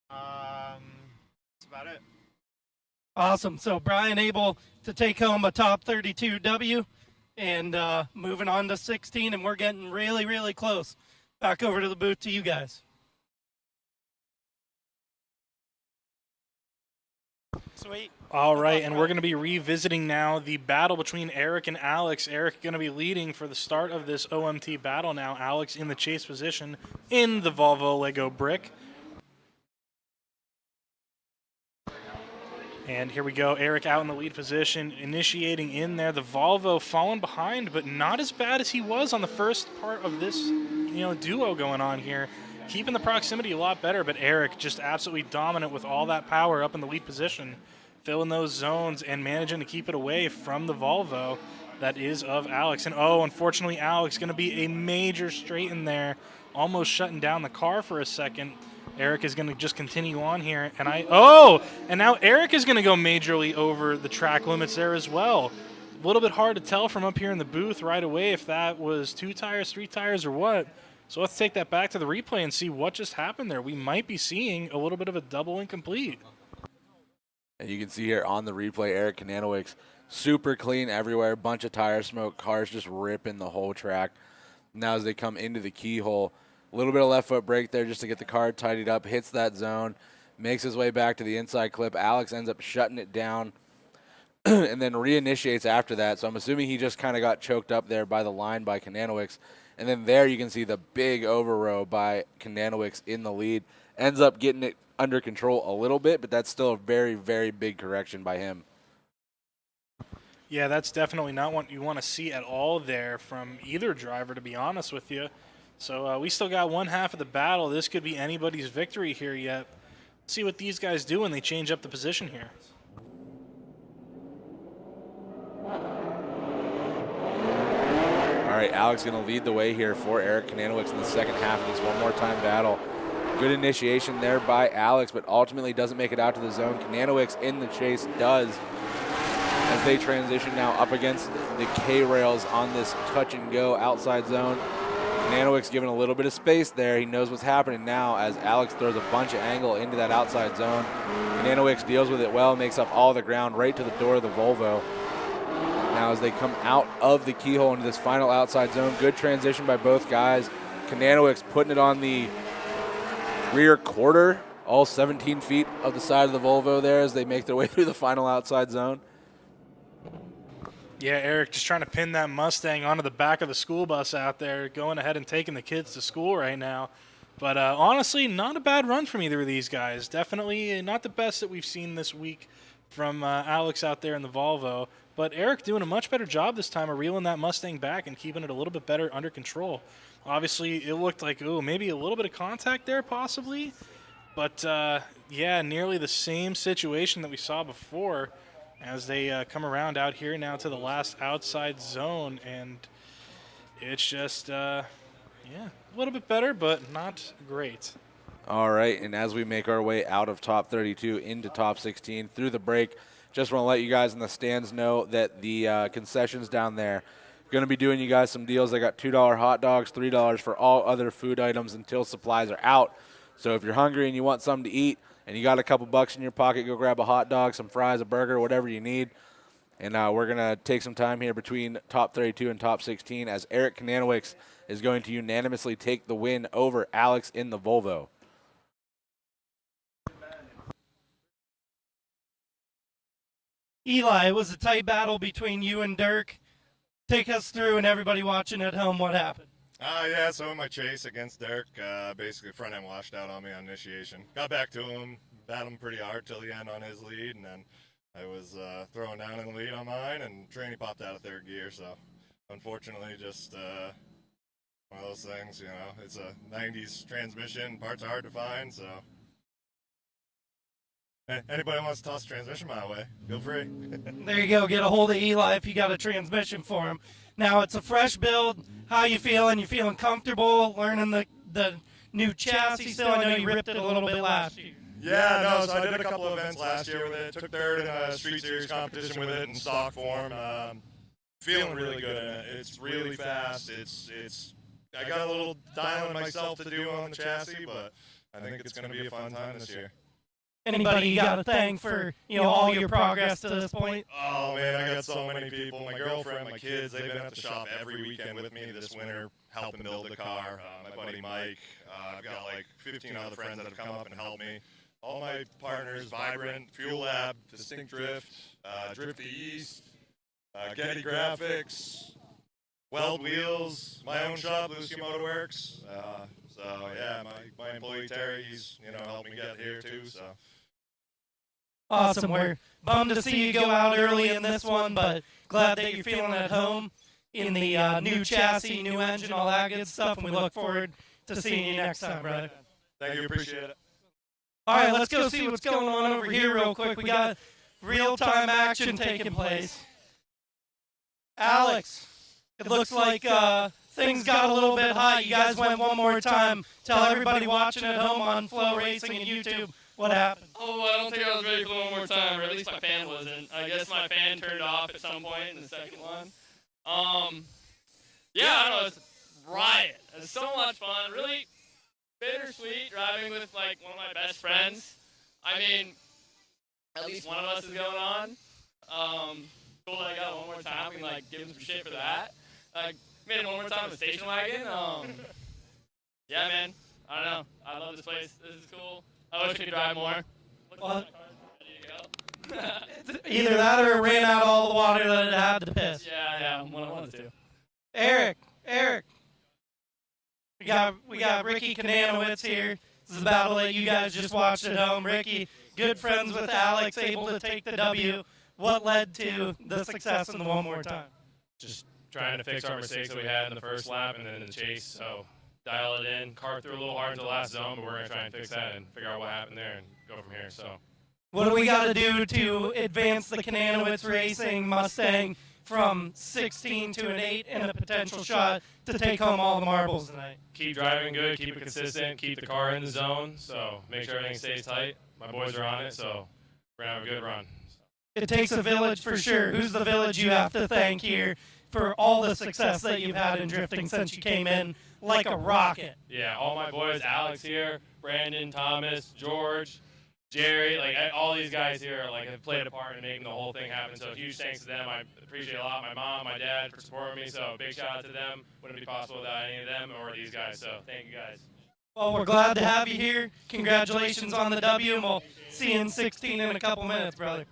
That's about it. Awesome. So Brian able to take home a top 32 W and moving on to 16, and we're getting really, really close. Back over to the booth to you guys. Sweet. All right, and we're going to be revisiting now the battle between Eric and Alex. Eric going to be leading for the start of this OMT battle now. Alex in the chase position in the Volvo Lego brick. And here we go, Eric out in the lead position, initiating in there. The Volvo falling behind, but not as bad as he was on the first part of this, duo going on here. Keeping the proximity a lot better, but Eric just absolutely dominant with all that power up in the lead position, filling those zones and managing to keep it away from the Volvo that is of Alex. And unfortunately, Alex going to be a major straight in there, almost shutting down the car for a second. Eric is going to just continue on here, and and now Eric is going to go majorly over the track limits there as well. A little bit hard to tell from up here in the booth right away if that was 2 tires, 3 tires, or what. So let's take that back to the replay and see what just happened there. We might be seeing a little bit of a double incomplete. And you can see here on the replay, Eric Kananowicz, super clean everywhere, bunch of tire smoke, cars just ripping the whole track. Now as they come into the keyhole, a little bit of left foot brake there just to get the car tidied up, hits that zone, makes his way back to the inside clip. Alex ends up shutting it down and then reinitiates after that. So I'm assuming he just kind of got choked up there by the line by Kananowicz. And then there you can see the big overrow by Kananowicz in the lead. Ends up getting it under control a little bit, but that's still a very, very big correction by him. Yeah, that's definitely not what you want to see at all there from either driver, to be honest with you. So we still got one half of the battle. This could be anybody's victory here yet. Let's see what these guys do when they change up the position here. All right, Alex going to lead the way here for Eric Kananowicz in the second half of this one more time battle. Good initiation there by Alex, but ultimately doesn't make it out to the zone. Kananowicz in the chase does, as they transition now up against the K-rails on this touch and go outside zone. Kananowicz given a little bit of space there. He knows what's happening now as Alex throws a bunch of angle into that outside zone. Kananowicz deals with it well, makes up all the ground right to the door of the Volvo. Now as they come out of the keyhole into this final outside zone, good transition by both guys. Kananowicz putting it on the rear quarter, all 17 feet of the side of the Volvo there as they make their way through the final outside zone. Yeah, Eric just trying to pin that Mustang onto the back of the school bus out there, going ahead and taking the kids to school right now. But honestly, not a bad run from either of these guys. Definitely not the best that we've seen this week from Alex out there in the Volvo. But Eric doing a much better job this time of reeling that Mustang back and keeping it a little bit better under control. Obviously, it looked like, maybe a little bit of contact there possibly. But, yeah, nearly the same situation that we saw before as they come around out here now to the last outside zone. And it's just, a little bit better, but not great. All right, and as we make our way out of top 32 into top 16 through the break, just want to let you guys in the stands know that the concessions down there going to be doing you guys some deals. They got $2 hot dogs, $3 for all other food items until supplies are out. So if you're hungry and you want something to eat and you got a couple bucks in your pocket, go grab a hot dog, some fries, a burger, whatever you need. And we're going to take some time here between top 32 and top 16 as Eric Kananowicz is going to unanimously take the win over Alex in the Volvo. Eli, it was a tight battle between you and Dirk. Take us through, and everybody watching at home, what happened. Yeah, so in my chase against Dirk, basically front end washed out on me on initiation. Got back to him, battled him pretty hard till the end on his lead, and then I was throwing down in the lead on mine, and Tranny popped out of third gear, so unfortunately just one of those things, you know. It's a 90s transmission, parts are hard to find, so anybody wants to toss a transmission my way, feel free. There you go. Get a hold of Eli if you got a transmission for him. Now, it's a fresh build. How you feeling? You feeling comfortable learning the new chassis still? I know you ripped it a little bit last year. Yeah, no, so I did a couple of events last year with it. Took third in a street series competition with it in stock form. Feeling really good in it. It's really fast. I got a little dialing myself to do on the chassis, but I think it's going to be a fun time this year. Anybody you got to thank for all your progress to this point? Oh man, I got so many people. My girlfriend, my kids, they've been at the shop every weekend with me this winter, helping build the car. My buddy Mike, I've got like 15 other friends that have come up and helped me. All my partners, Vibrant, Fuel Lab, Distinct Drift, Drift the East, Getty Graphics, Weld Wheels, my own shop, Lucy Motorworks. So yeah, my employee Terry, he's helped me get here too. So awesome. We're bummed to see you go out early in this one, but glad that you're feeling at home in the new chassis, new engine, all that good stuff, and we look forward to seeing you next time, brother. Thank you, appreciate it. All right, let's go see what's going on over here real quick. We got real-time action taking place. Alex, it looks like things got a little bit hot. You guys went one more time. Tell everybody watching at home on Flow Racing and YouTube what happened. Oh, I don't think I was ready for one more time, or at least my fan wasn't. I guess my fan turned off at some point in the second one. Yeah, I don't know, it's a riot. It's so much fun. Really bittersweet driving with, like, one of my best friends. I mean, at least one of us is going on. Cool that I got one more time. We can, like, give him some shit for that. Made it one more time with the station wagon. Yeah, man. I don't know. I love this place. This is cool. I wish we could drive more. Either that or it ran out all the water that it had to piss. Yeah, one I wanted to. Eric. We got Ricky Kananowicz here. This is a battle that you guys just watched at home. Ricky, good friends with Alex, able to take the W. What led to the success in the one more time? Just trying to fix our mistakes that we had in the first lap and then in the chase. So dial it in. Car threw a little hard into the last zone, but we're going to try and fix that and figure out what happened there and go from here. So what do we got to do to advance the Kananowicz Racing Mustang from 16 to an 8 and a potential shot to take home all the marbles tonight? Keep driving good, keep it consistent, keep the car in the zone, so make sure everything stays tight. My boys are on it, so we're going to have a good run. It takes a village for sure. Who's the village you have to thank here for all the success that you've had in drifting since you came in like a rocket? Yeah, all my boys, Alex here, Brandon, Thomas, George, Jerry, like all these guys here, like have played a part in making the whole thing happen. So huge thanks to them. I appreciate a lot. My mom, my dad for supporting me. So big shout out to them. Wouldn't be possible without any of them or these guys. So thank you guys. Well, we're glad to have you here. Congratulations on the W, and we'll see you in 16 in a couple minutes, brother.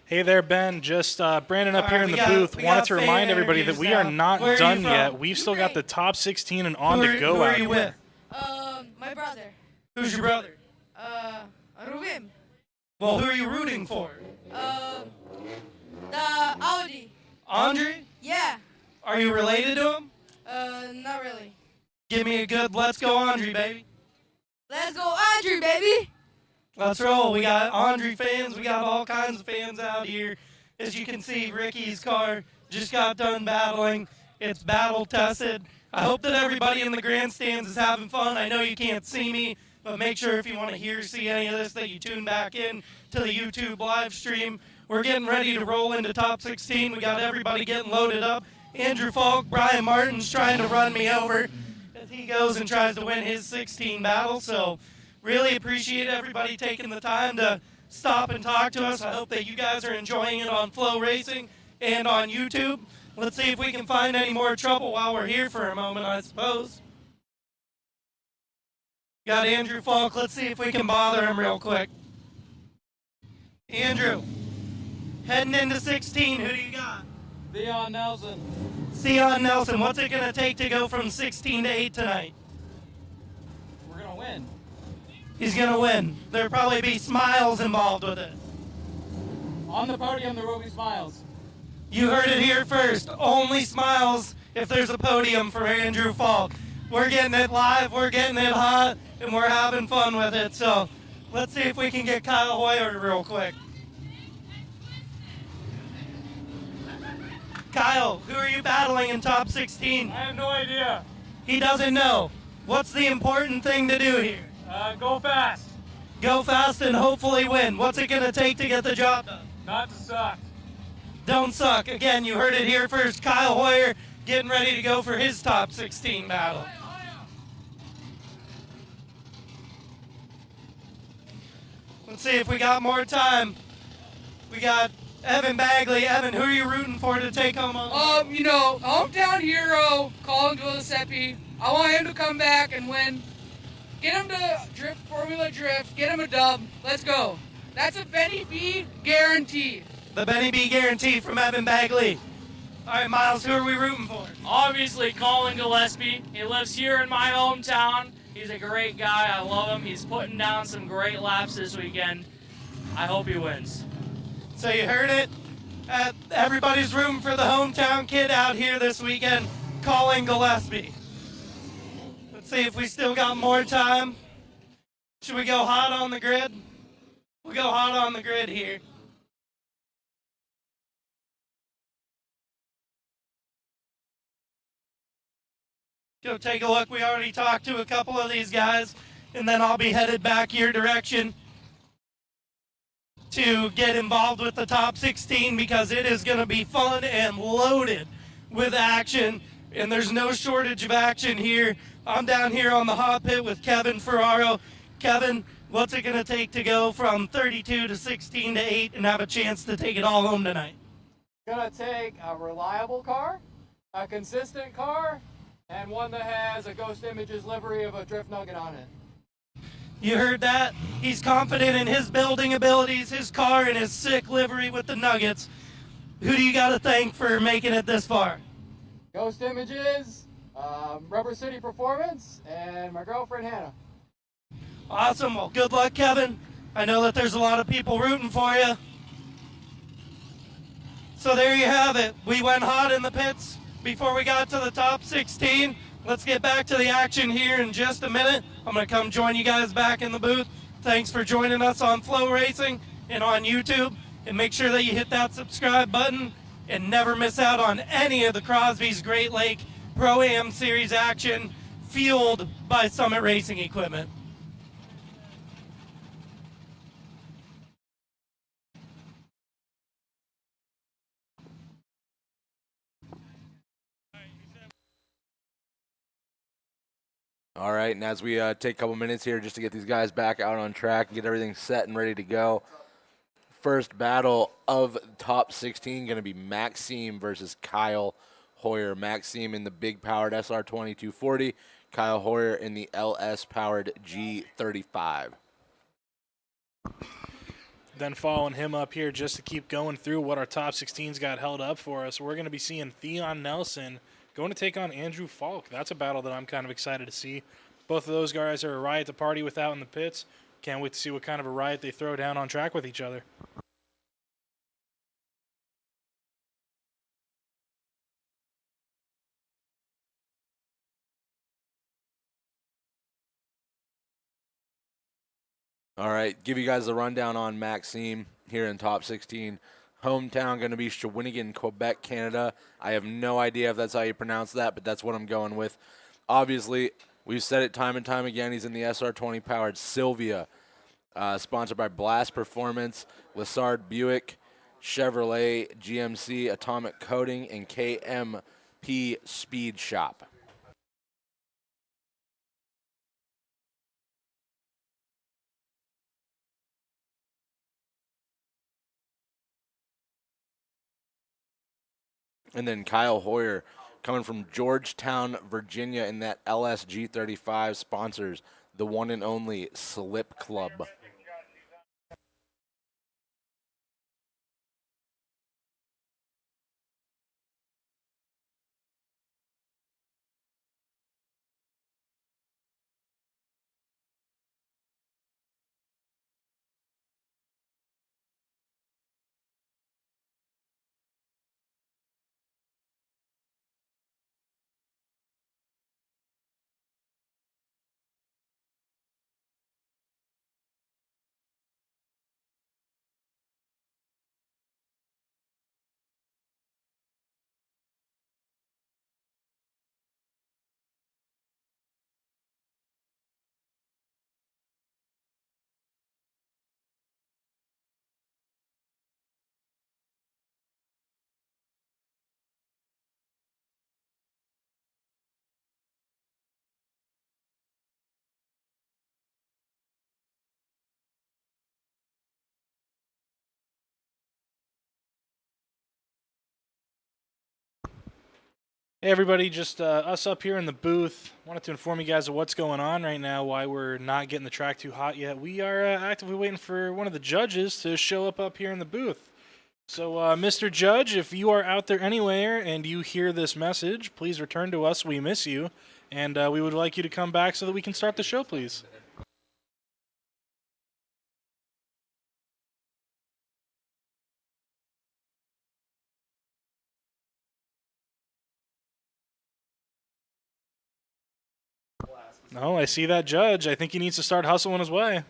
Hey there, Ben. Just Brandon up All here right, in we the got- booth. we Wanted got to fan remind everybody that we are interviews not now. Where are you done from? yet. We've still got the top 16 and on to go Who out are you here. with? My brother. Who's your brother? Ruvim. Well, who are you rooting for? The Audi. Andre? Yeah. Are you related to him? Not really. Give me a good let's go Andre, baby. Let's go, Andrew, baby. Let's roll. We got Andre fans. We got all kinds of fans out here. As you can see, Ricky's car just got done battling. It's battle tested. I hope that everybody in the grandstands is having fun. I know you can't see me, but make sure if you want to see any of this that you tune back in to the YouTube live stream. We're getting ready to roll into top 16. We got everybody getting loaded up. Andrew Falk, Brian Martin's trying to run me over as he goes and tries to win his 16 battle. So really appreciate everybody taking the time to stop and talk to us. I hope that you guys are enjoying it on Flow Racing and on YouTube. Let's see if we can find any more trouble while we're here for a moment, I suppose. Got Andrew Falk. Let's see if we can bother him real quick. Andrew, heading into 16, who do you got? Theon Nelson. Theon Nelson, what's it going to take to go from 16 to 8 tonight? We're going to win. He's going to win. There'll probably be smiles involved with it. On the podium, there will be smiles. You heard it here first. Only smiles if there's a podium for Andrew Falk. We're getting it live, we're getting it hot, and we're having fun with it. So let's see if we can get Kyle Hoyer real quick. Kyle, who are you battling in top 16? I have no idea. He doesn't know. What's the important thing to do here? Go fast. Go fast and hopefully win. What's it going to take to get the job done? Not to suck. Don't suck. Again, you heard it here first. Kyle Hoyer getting ready to go for his top 16 battle. Let's see if we got more time. We got Evan Bagley. Evan, who are you rooting for to take home on? Hometown hero, Colin Giuseppe. I want him to come back and win. Get him to drift, Formula Drift. Get him a dub. Let's go. That's a Benny B guarantee. The Benny B guarantee from Evan Bagley. All right, Miles, who are we rooting for? Obviously, Colin Gillespie. He lives here in my hometown. He's a great guy. I love him. He's putting down some great laps this weekend. I hope he wins. So you heard it. Everybody's rooting for the hometown kid out here this weekend, Colin Gillespie. Let's see if we still got more time. Should we go hot on the grid? We'll go hot on the grid here. Go take a look. We already talked to a couple of these guys, and then I'll be headed back your direction to get involved with the top 16 because it is going to be fun and loaded with action, and there's no shortage of action here. I'm down here on the hot pit with Kevin Ferraro. Kevin, what's it going to take to go from 32 to 16 to 8 and have a chance to take it all home tonight? Gonna take a reliable car, a consistent car, and one that has a Ghost Images livery of a Drift Nugget on it. You heard that? He's confident in his building abilities, his car, and his sick livery with the Nuggets. Who do you got to thank for making it this far? Ghost Images, Rubber City Performance, and my girlfriend Hannah. Awesome. Well, good luck, Kevin. I know that there's a lot of people rooting for you. So there you have it. We went hot in the pits before we got to the top 16. Let's get back to the action here in just a minute. I'm going to come join you guys back in the booth. Thanks for joining us on Flow Racing and on YouTube. And make sure that you hit that subscribe button and never miss out on any of the Crosby's Great Lake Pro-Am Series action fueled by Summit Racing Equipment. All right, and as we take a couple minutes here just to get these guys back out on track and get everything set and ready to go, first battle of top 16 going to be Maxime versus Kyle Hoyer. Maxime in the big-powered SR2240, Kyle Hoyer in the LS-powered G35. Then following him up here, just to keep going through what our top 16's got held up for us, we're going to be seeing Theon Nelson going to take on Andrew Falk. That's a battle that I'm kind of excited to see. Both of those guys are a riot to party with out in the pits. Can't wait to see what kind of a riot they throw down on track with each other. All right, give you guys a rundown on Maxime here in top 16. Hometown going to be Shawinigan, Quebec, Canada. I have no idea if that's how you pronounce that, but that's what I'm going with. Obviously, we've said it time and time again, he's in the SR20 powered Sylvia, sponsored by Blast Performance, Lessard Buick, Chevrolet, GMC, Atomic Coating, and KMP Speed Shop. And then Kyle Hoyer coming from Georgetown, Virginia in that LSG35 sponsors the one and only Slip Club. Hey everybody, just us up here in the booth. Wanted to inform you guys of what's going on right now, why we're not getting the track too hot yet. We are actively waiting for one of the judges to show up here in the booth. So Mr. Judge, if you are out there anywhere and you hear this message, please return to us. We miss you. And we would like you to come back so that we can start the show, please. No, I see that judge. I think he needs to start hustling his way.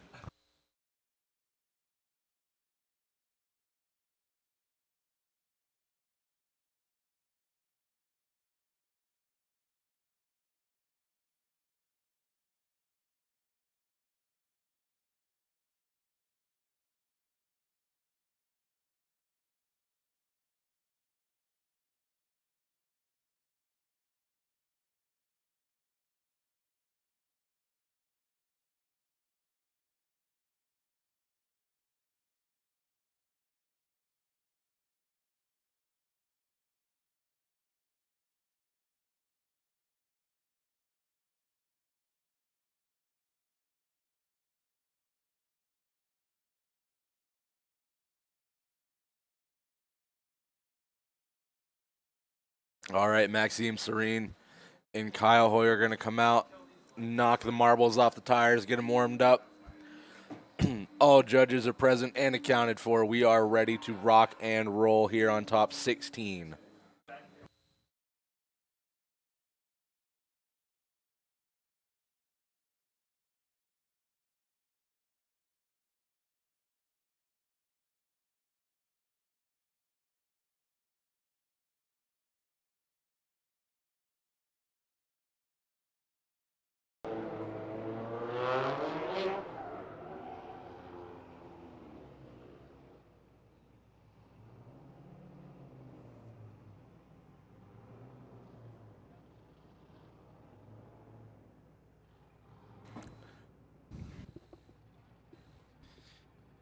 All right, Maxime Serene and Kyle Hoyer are going to come out, knock the marbles off the tires, get them warmed up. All judges are present and accounted for. We are ready to rock and roll here on top 16.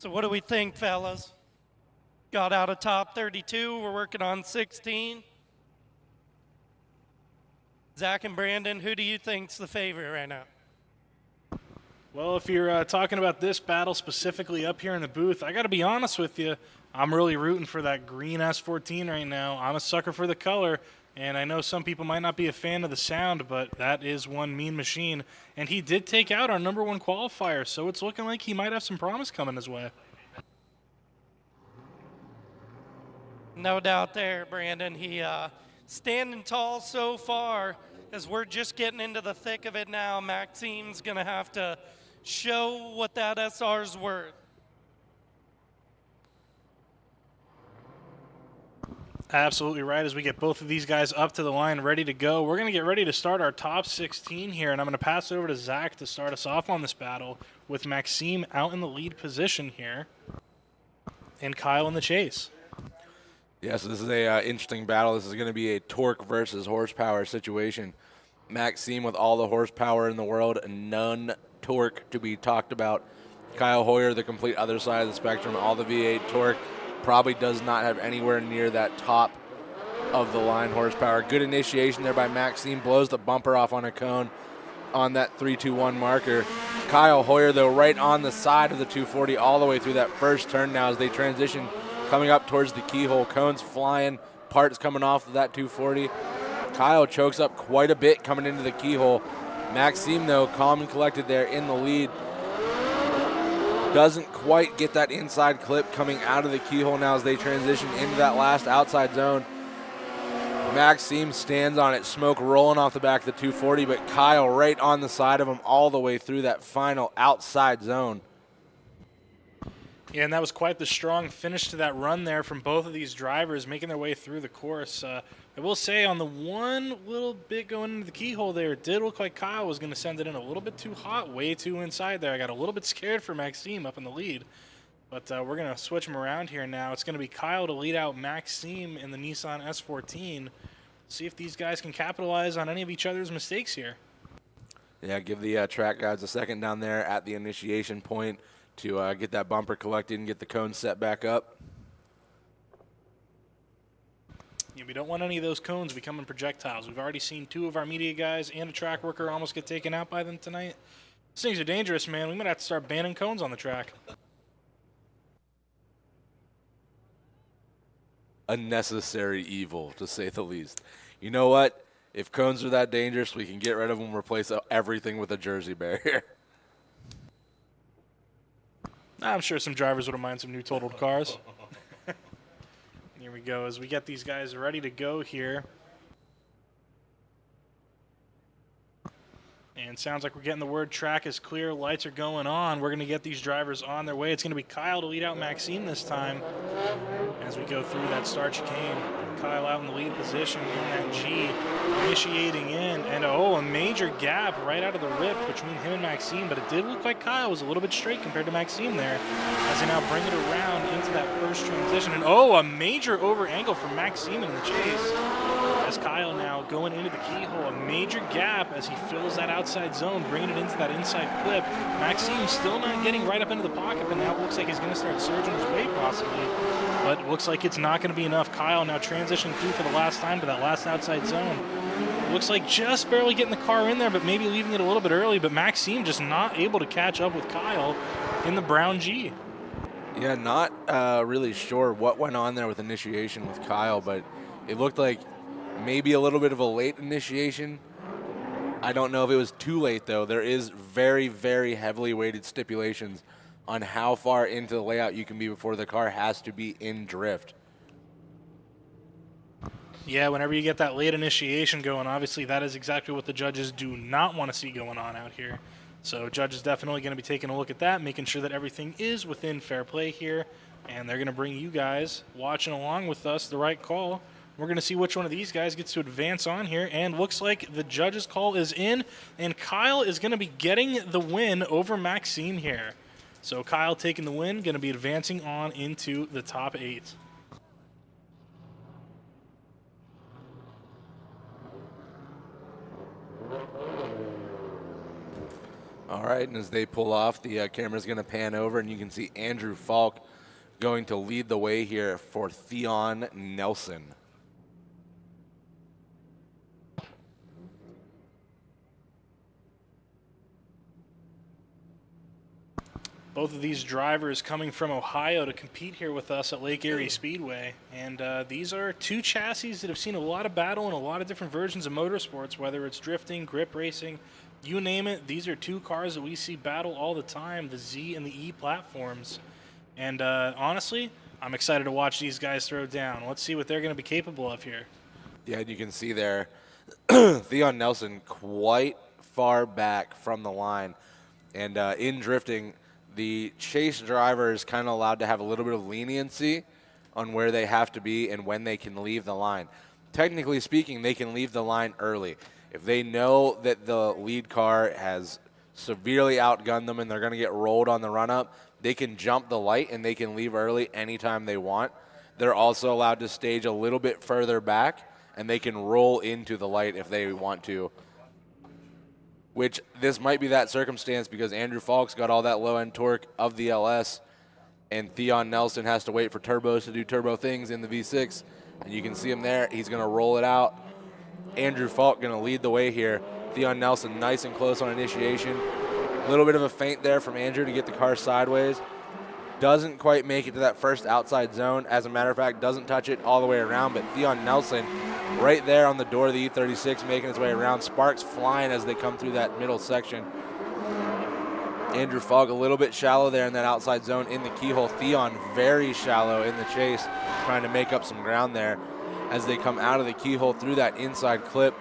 So what do we think, fellas? Got out of top 32. We're working on 16. Zach and Brandon, who do you think's the favorite right now? Well, if you're talking about this battle specifically up here in the booth, I got to be honest with you. I'm really rooting for that green S14 right now. I'm a sucker for the color, and I know some people might not be a fan of the sound, but that is one mean machine. And he did take out our #1 qualifier, so it's looking like he might have some promise coming his way. No doubt there, Brandon. He standing tall so far. As we're just getting into the thick of it now, Maxime's going to have to show what that SR's worth. Absolutely right. As we get both of these guys up to the line, ready to go, we're going to get ready to start our top 16 here, and I'm going to pass it over to Zach to start us off on this battle with Maxime out in the lead position here and Kyle in the chase. Yeah, so this is a interesting battle. This is going to be a torque versus horsepower situation. Maxime with all the horsepower in the world and none torque to be talked about. Kyle Hoyer, the complete other side of the spectrum, all the V8 torque, probably does not have anywhere near that top of the line horsepower. Good initiation there by Maxime, blows the bumper off on a cone on that 3-2-1 marker. Kyle Hoyer, though, right on the side of the 240 all the way through that first turn now as they transition coming up towards the keyhole. Cones flying, parts coming off of that 240. Kyle chokes up quite a bit coming into the keyhole. Maxime, though, calm and collected there in the lead. Doesn't quite get that inside clip coming out of the keyhole now as they transition into that last outside zone. Maxime stands on it, smoke rolling off the back of the 240, but Kyle right on the side of him all the way through that final outside zone. Yeah, and that was quite the strong finish to that run there from both of these drivers making their way through the course. I will say on the one little bit going into the keyhole there, it did look like Kyle was going to send it in a little bit too hot, way too inside there. I got a little bit scared for Maxime up in the lead. But we're going to switch them around here now. It's going to be Kyle to lead out Maxime in the Nissan S14. See if these guys can capitalize on any of each other's mistakes here. Yeah, give the track guys a second down there at the initiation point to get that bumper collected and get the cone set back up. Yeah, we don't want any of those cones becoming projectiles. We've already seen 2 of our media guys and a track worker almost get taken out by them tonight. These things are dangerous, man. We might have to start banning cones on the track. A necessary evil, to say the least. You know what? If cones are that dangerous, we can get rid of them and replace everything with a Jersey barrier. I'm sure some drivers wouldn't mind some new totaled cars. Here we go as we get these guys ready to go here. And sounds like we're getting the word track is clear, lights are going on. We're going to get these drivers on their way. It's going to be Kyle to lead out Maxime this time as we go through that start chicane. Kyle out in the lead position in that G, initiating in. And a major gap right out of the rip between him and Maxime, but it did look like Kyle was a little bit straight compared to Maxime there as they now bring it around into that first transition. And a major over angle from Maxime in the chase. As Kyle now going into the keyhole, a major gap as he fills that outside zone, bringing it into that inside clip. Maxime still not getting right up into the pocket, but now it looks like he's going to start surging his way possibly. But it looks like it's not going to be enough. Kyle now transitioning through for the last time to that last outside zone. Looks like just barely getting the car in there, but maybe leaving it a little bit early. But Maxime just not able to catch up with Kyle in the brown G. Yeah, not really sure what went on there with initiation with Kyle, but it looked like maybe a little bit of a late initiation. I don't know if it was too late, though. There is very, very heavily weighted stipulations on how far into the layout you can be before the car has to be in drift. Yeah, whenever you get that late initiation going, obviously that is exactly what the judges do not want to see going on out here. So judges definitely going to be taking a look at that, making sure that everything is within fair play here, and they're going to bring you guys watching along with us the right call. We're going to see which one of these guys gets to advance on here, and looks like the judge's call is in, and Kyle is going to be getting the win over Maxime here. So Kyle taking the win, going to be advancing on into the top 8. All right, and as they pull off, the camera's going to pan over, and you can see Andrew Falk going to lead the way here for Theon Nelson. Both of these drivers coming from Ohio to compete here with us at Lake Erie Speedway. And these are two chassis that have seen a lot of battle in a lot of different versions of motorsports, whether it's drifting, grip racing, you name it. These are two cars that we see battle all the time, the Z and the E platforms. And honestly, I'm excited to watch these guys throw down. Let's see what they're going to be capable of here. Yeah, and you can see there Theon Nelson quite far back from the line. And in drifting, the chase driver is kind of allowed to have a little bit of leniency on where they have to be and when they can leave the line. Technically speaking, they can leave the line early. If they know that the lead car has severely outgunned them and they're going to get rolled on the run-up, they can jump the light and they can leave early anytime they want. They're also allowed to stage a little bit further back, and they can roll into the light if they want to. Which this might be that circumstance because Andrew Falk's got all that low-end torque of the LS, and Theon Nelson has to wait for turbos to do turbo things in the V6. And you can see him there. He's going to roll it out. Andrew Falk going to lead the way here. Theon Nelson nice and close on initiation. A little bit of a feint there from Andrew to get the car sideways. Doesn't quite make it to that first outside zone. As a matter of fact, doesn't touch it all the way around. But Theon Nelson right there on the door of the E36 making his way around. Sparks flying as they come through that middle section. Andrew Falk a little bit shallow there in that outside zone in the keyhole. Theon very shallow in the chase, trying to make up some ground there as they come out of the keyhole through that inside clip.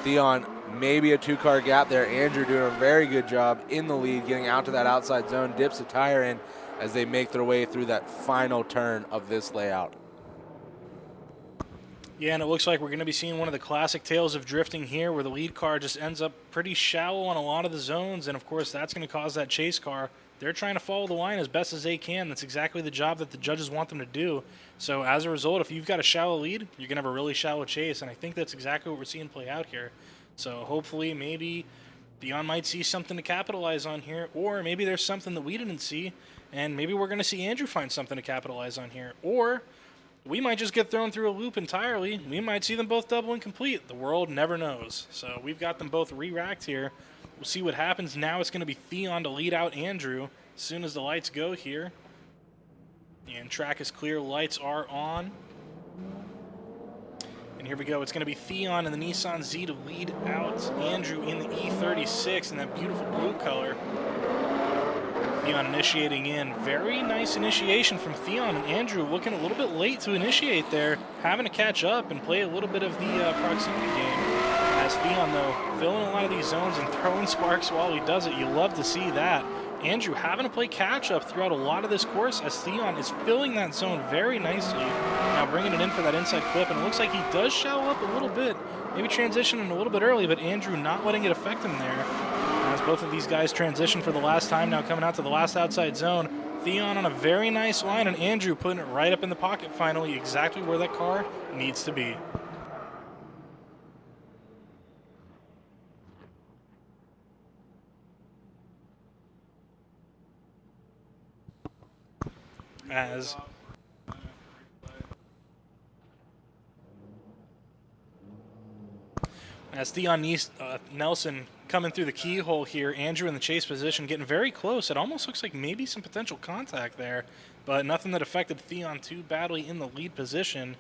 Theon maybe a two-car gap there. Andrew doing a very good job in the lead, getting out to that outside zone, dips a tire in as they make their way through that final turn of this layout. Yeah, and it looks like we're going to be seeing one of the classic tales of drifting here where the lead car just ends up pretty shallow on a lot of the zones, and of course that's going to cause that chase car. They're trying to follow the line as best as they can. That's exactly the job that the judges want them to do. So as a result, if you've got a shallow lead, you're going to have a really shallow chase, and I think that's exactly what we're seeing play out here. So hopefully maybe Theon might see something to capitalize on here, or maybe there's something that we didn't see, and maybe we're going to see Andrew find something to capitalize on here. Or we might just get thrown through a loop entirely. We might see them both double incomplete. The world never knows. So we've got them both re-racked here. We'll see what happens. Now it's going to be Theon to lead out Andrew as soon as the lights go here. And track is clear. Lights are on. And here we go. It's going to be Theon in the Nissan Z to lead out Andrew in the E36 in that beautiful blue color. Theon initiating in. Very nice initiation from Theon, and Andrew looking a little bit late to initiate there, having to catch up and play a little bit of the proximity game. As Theon, though, filling a lot of these zones and throwing sparks while he does it. You love to see that. Andrew having to play catch-up throughout a lot of this course as Theon is filling that zone very nicely. Now bringing it in for that inside clip, and it looks like he does shallow up a little bit. Maybe transitioning a little bit early, but Andrew not letting it affect him there. As both of these guys transition for the last time, now coming out to the last outside zone. Theon on a very nice line, and Andrew putting it right up in the pocket finally, exactly where that car needs to be. As Theon Nelson coming through the keyhole here, Andrew in the chase position, getting very close. It almost looks like maybe some potential contact there, but nothing that affected Theon too badly in the lead position.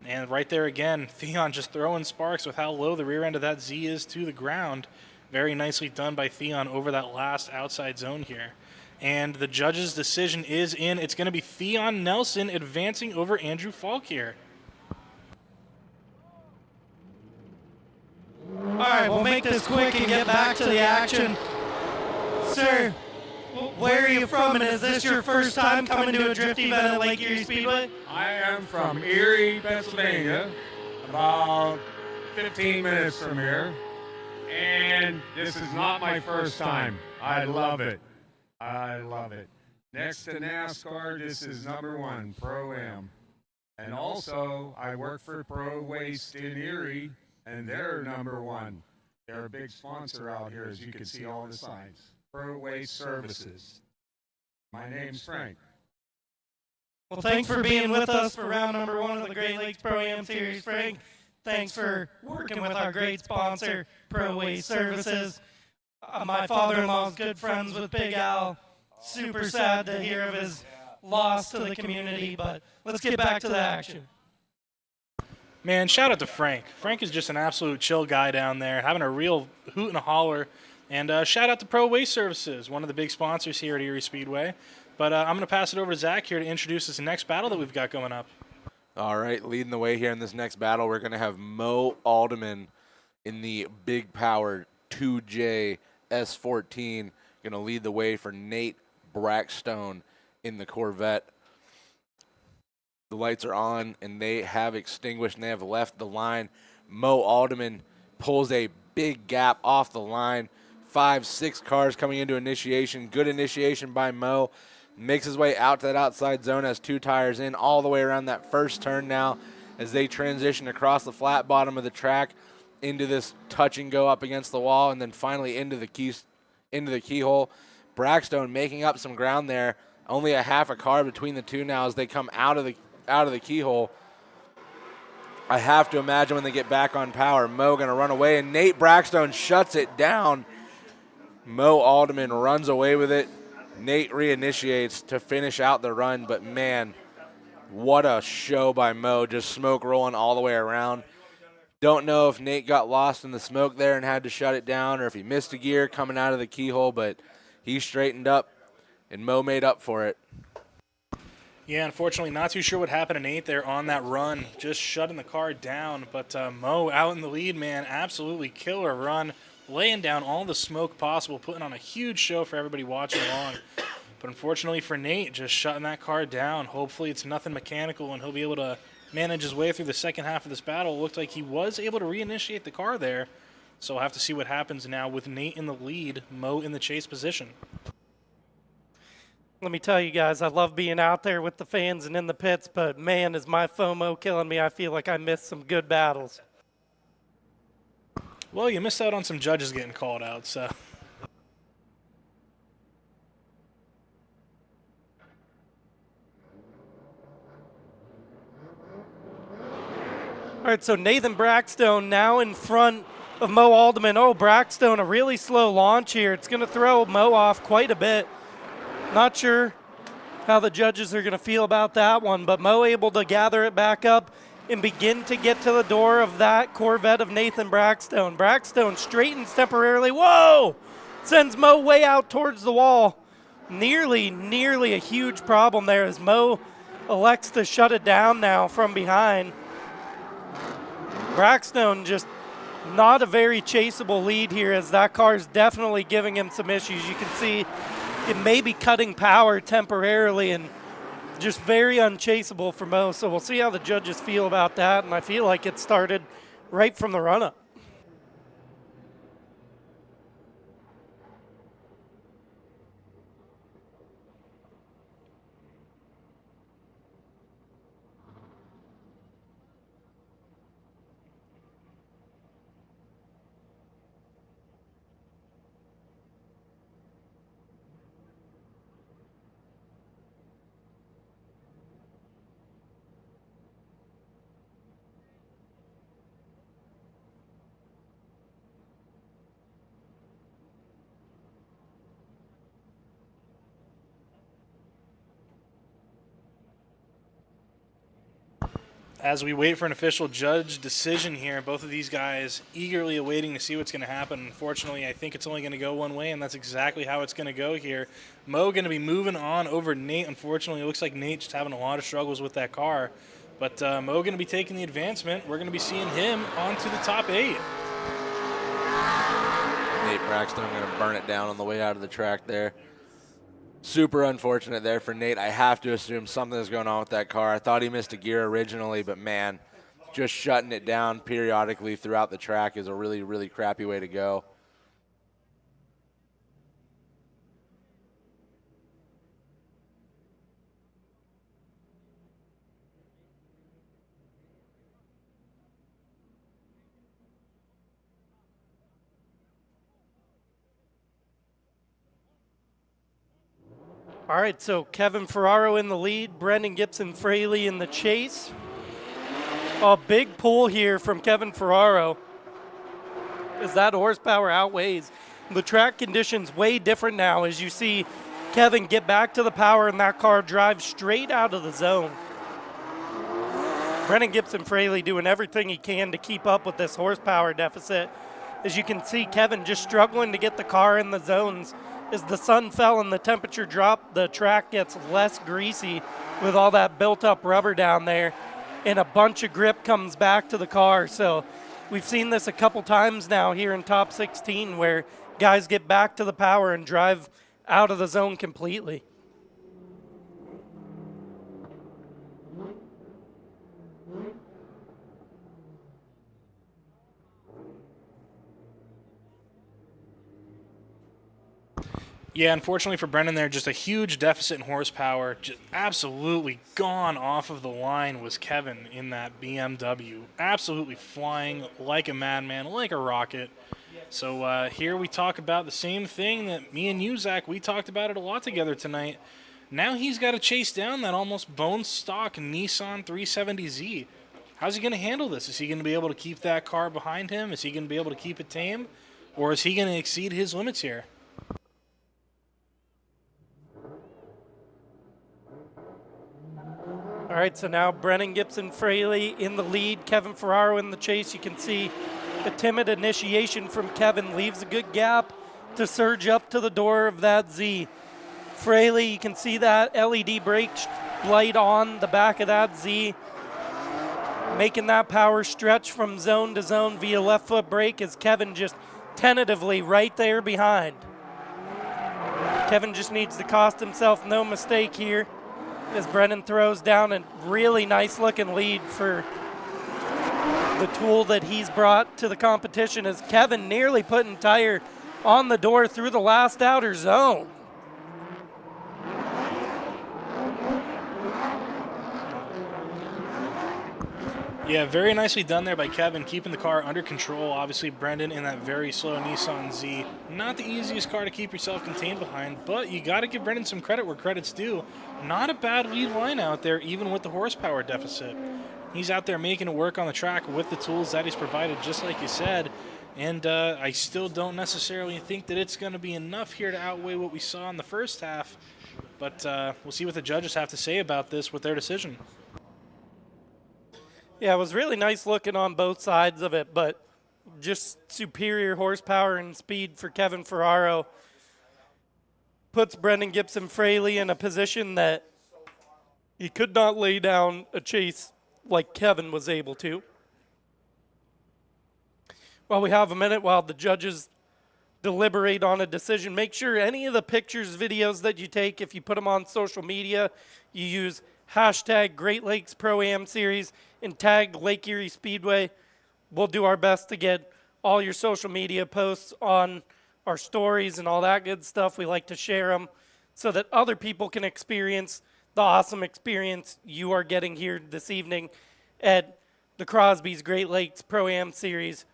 And right there again, Theon just throwing sparks with how low the rear end of that Z is to the ground. Very nicely done by Theon over that last outside zone here. And the judge's decision is in. It's going to be Theon Nelson advancing over Andrew Falk here. All right, we'll make this quick and get back to the action. Sir, where are you from, and is this your first time coming to a drift event at Lake Erie Speedway? I am from Erie, Pennsylvania, about 15 minutes from here, and this is not my first time. I love it. I love it. Next to NASCAR, this is #1, Pro-Am. And also, I work for Pro Waste in Erie, and they're #1. They're a big sponsor out here, as you can see all the signs. Proway Services. My name's Frank. Well, thanks for being with us for round number 1 of the Great Lakes Pro-Am Series, Frank. Thanks for working with our great sponsor, Proway Services. My father-in-law is good friends with Big Al. Super sad to hear of his loss to the community, but let's get back to the action. Man, shout out to Frank. Frank is just an absolute chill guy down there, having a real hoot and a holler. And shout out to Proway Services, one of the big sponsors here at Erie Speedway. But I'm going to pass it over to Zach here to introduce this next battle that we've got going up. All right, leading the way here in this next battle, we're going to have Mo Alderman in the Big Power 2J S14. Going to lead the way for Nate Brackstone in the Corvette. The lights are on, and they have extinguished, and they have left the line. Mo Alderman pulls a big gap off the line. 5-6 cars coming into initiation. Good initiation by Mo. Makes his way out to that outside zone, has 2 tires in all the way around that first turn now as they transition across the flat bottom of the track into this touch and go up against the wall, and then finally into the keyhole. Brackstone making up some ground there. Only a half a car between the two now as they come out of the keyhole. I have to imagine when they get back on power, Mo going to run away, and Nate Brackstone shuts it down. Mo Alderman runs away with it. Nate reinitiates to finish out the run, but man, what a show by Mo. Just smoke rolling all the way around. Don't know if Nate got lost in the smoke there and had to shut it down, or if he missed a gear coming out of the keyhole, but he straightened up, and Mo made up for it. Yeah, unfortunately, not too sure what happened to Nate there on that run, just shutting the car down. But Mo out in the lead, man, absolutely killer run, laying down all the smoke possible, putting on a huge show for everybody watching along. But unfortunately for Nate, just shutting that car down. Hopefully it's nothing mechanical, and he'll be able to manage his way through the second half of this battle. It looked like he was able to reinitiate the car there. So we'll have to see what happens now with Nate in the lead, Mo in the chase position. Let me tell you guys, I love being out there with the fans and in the pits, but man, is my FOMO killing me. I feel like I missed some good battles. Well, you missed out on some judges getting called out, so. All right, so Nathan Brackstone now in front of Mo Alderman. Oh, Brackstone, a really slow launch here. It's going to throw Mo off quite a bit. Not sure how the judges are going to feel about that one, but Mo able to gather it back up and begin to get to the door of that Corvette of Nathan Brackstone. Brackstone straightens temporarily. Whoa! Sends Mo way out towards the wall. Nearly a huge problem there as Mo elects to shut it down now from behind. Brackstone just not a very chaseable lead here as that car is definitely giving him some issues. You can see it may be cutting power temporarily and just very unchaseable for Mo. So we'll see how the judges feel about that, and I feel like it started right from the run-up. As we wait for an official judge decision here, both of these guys eagerly awaiting to see what's going to happen. Unfortunately, I think it's only going to go one way, and that's exactly how it's going to go here. Mo going to be moving on over Nate. Unfortunately, it looks like Nate's having a lot of struggles with that car. But Mo going to be taking the advancement. We're going to be seeing him onto the top 8. Nate Brackstone going to burn it down on the way out of the track there. Super unfortunate there for Nate. I have to assume something is going on with that car. I thought he missed a gear originally, but man, just shutting it down periodically throughout the track is a really, really crappy way to go. All right, so Kevin Ferraro in the lead, Brendan Gibson Fraley in the chase. A big pull here from Kevin Ferraro as that horsepower outweighs. The track conditions way different now as you see Kevin get back to the power and that car drive straight out of the zone. Brendan Gibson Fraley doing everything he can to keep up with this horsepower deficit. As you can see, Kevin just struggling to get the car in the zones. As the sun fell and the temperature dropped, the track gets less greasy with all that built up rubber down there, and a bunch of grip comes back to the car. So we've seen this a couple times now here in top 16 where guys get back to the power and drive out of the zone completely. Yeah, unfortunately for Brendan there, just a huge deficit in horsepower. Just absolutely gone off of the line was Kevin in that BMW. Absolutely flying like a madman, like a rocket. So here we talk about the same thing that me and you, Zach, we talked about it a lot together tonight. Now he's got to chase down that almost bone stock Nissan 370Z. How's he going to handle this? Is he going to be able to keep that car behind him? Is he going to be able to keep it tame? Or is he going to exceed his limits here? All right, so now Brendan Gibson Fraley in the lead, Kevin Ferraro in the chase. You can see the timid initiation from Kevin leaves a good gap to surge up to the door of that Z. Fraley, you can see that LED brake light on the back of that Z, making that power stretch from zone to zone via left foot brake as Kevin just tentatively right there behind. Kevin just needs to cost himself no mistake here as Brendan throws down a really nice looking lead for the tool that he's brought to the competition as Kevin nearly putting tire on the door through the last outer zone. Yeah, very nicely done there by Kevin, keeping the car under control. Obviously, Brendan in that very slow Nissan Z. Not the easiest car to keep yourself contained behind, but you got to give Brendan some credit where credit's due. Not a bad lead line out there, even with the horsepower deficit. He's out there making it work on the track with the tools that he's provided, just like you said. And I still don't necessarily think that it's going to be enough here to outweigh what we saw in the first half. But we'll see what the judges have to say about this with their decision. Yeah, it was really nice looking on both sides of it, but just superior horsepower and speed for Kevin Ferraro puts Brendan Gibson Fraley in a position that he could not lay down a chase like Kevin was able to. While we have a minute while the judges deliberate on a decision, make sure any of the pictures, videos that you take, if you put them on social media, you use hashtag Great Lakes Pro-Am Series and tag Lake Erie Speedway. We'll do our best to get all your social media posts on our stories and all that good stuff. We like to share them so that other people can experience the awesome experience you are getting here this evening at the Crosby's Great Lakes Pro-Am Series.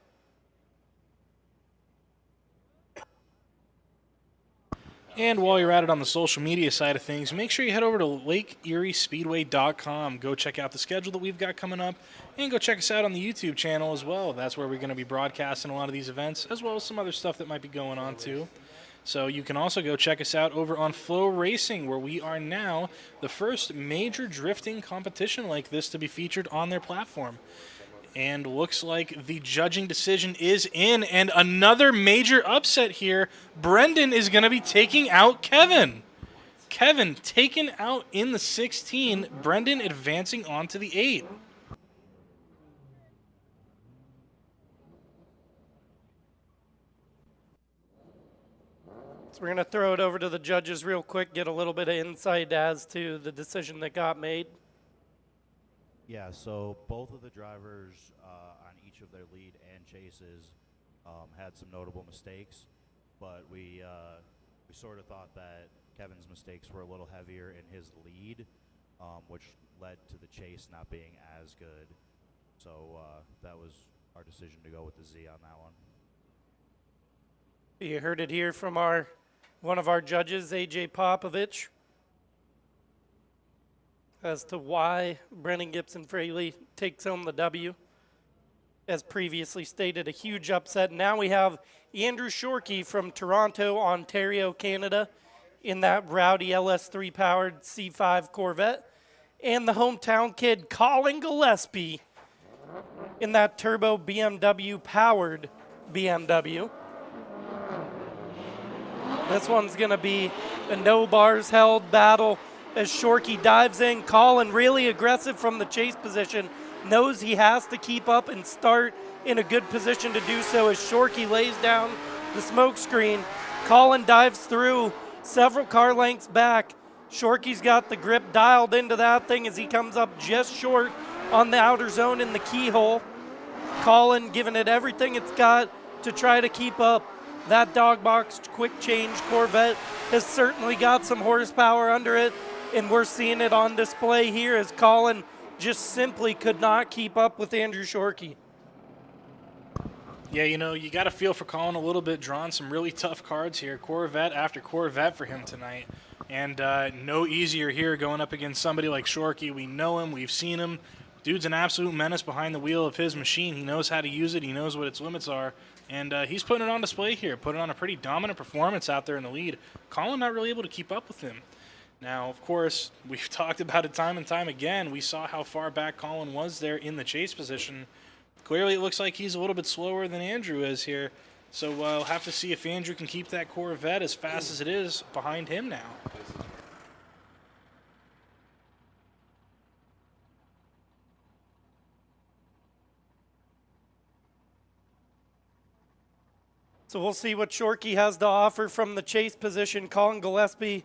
And while you're at it on the social media side of things, make sure you head over to LakeErieSpeedway.com. Go check out the schedule that we've got coming up, and go check us out on the YouTube channel as well. That's where we're going to be broadcasting a lot of these events, as well as some other stuff that might be going on too. So you can also go check us out over on Flow Racing, where we are now the first major drifting competition like this to be featured on their platform. And looks like the judging decision is in, and another major upset here. Brendan is going to be taking out Kevin. Kevin taken out in the 16, Brendan advancing on to the 8. So we're going to throw it over to the judges real quick, get a little bit of insight as to the decision that got made. Yeah, so both of the drivers on each of their lead and chases had some notable mistakes, but we sort of thought that Kevin's mistakes were a little heavier in his lead, which led to the chase not being as good. So that was our decision to go with the Z on that one. You heard it here from one of our judges, AJ Popovich. as to why Brennan Gibson Fraley takes home the W. As previously stated, a huge upset. Now we have Andrew Shorkey from Toronto, Ontario, Canada, in that rowdy LS3 powered C5 Corvette, and the hometown kid Colin Gillespie in that turbo BMW powered BMW. This one's going to be a no bars held battle as Shorkey dives in. Colin really aggressive from the chase position, knows he has to keep up and start in a good position to do so as Shorkey lays down the smoke screen. Colin dives through several car lengths back. Shorkey's got the grip dialed into that thing as he comes up just short on the outer zone in the keyhole. Colin giving it everything it's got to try to keep up. That dog box quick change Corvette has certainly got some horsepower under it, and we're seeing it on display here as Colin just simply could not keep up with Andrew Shorkey. Yeah, you know, you got to feel for Colin a little bit, drawing some really tough cards here. Corvette after Corvette for him tonight. And no easier here going up against somebody like Shorkey. We know him. We've seen him. Dude's an absolute menace behind the wheel of his machine. He knows how to use it. He knows what its limits are. And he's putting it on display here, putting on a pretty dominant performance out there in the lead. Colin not really able to keep up with him. Now, of course, we've talked about it time and time again. We saw how far back Colin was there in the chase position. Clearly, it looks like he's a little bit slower than Andrew is here. So we'll have to see if Andrew can keep that Corvette as fast as it is behind him now. So we'll see what Shorkey has to offer from the chase position. Colin Gillespie,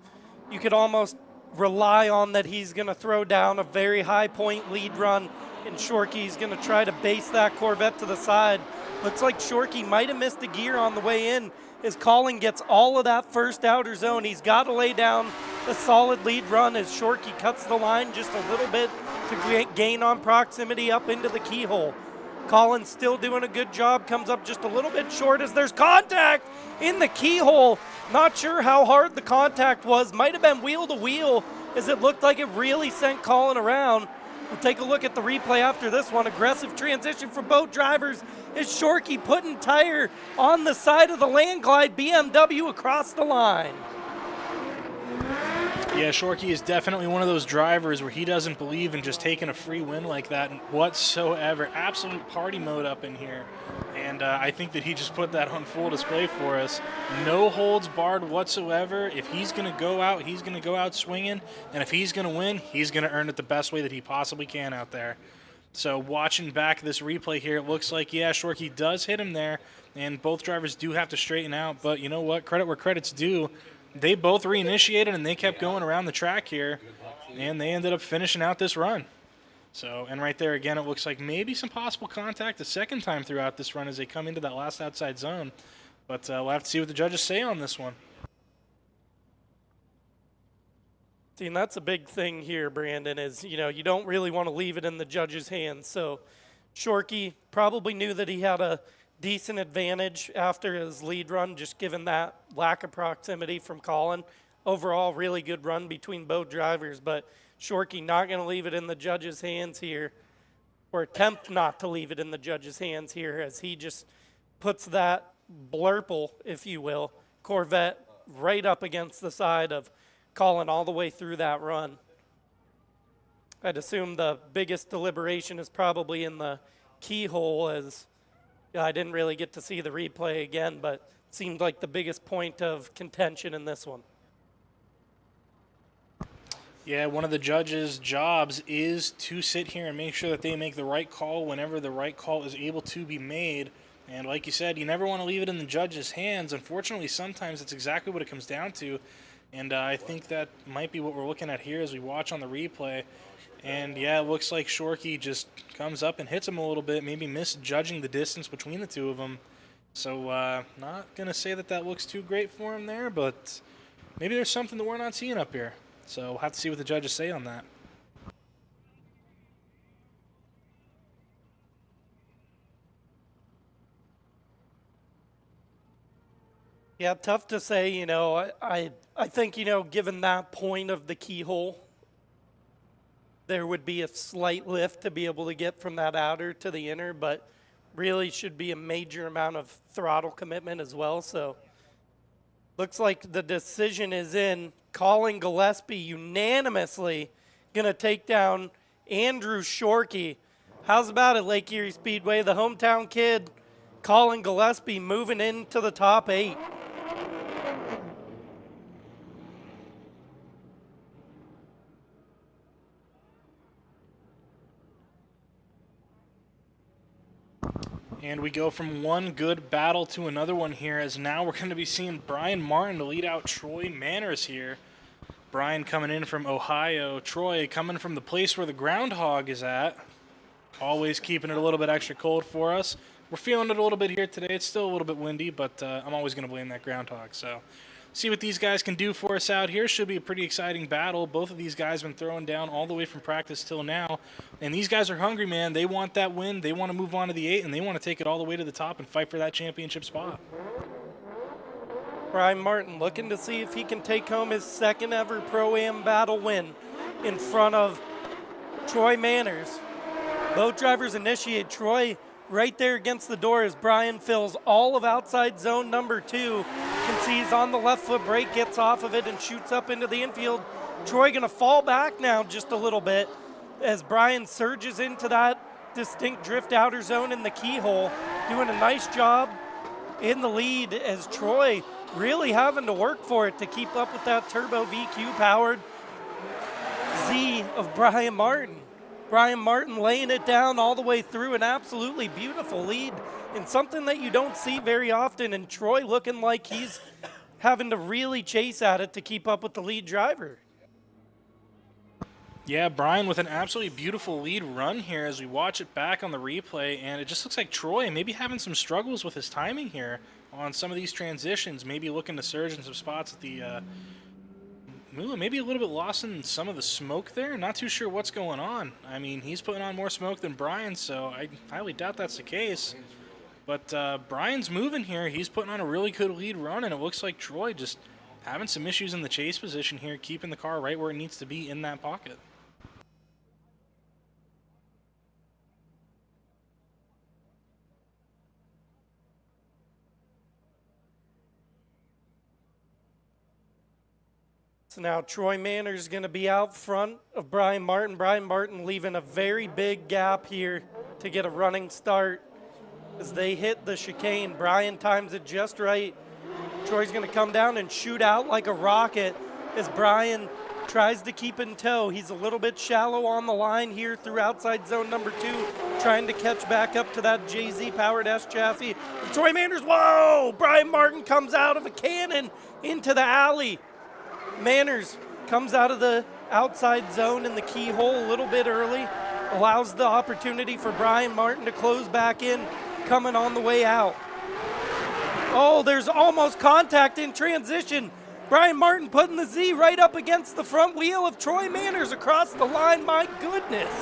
you could almost rely on that he's going to throw down a very high point lead run, and Shorkey's going to try to base that Corvette to the side. Looks like Shorkey might have missed a gear on the way in as Colin gets all of that first outer zone. He's got to lay down a solid lead run as Shorkey cuts the line just a little bit to gain on proximity up into the keyhole. Colin's still doing a good job, comes up just a little bit short as there's contact in the keyhole. Not sure how hard the contact was. Might have been wheel to wheel as it looked like it really sent Colin around. We'll take a look at the replay after this one. Aggressive transition from both drivers as Shorkey putting tire on the side of the Land Glide BMW across the line. Yeah, Shorkey is definitely one of those drivers where he doesn't believe in just taking a free win like that whatsoever. Absolute party mode up in here. And I think that he just put that on full display for us. No holds barred whatsoever. If he's going to go out, he's going to go out swinging. And if he's going to win, he's going to earn it the best way that he possibly can out there. So watching back this replay here, it looks like, yeah, Shorkey does hit him there. And both drivers do have to straighten out. But you know what? Credit where credit's due. They both reinitiated and they kept going around the track here, and they ended up finishing out this run. So, and right there again, it looks like maybe some possible contact a second time throughout this run as they come into that last outside zone. But we'll have to see what the judges say on this one. See, and that's a big thing here, Brandon, is, you know, you don't really want to leave it in the judges' hands. So Shorkey probably knew that he had a decent advantage after his lead run, just given that lack of proximity from Colin. Overall, really good run between both drivers, but Shorkey not going to leave it in the judges' hands here, or attempt not to leave it in the judges' hands here, as he just puts that blurple, if you will, Corvette right up against the side of Colin all the way through that run. I'd assume the biggest deliberation is probably in the keyhole, as I didn't really get to see the replay again, but it seemed like the biggest point of contention in this one. Yeah, one of the judges' jobs is to sit here and make sure that they make the right call whenever the right call is able to be made. And like you said, you never want to leave it in the judges' hands. Unfortunately, sometimes it's exactly what it comes down to. And I think that might be what we're looking at here as we watch on the replay. And yeah, it looks like Shorkey just comes up and hits him a little bit, maybe misjudging the distance between the two of them. So not going to say that that looks too great for him there, but maybe there's something that we're not seeing up here. So we'll have to see what the judges say on that. Yeah, tough to say, you know. I think, you know, given that point of the keyhole, there would be a slight lift to be able to get from that outer to the inner, but really should be a major amount of throttle commitment as well. So looks like the decision is in. Colin Gillespie unanimously going to take down Andrew Shorkey. How's about it, Lake Erie Speedway? The hometown kid, Colin Gillespie, moving into the top 8. And we go from one good battle to another one here, as now we're going to be seeing Brian Martin to lead out Troy Manners here. Brian coming in from Ohio. Troy coming from the place where the groundhog is at. Always keeping it a little bit extra cold for us. We're feeling it a little bit here today. It's still a little bit windy, but I'm always going to blame that groundhog. So see what these guys can do for us out here. Should be a pretty exciting battle. Both of these guys have been throwing down all the way from practice till now. And these guys are hungry, man. They want that win. They want to move on to the 8, and they want to take it all the way to the top and fight for that championship spot. Brian Martin looking to see if he can take home his second ever Pro-Am battle win in front of Troy Manners. Both drivers initiate. Troy right there against the door as Brian fills all of outside zone number 2. Can see he's on the left foot brake, gets off of it and shoots up into the infield. Troy gonna fall back now just a little bit as Brian surges into that distinct drift outer zone in the keyhole, doing a nice job in the lead as Troy really having to work for it to keep up with that turbo VQ powered Z of Brian Martin. Brian Martin laying it down all the way through, an absolutely beautiful lead and something that you don't see very often, and Troy looking like he's having to really chase at it to keep up with the lead driver. Yeah, Brian with an absolutely beautiful lead run here as we watch it back on the replay, and it just looks like Troy maybe having some struggles with his timing here on some of these transitions, maybe looking to surge in some spots at the maybe a little bit lost in some of the smoke there. Not too sure what's going on. I mean, he's putting on more smoke than Brian, so I highly doubt that's the case. But Brian's moving here. He's putting on a really good lead run, and it looks like Troy just having some issues in the chase position here, keeping the car right where it needs to be in that pocket. So now Troy Manners is going to be out front of Brian Martin. Brian Martin leaving a very big gap here to get a running start as they hit the chicane. Brian times it just right. Troy's going to come down and shoot out like a rocket as Brian tries to keep in tow. He's a little bit shallow on the line here through outside zone number 2, trying to catch back up to that JZ powered S chassis. Troy Manners, whoa! Brian Martin comes out of a cannon into the alley. Manners comes out of the outside zone in the keyhole a little bit early, allows the opportunity for Brian Martin to close back in, coming on the way out. Oh, there's almost contact in transition. Brian Martin putting the Z right up against the front wheel of Troy Manners across the line. My goodness.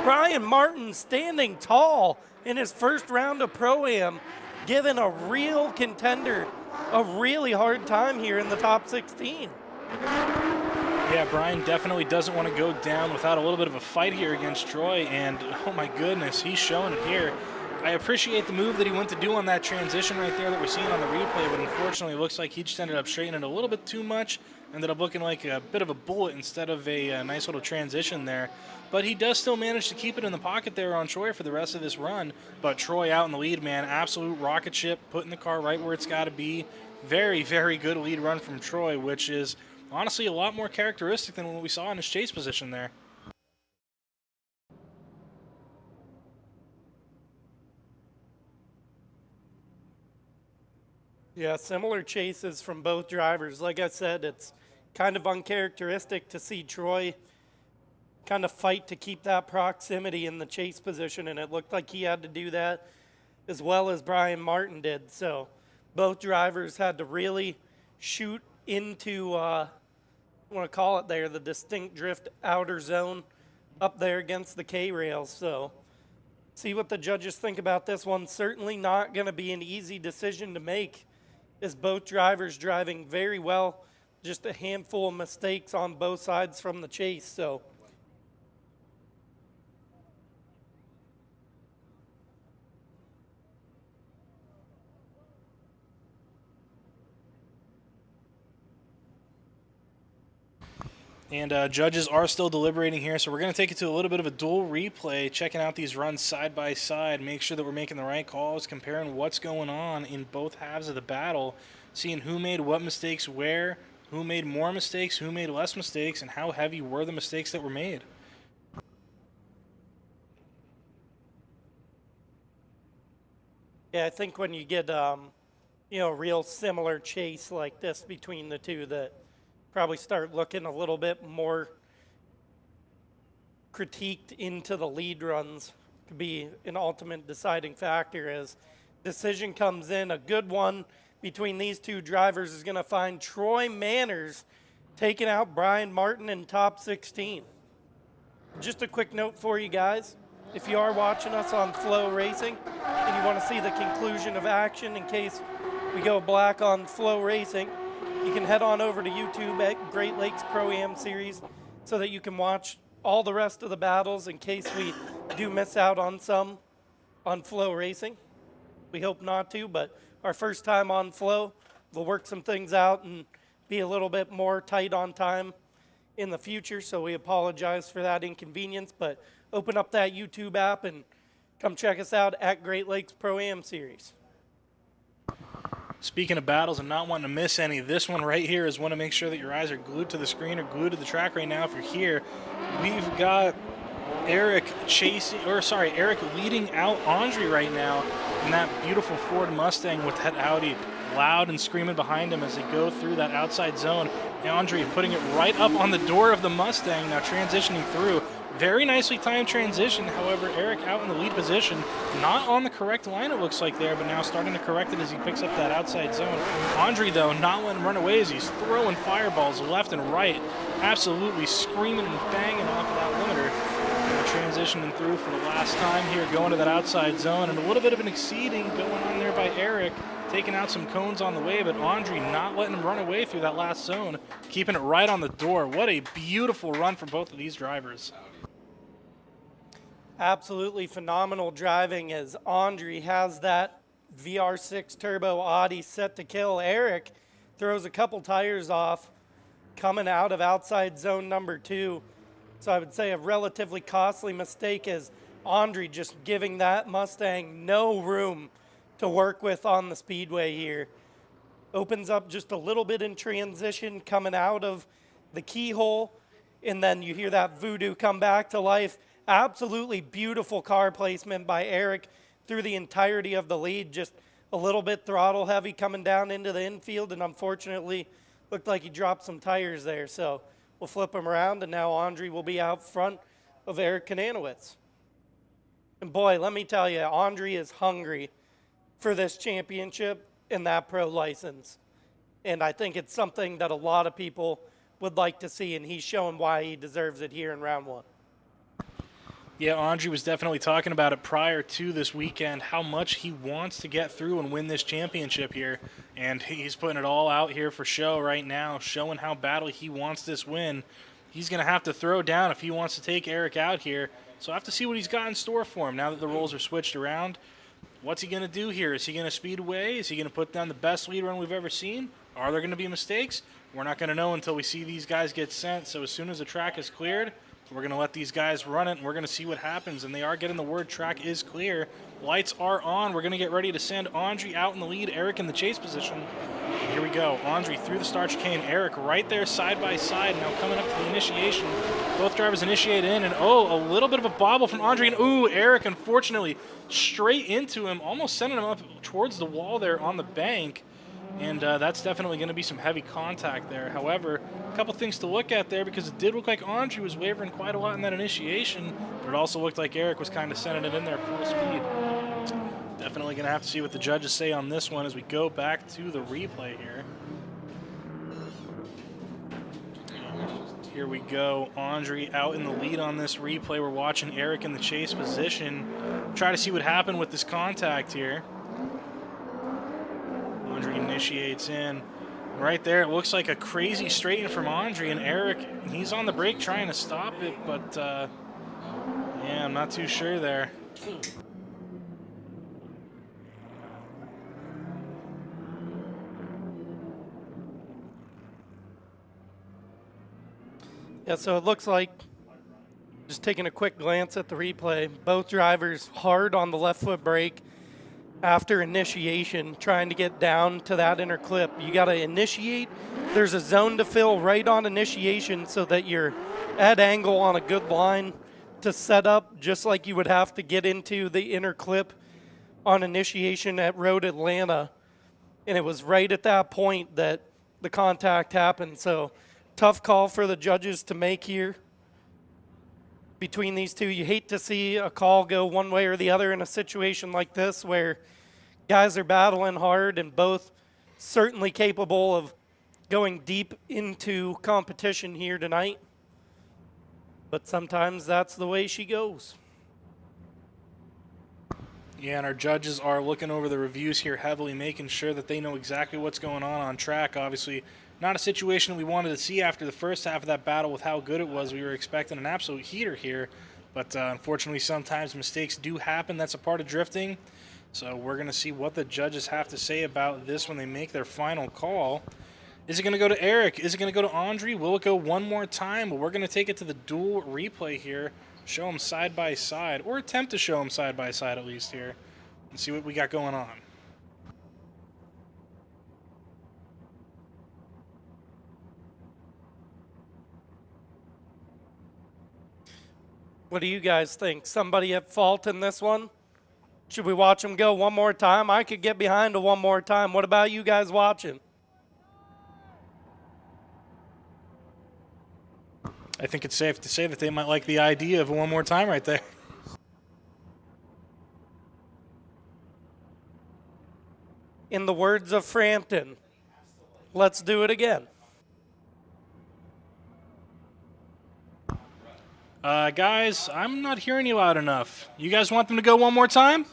Brian Martin standing tall in his first round of Pro-Am, giving a real contender a really hard time here in the top 16. Yeah, Brian definitely doesn't want to go down without a little bit of a fight here against Troy, and oh my goodness, he's showing it here. I appreciate the move that he went to do on that transition right there that we're seeing on the replay, but unfortunately it looks like he just ended up straightening it a little bit too much, ended up looking like a bit of a bullet instead of a nice little transition there. But he does still manage to keep it in the pocket there on Troy for the rest of this run, but Troy out in the lead, man, absolute rocket ship, putting the car right where it's got to be. Very, very good lead run from Troy, which is honestly a lot more characteristic than what we saw in his chase position there. Yeah, similar chases from both drivers. Like I said, it's kind of uncharacteristic to see Troy kind of fight to keep that proximity in the chase position, and it looked like he had to do that as well as Brian Martin did. So both drivers had to really shoot into, I want to call it there, the distinct drift outer zone up there against the K-rails. So see what the judges think about this one. Certainly not going to be an easy decision to make, as both drivers driving very well. Just a handful of mistakes on both sides from the chase. So And judges are still deliberating here, so we're going to take it to a little bit of a dual replay, checking out these runs side by side, make sure that we're making the right calls, comparing what's going on in both halves of the battle, seeing who made what mistakes where, who made more mistakes, who made less mistakes, and how heavy were the mistakes that were made. Yeah, I think when you get, you know, a real similar chase like this between the two, that probably start looking a little bit more critiqued into the lead runs could be an ultimate deciding factor as decision comes in. A good one between these two drivers is going to find Troy Manners taking out Brian Martin in top 16. Just a quick note for you guys. If you are watching us on Flow Racing and you want to see the conclusion of action in case we go black on Flow Racing, you can head on over to YouTube at Great Lakes Pro-Am Series so that you can watch all the rest of the battles in case we do miss out on some on Flow Racing. We hope not to, but our first time on Flow, we'll work some things out and be a little bit more tight on time in the future, so we apologize for that inconvenience, but open up that YouTube app and come check us out at Great Lakes Pro-Am Series. Speaking of battles and not wanting to miss any, this one right here is one to make sure that your eyes are glued to the screen or glued to the track right now. If you're here, we've got Eric leading out Andre right now in that beautiful Ford Mustang with that Audi loud and screaming behind him as they go through that outside zone. Andre putting it right up on the door of the Mustang, now transitioning through. Very nicely timed transition. However, Eric out in the lead position, not on the correct line it looks like there, but now starting to correct it as he picks up that outside zone. Andre, though, not letting him run away as he's throwing fireballs left and right, absolutely screaming and banging off of that limiter. And transitioning through for the last time here, going to that outside zone, and a little bit of an exceeding going on there by Eric, taking out some cones on the way, but Andre not letting him run away through that last zone, keeping it right on the door. What a beautiful run from both of these drivers. Absolutely phenomenal driving as Andre has that VR6 turbo Audi set to kill. Eric throws a couple tires off coming out of outside zone number 2. So I would say a relatively costly mistake as Andre just giving that Mustang no room to work with on the speedway here. Opens up just a little bit in transition coming out of the keyhole, and then you hear that voodoo come back to life. Absolutely beautiful car placement by Eric through the entirety of the lead. Just a little bit throttle heavy coming down into the infield, and unfortunately looked like he dropped some tires there. So we'll flip him around, and now Andre will be out front of Eric Kananowitz. And boy, let me tell you, Andre is hungry for this championship and that pro license. And I think it's something that a lot of people would like to see, and he's showing why he deserves it here in round 1. Yeah, Andre was definitely talking about it prior to this weekend, how much he wants to get through and win this championship here. And he's putting it all out here for show right now, showing how badly he wants this win. He's going to have to throw down if he wants to take Eric out here. So I have to see what he's got in store for him now that the roles are switched around. What's he going to do here? Is he going to speed away? Is he going to put down the best lead run we've ever seen? Are there going to be mistakes? We're not going to know until we see these guys get sent. So as soon as the track is cleared, we're going to let these guys run it, and we're going to see what happens. And they are getting the word track is clear. Lights are on. We're going to get ready to send Andre out in the lead, Eric in the chase position. Here we go. Andre through the start chicane. Eric right there side by side. Now coming up to the initiation. Both drivers initiate in, and a little bit of a bobble from Andre. And Eric, unfortunately, straight into him, almost sending him up towards the wall there on the bank. And that's definitely going to be some heavy contact there. However, a couple things to look at there, because it did look like Andre was wavering quite a lot in that initiation, but it also looked like Eric was kind of sending it in there full speed. Definitely going to have to see what the judges say on this one as we go back to the replay here. Here we go. Andre out in the lead on this replay. We're watching Eric in the chase position. Try to see what happened with this contact here. Andre initiates in. Right there, it looks like a crazy straighten from Andre, and Eric, he's on the brake trying to stop it, but yeah, I'm not too sure there. Yeah, so it looks like, just taking a quick glance at the replay, both drivers hard on the left foot brake after initiation, trying to get down to that inner clip. You got to initiate. There's a zone to fill right on initiation so that you're at angle on a good line to set up, just like you would have to get into the inner clip on initiation at Road Atlanta. And it was right at that point that the contact happened. So tough call for the judges to make here between these two. You hate to see a call go one way or the other in a situation like this where guys are battling hard and both certainly capable of going deep into competition here tonight. But sometimes that's the way she goes. Yeah, and our judges are looking over the reviews here heavily, making sure that they know exactly what's going on track. Obviously, not a situation we wanted to see after the first half of that battle with how good it was. We were expecting an absolute heater here, but unfortunately sometimes mistakes do happen. That's a part of drifting. So we're going to see what the judges have to say about this when they make their final call. Is it going to go to Eric? Is it going to go to Andre? Will it go one more time? But we're going to take it to the dual replay here, show them side by side, or attempt to show them side by side at least here, and see what we got going on. What do you guys think? Somebody at fault in this one? Should we watch them go one more time? I could get behind a one more time. What about you guys watching? I think it's safe to say that they might like the idea of one more time right there. In the words of Frampton, let's do it again. Guys, I'm not hearing you loud enough. You guys want them to go one more time?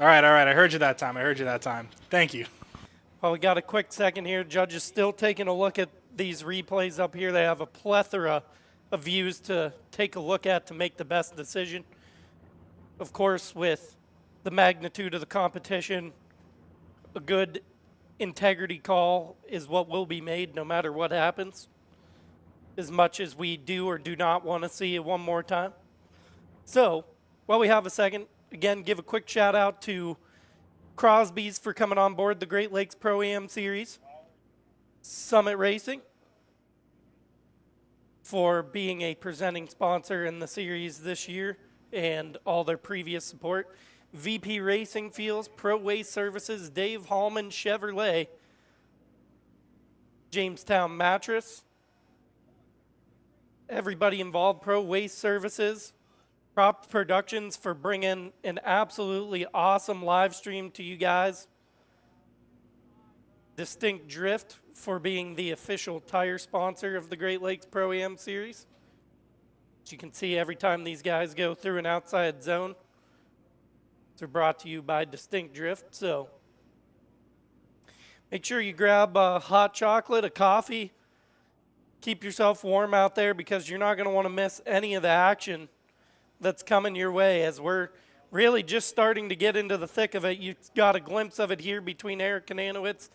All right, I heard you that time. Thank you. Well, we got a quick second here. Judge is still taking a look at these replays up here. They have a plethora of views to take a look at to make the best decision. Of course, with the magnitude of the competition, a good integrity call is what will be made no matter what happens, as much as we do or do not want to see it one more time. So, while we have a second, again, give a quick shout out to Crosby's for coming on board the Great Lakes Pro-Am Series, Summit Racing for being a presenting sponsor in the series this year and all their previous support, VP Racing Fuels, Pro Waste Services, Dave Hallman Chevrolet, Jamestown Mattress, everybody involved, Pro Waste Services, Prop Productions for bringing an absolutely awesome live stream to you guys, Distinct Drift for being the official tire sponsor of the Great Lakes Pro-Am Series. As you can see, every time these guys go through an outside zone, they're brought to you by Distinct Drift. So make sure you grab a hot chocolate, a coffee, keep yourself warm out there because you're not going to want to miss any of the action that's coming your way as we're really just starting to get into the thick of it. You got a glimpse of it here between Eric Kananowitz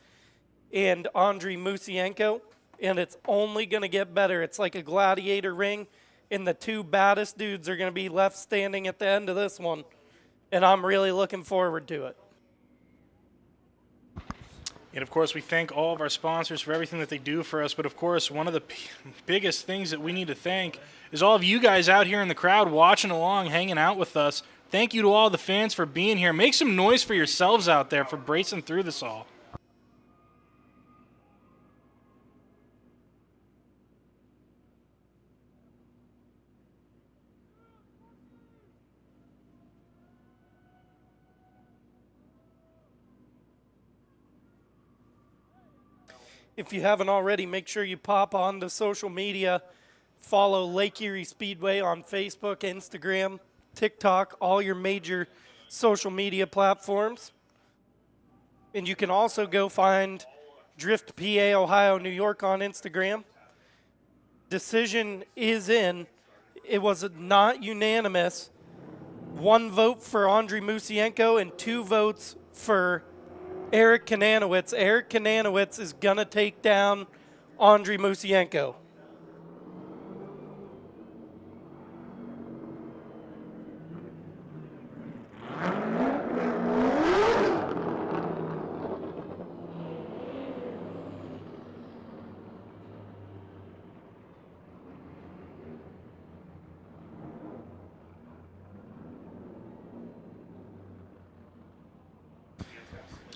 and Andre Musienko, and it's only going to get better. It's like a gladiator ring, and the two baddest dudes are going to be left standing at the end of this one, and I'm really looking forward to it. And of course, we thank all of our sponsors for everything that they do for us. But of course, one of the biggest things that we need to thank is all of you guys out here in the crowd watching along, hanging out with us. Thank you to all the fans for being here. Make some noise for yourselves out there for bracing through this all. If you haven't already, make sure you pop on to social media. Follow Lake Erie Speedway on Facebook, Instagram, TikTok, all your major social media platforms. And you can also go find Drift PA, Ohio, New York on Instagram. Decision is in. It was not unanimous. 1 vote for Andre Musienko and 2 votes for Eric Kananowitz. Eric Kananowitz is going to take down Andriy Musienko.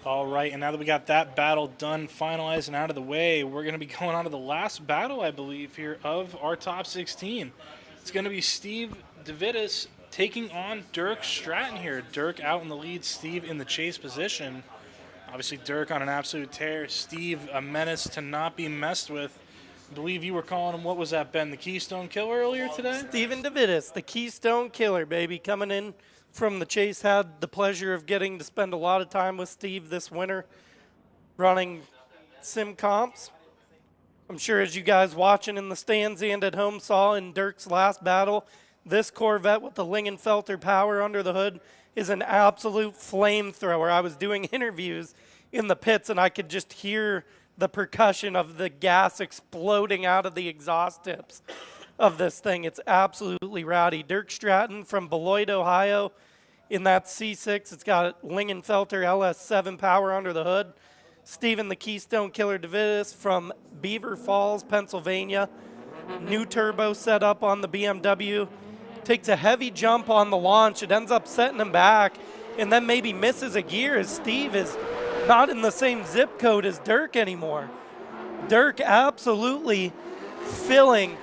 All right, and now that we got that battle done, finalized, and out of the way, we're going to be going on to the last battle, I believe, here of our top 16. It's going to be Steve DeVitis taking on Dirk Stratton here. Dirk out in the lead, Steve in the chase position. Obviously, Dirk on an absolute tear. Steve, a menace to not be messed with. I believe you were calling him, what was that, Ben, the Keystone Killer earlier today? Steven DeVitis, the Keystone Killer, baby, coming in from the chase. Had the pleasure of getting to spend a lot of time with Steve this winter running sim comps. I'm sure as you guys watching in the stands and at home saw in Dirk's last battle, this Corvette with the Lingenfelter power under the hood is an absolute flamethrower. I was doing interviews in the pits and I could just hear the percussion of the gas exploding out of the exhaust tips of this thing. It's absolutely rowdy. Dirk Stratton from Beloit, Ohio, in that C6. It's got Lingenfelter LS7 power under the hood. Steven the Keystone Killer DeVitis from Beaver Falls, Pennsylvania. New turbo set up on the BMW. Takes a heavy jump on the launch. It ends up setting him back and then maybe misses a gear as Steve is not in the same zip code as Dirk anymore. Dirk absolutely filling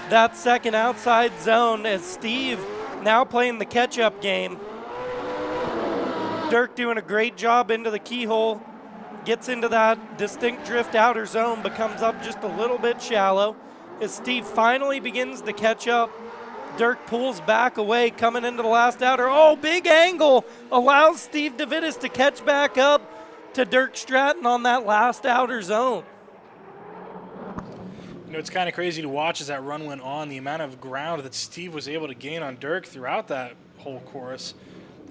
that second outside zone as Steve now playing the catch-up game. Dirk doing a great job into the keyhole, gets into that distinct drift outer zone, but comes up just a little bit shallow. As Steve finally begins to catch up, Dirk pulls back away, coming into the last outer. Oh, big angle allows Steve DeVitis to catch back up to Dirk Stratton on that last outer zone. You know, it's kind of crazy to watch as that run went on, the amount of ground that Steve was able to gain on Dirk throughout that whole course.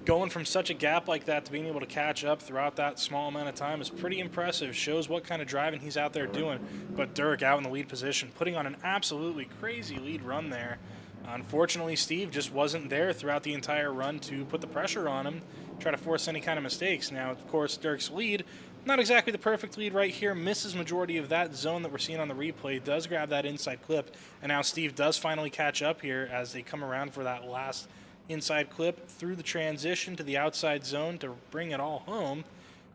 Going from such a gap like that to being able to catch up throughout that small amount of time is pretty impressive. Shows what kind of driving he's out there doing. But Dirk out in the lead position, putting on an absolutely crazy lead run there. Unfortunately, Steve just wasn't there throughout the entire run to put the pressure on him, try to force any kind of mistakes. Now, of course, Dirk's lead, not exactly the perfect lead right here, misses majority of that zone that we're seeing on the replay, does grab that inside clip, and now Steve does finally catch up here as they come around for that last inside clip through the transition to the outside zone to bring it all home,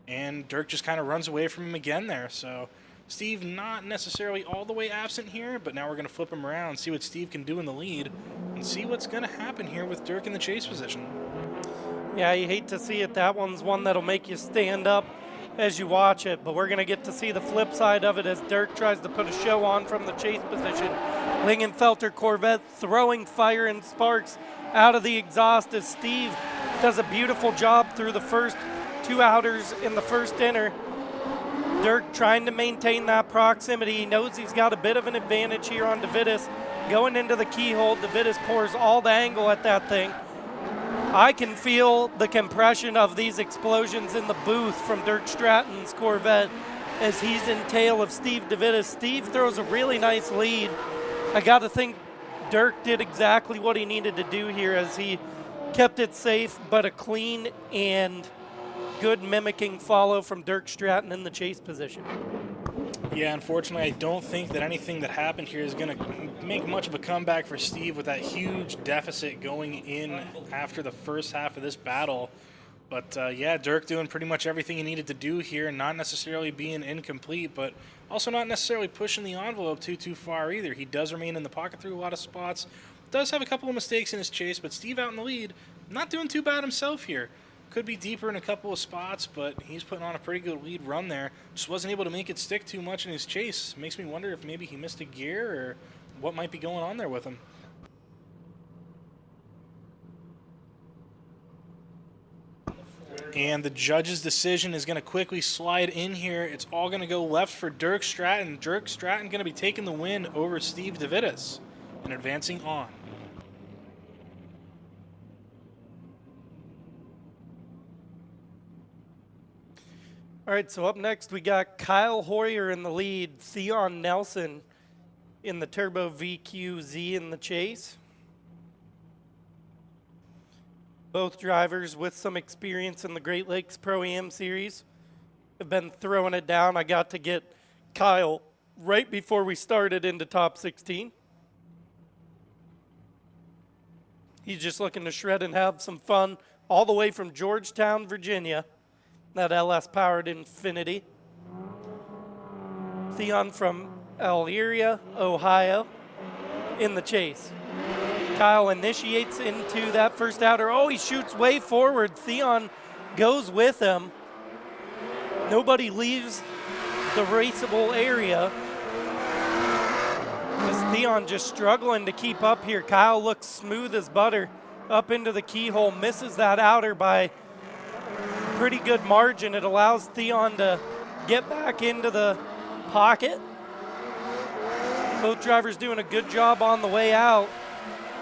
and Dirk just kind of runs away from him again there. So Steve not necessarily all the way absent here, but now we're going to flip him around, see what Steve can do in the lead, and see what's going to happen here with Dirk in the chase position. Yeah, you hate to see it. That one's one that'll make you stand up as you watch it, but we're going to get to see the flip side of it as Dirk tries to put a show on from the chase position. Lingenfelter Corvette throwing fire and sparks out of the exhaust as Steve does a beautiful job through the first two outers in the first inner. Dirk trying to maintain that proximity. He knows he's got a bit of an advantage here on DeVitis. Going into the keyhole, DeVitis pours all the angle at that thing. I can feel the compression of these explosions in the booth from Dirk Stratton's Corvette as he's in tail of Steve DeVitis. Steve throws a really nice lead. I got to think Dirk did exactly what he needed to do here as he kept it safe, but a clean and good mimicking follow from Dirk Stratton in the chase position. Yeah, unfortunately, I don't think that anything that happened here is going to make much of a comeback for Steve with that huge deficit going in after the first half of this battle. But yeah, Dirk doing pretty much everything he needed to do here, not necessarily being incomplete, but also not necessarily pushing the envelope too far either. He does remain in the pocket through a lot of spots, does have a couple of mistakes in his chase, but Steve out in the lead, not doing too bad himself here. Could be deeper in a couple of spots, but he's putting on a pretty good lead run there. Just wasn't able to make it stick too much in his chase. Makes me wonder if maybe he missed a gear or what might be going on there with him. And the judge's decision is going to quickly slide in here. It's all going to go left for Dirk Stratton. Dirk Stratton going to be taking the win over Steve DeVitis and advancing on. All right, so up next we got Kyle Hoyer in the lead, Theon Nelson in the Turbo VQZ in the chase. Both drivers with some experience in the Great Lakes Pro-Am Series have been throwing it down. I got to get Kyle right before we started into top 16. He's just looking to shred and have some fun all the way from Georgetown, Virginia, that LS-powered Infinity. Theon from Elyria, Ohio, in the chase. Kyle initiates into that first outer. Oh, he shoots way forward. Theon goes with him. Nobody leaves the raceable area. As Theon just struggling to keep up here. Kyle looks smooth as butter up into the keyhole, misses that outer by pretty good margin. It allows Theon to get back into the pocket. Both drivers doing a good job on the way out.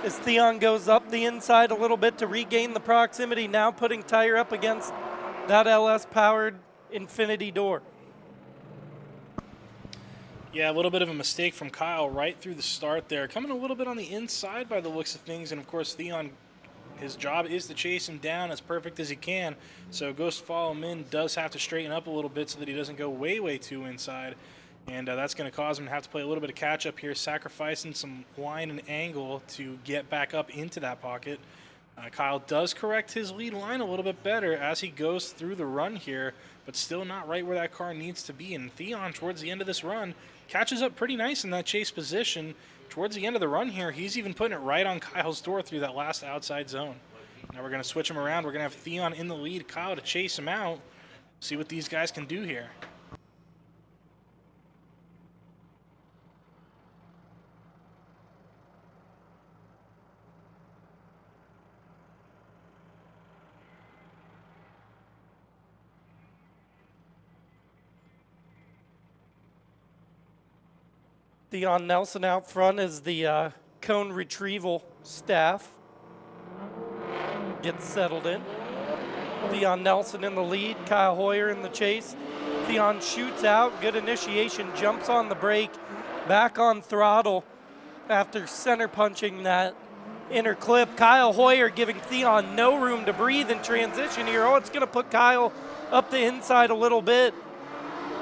As Theon goes up the inside a little bit to regain the proximity, now putting tire up against that LS-powered Infinity door. Yeah, a little bit of a mistake from Kyle right through the start there. Coming a little bit on the inside by the looks of things, and of course Theon, his job is to chase him down as perfect as he can. So Ghost Follow Him In does have to straighten up a little bit so that he doesn't go way, way too inside. And that's going to cause him to have to play a little bit of catch-up here, sacrificing some line and angle to get back up into that pocket. Kyle does correct his lead line a little bit better as he goes through the run here, but still not right where that car needs to be. And Theon, towards the end of this run, catches up pretty nice in that chase position. Towards the end of the run here, he's even putting it right on Kyle's door through that last outside zone. Now we're going to switch him around. We're going to have Theon in the lead, Kyle to chase him out, see what these guys can do here. Theon Nelson out front is the cone retrieval staff. Gets settled in. Theon Nelson in the lead, Kyle Hoyer in the chase. Theon shoots out, good initiation, jumps on the brake, back on throttle after center punching that inner clip. Kyle Hoyer giving Theon no room to breathe in transition here. Oh, it's going to put Kyle up the inside a little bit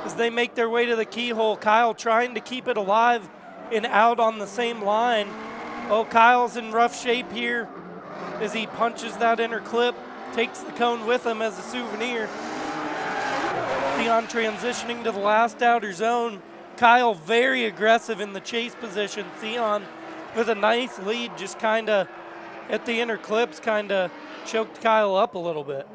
as they make their way to the keyhole. Kyle trying to keep it alive and out on the same line. Oh, Kyle's in rough shape here as he punches that inner clip, takes the cone with him as a souvenir. Theon transitioning to the last outer zone. Kyle very aggressive in the chase position. Theon with a nice lead, just kind of at the inner clips, kind of choked Kyle up a little bit.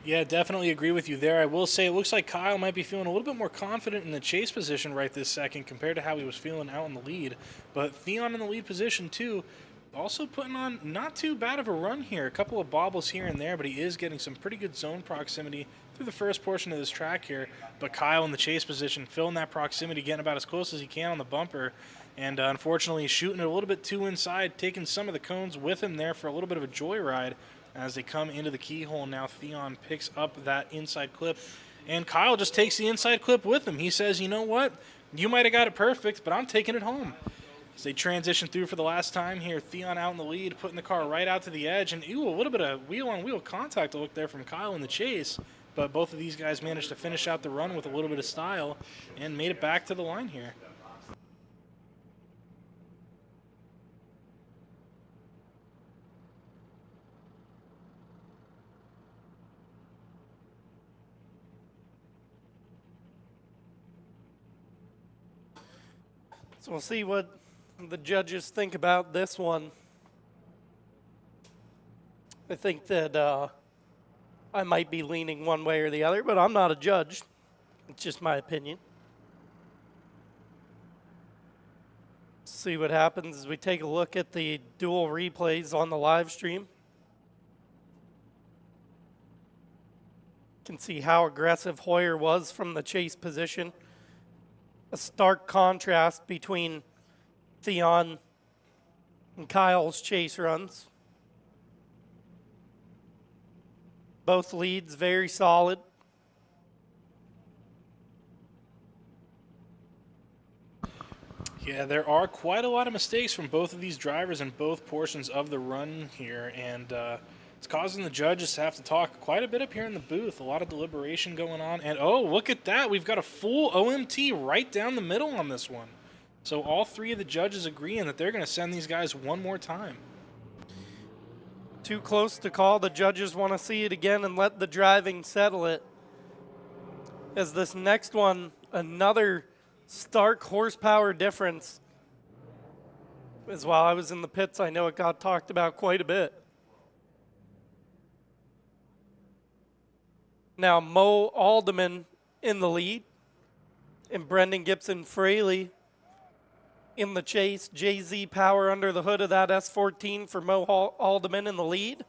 Yeah, definitely agree with you there. I will say it looks like Kyle might be feeling a little bit more confident in the chase position right this second compared to how he was feeling out in the lead. But Theon in the lead position too, also putting on not too bad of a run here. A couple of bobbles here and there, but he is getting some pretty good zone proximity through the first portion of this track here. But Kyle in the chase position, filling that proximity, getting about as close as he can on the bumper. And unfortunately, shooting it a little bit too inside, taking some of the cones with him there for a little bit of a joyride. As they come into the keyhole, now Theon picks up that inside clip, and Kyle just takes the inside clip with him. He says, you know what? You might have got it perfect, but I'm taking it home. As they transition through for the last time here, Theon out in the lead, putting the car right out to the edge, and ooh, a little bit of wheel-on-wheel contact look there from Kyle in the chase, but both of these guys managed to finish out the run with a little bit of style and made it back to the line here. So we'll see what the judges think about this one. I think that I might be leaning one way or the other, but I'm not a judge. It's just my opinion. See what happens as we take a look at the dual replays on the live stream. You can see how aggressive Hoyer was from the chase position. A stark contrast between Theon and Kyle's chase runs. Both leads very solid. Yeah, there are quite a lot of mistakes from both of these drivers in both portions of the run here, and it's causing the judges to have to talk quite a bit up here in the booth. A lot of deliberation going on, and oh, look at that. We've got a full OMT right down the middle on this one. So all three of the judges agreeing that they're going to send these guys one more time. Too close to call. The judges want to see it again and let the driving settle it. As this next one, another stark horsepower difference. As while I was in the pits, I know it got talked about quite a bit. Now Mo Alderman in the lead, and Brendan Gibson Fraley in the chase. JZ Power under the hood of that S14 for Mo Alderman in the lead.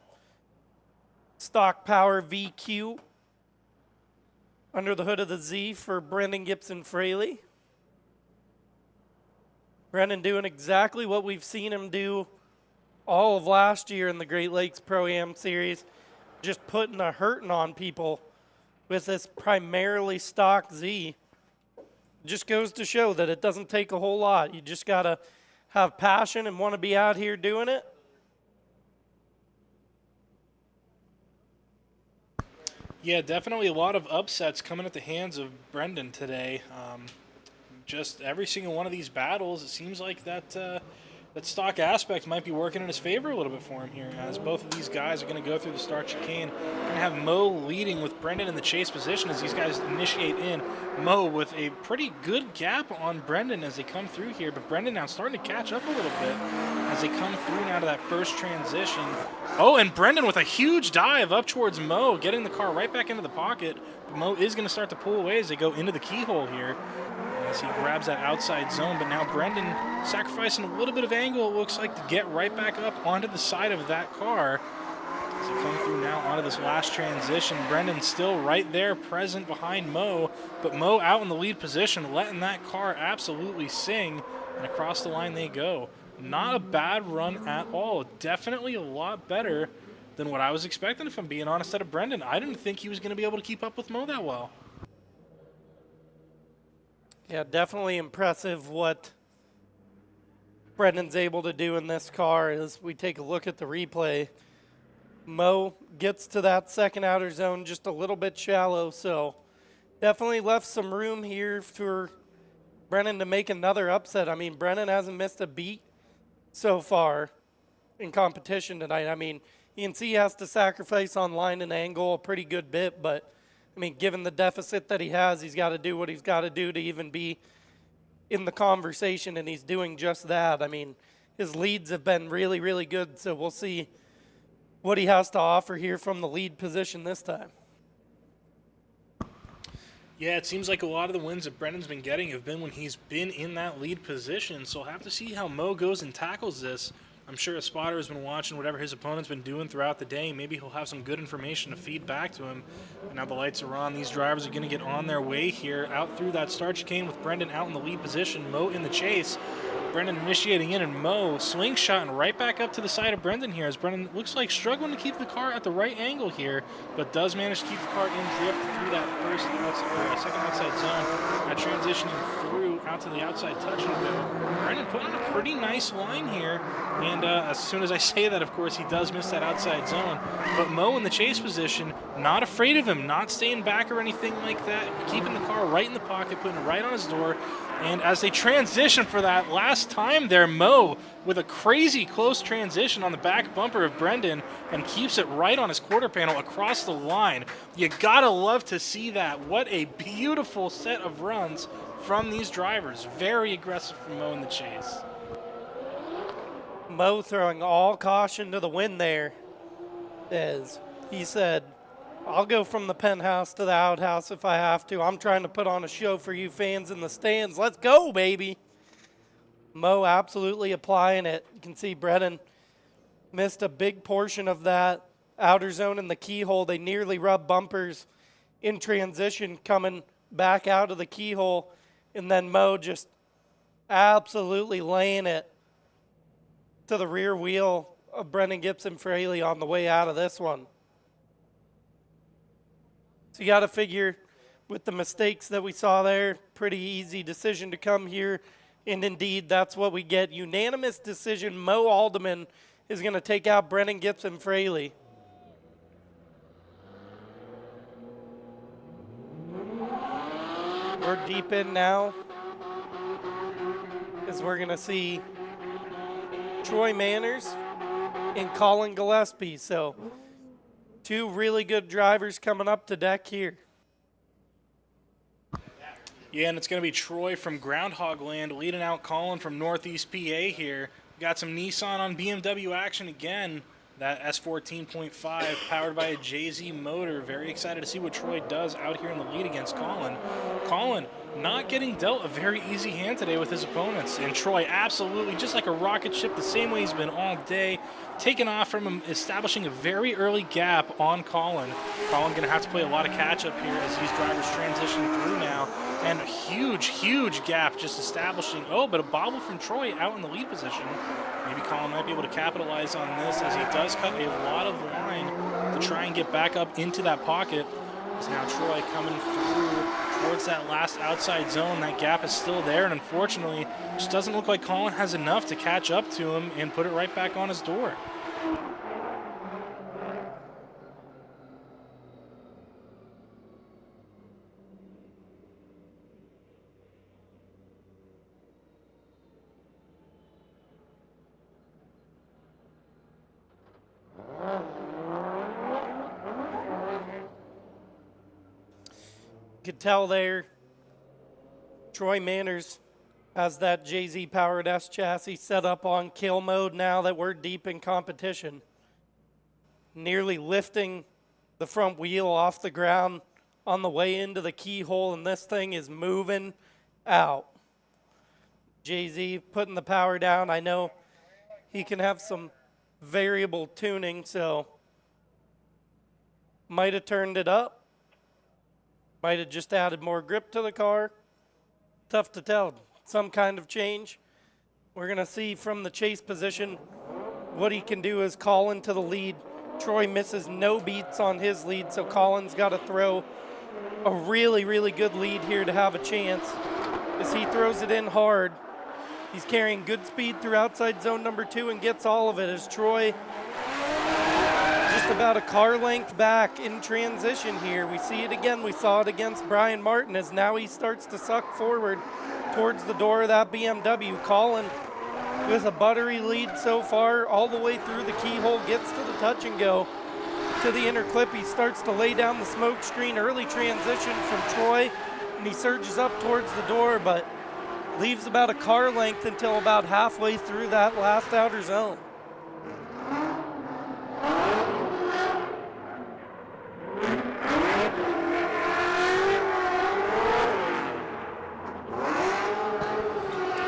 Stock Power VQ under the hood of the Z for Brendan Gibson Fraley. Brendan doing exactly what we've seen him do all of last year in the Great Lakes Pro-Am Series, just putting a hurting on people with this primarily stock Z. Just goes to show that it doesn't take a whole lot. You just got to have passion and want to be out here doing it. Yeah, definitely a lot of upsets coming at the hands of Brendan today. Just every single one of these battles, it seems like that stock aspect might be working in his favor a little bit for him here, as both of these guys are going to go through the start chicane. Going to have Mo leading with Brendan in the chase position as these guys initiate in. Mo with a pretty good gap on Brendan as they come through here, but Brendan now starting to catch up a little bit as they come through now to that first transition. Oh, and Brendan with a huge dive up towards Mo, getting the car right back into the pocket. But Mo is going to start to pull away as they go into the keyhole here, as he grabs that outside zone. But now Brendan sacrificing a little bit of angle, it looks like, to get right back up onto the side of that car. As they come through now onto this last transition, Brendan still right there present behind Mo, but Mo out in the lead position, letting that car absolutely sing, and across the line they go. Not a bad run at all. Definitely a lot better than what I was expecting, if I'm being honest, out of Brendan. I didn't think he was going to be able to keep up with Mo that well. Yeah, definitely impressive what Brendan's able to do in this car. As we take a look at the replay, Mo gets to that second outer zone just a little bit shallow, so definitely left some room here for Brendan to make another upset. I mean, Brendan hasn't missed a beat so far in competition tonight. I mean, you can see he has to sacrifice on line and angle a pretty good bit, but I mean, given the deficit that he has, he's got to do what he's got to do to even be in the conversation, and he's doing just that. I mean, his leads have been really, really good, so we'll see what he has to offer here from the lead position this time. Yeah, it seems like a lot of the wins that Brendan's been getting have been when he's been in that lead position, so we'll have to see how Mo goes and tackles this. I'm sure a spotter has been watching whatever his opponent's been doing throughout the day. Maybe he'll have some good information to feed back to him. But now the lights are on. These drivers are going to get on their way here out through that start chicane with Brendan out in the lead position, Mo in the chase. Brendan initiating in, and Mo slingshotting right back up to the side of Brendan here, as Brendan looks like struggling to keep the car at the right angle here, but does manage to keep the car in drift through that second outside zone. Now transitioning through out to the outside touch and go. Brendan put on a pretty nice line here, and as soon as I say that, of course, he does miss that outside zone. But Mo in the chase position, not afraid of him, not staying back or anything like that, keeping the car right in the pocket, putting it right on his door. And as they transition for that last time there, Mo with a crazy close transition on the back bumper of Brendan and keeps it right on his quarter panel across the line. You gotta love to see that. What a beautiful set of runs from these drivers. Very aggressive from Mo in the chase. Mo throwing all caution to the wind there, as he said, I'll go from the penthouse to the outhouse if I have to. I'm trying to put on a show for you fans in the stands. Let's go, baby. Mo absolutely applying it. You can see Brendan missed a big portion of that outer zone in the keyhole. They nearly rubbed bumpers in transition coming back out of the keyhole. And then Mo just absolutely laying it to the rear wheel of Brendan Gibson Fraley on the way out of this one. So you got to figure with the mistakes that we saw there, pretty easy decision to come here. And indeed, that's what we get. Unanimous decision. Mo Alderman is going to take out Brennan Gibson Fraley. We're deep in now as we're going to see Troy Manners and Colin Gillespie. So two really good drivers coming up to deck here. Yeah, and it's going to be Troy from Groundhog Land leading out Colin from Northeast PA here. Got some Nissan on BMW action again. That S14.5 powered by a JZ motor. Very excited to see what Troy does out here in the lead against Colin. Colin not getting dealt a very easy hand today with his opponents. And Troy absolutely, just like a rocket ship, the same way he's been all day, taking off from him, establishing a very early gap on Colin. Colin going to have to play a lot of catch-up here as these drivers transition through now. And a huge, huge gap just establishing. Oh, but a bobble from Troy out in the lead position. Maybe Colin might be able to capitalize on this as he does cut a lot of line to try and get back up into that pocket. As now Troy coming through towards that last outside zone. That gap is still there, and unfortunately, just doesn't look like Colin has enough to catch up to him and put it right back on his door. Could tell there, Troy Manners has that JZ powered S chassis set up on kill mode now that we're deep in competition. Nearly lifting the front wheel off the ground on the way into the keyhole, and this thing is moving out. JZ putting the power down. I know he can have some variable tuning, so might have turned it up. Might have just added more grip to the car. Tough to tell. Some kind of change. We're going to see from the chase position what he can do as Colin to the lead. Troy misses no beats on his lead, so Colin's got to throw a really, really good lead here to have a chance. As he throws it in hard, he's carrying good speed through outside zone number 2 and gets all of it as Troy just about a car length back in transition here. We see it again. We saw it against Brian Martin as now he starts to suck forward towards the door of that BMW. Colin with a buttery lead so far all the way through the keyhole, gets to the touch and go to the inner clip. He starts to lay down the smoke screen. Early transition from Troy, and he surges up towards the door, but leaves about a car length until about halfway through that last outer zone.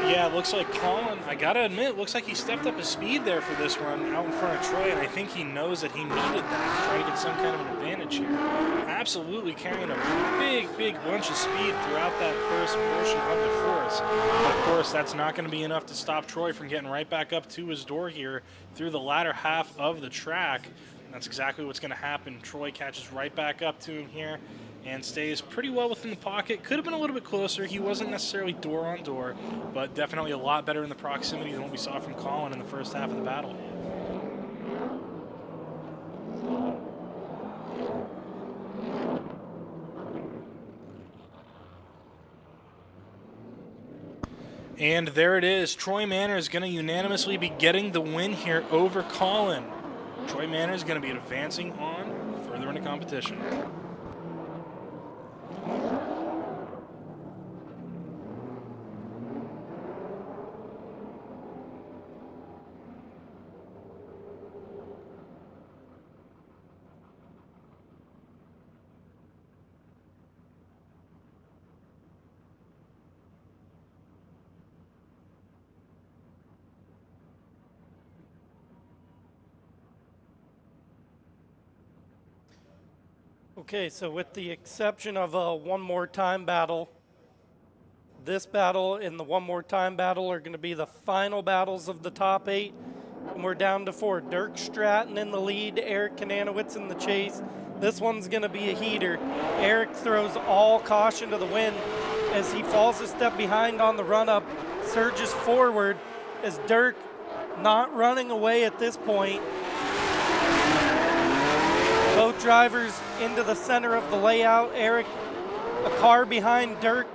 Yeah, it looks like Colin, I gotta admit, looks like he stepped up his speed there for this run out in front of Troy, and I think he knows that he needed that to try to get some kind of an advantage here. Absolutely carrying a big, big bunch of speed throughout that first portion of the course. But of course, that's not going to be enough to stop Troy from getting right back up to his door here through the latter half of the track. And that's exactly what's going to happen. Troy catches right back up to him here and stays pretty well within the pocket. Could have been a little bit closer. He wasn't necessarily door on door, but definitely a lot better in the proximity than what we saw from Colin in the first half of the battle. And there it is. Troy Manners is going to unanimously be getting the win here over Colin. Troy Manners is going to be advancing on further into competition. Okay, so with the exception of a one more time battle, this battle and the one more time battle are going to be the final battles of the top 8. And we're down to 4. Dirk Stratton in the lead, Eric Kananowitz in the chase, This one's going to be a heater. Eric throws all caution to the wind as he falls a step behind on the run-up, surges forward as Dirk not running away at this point. Both drivers into the center of the layout. Eric, a car behind Dirk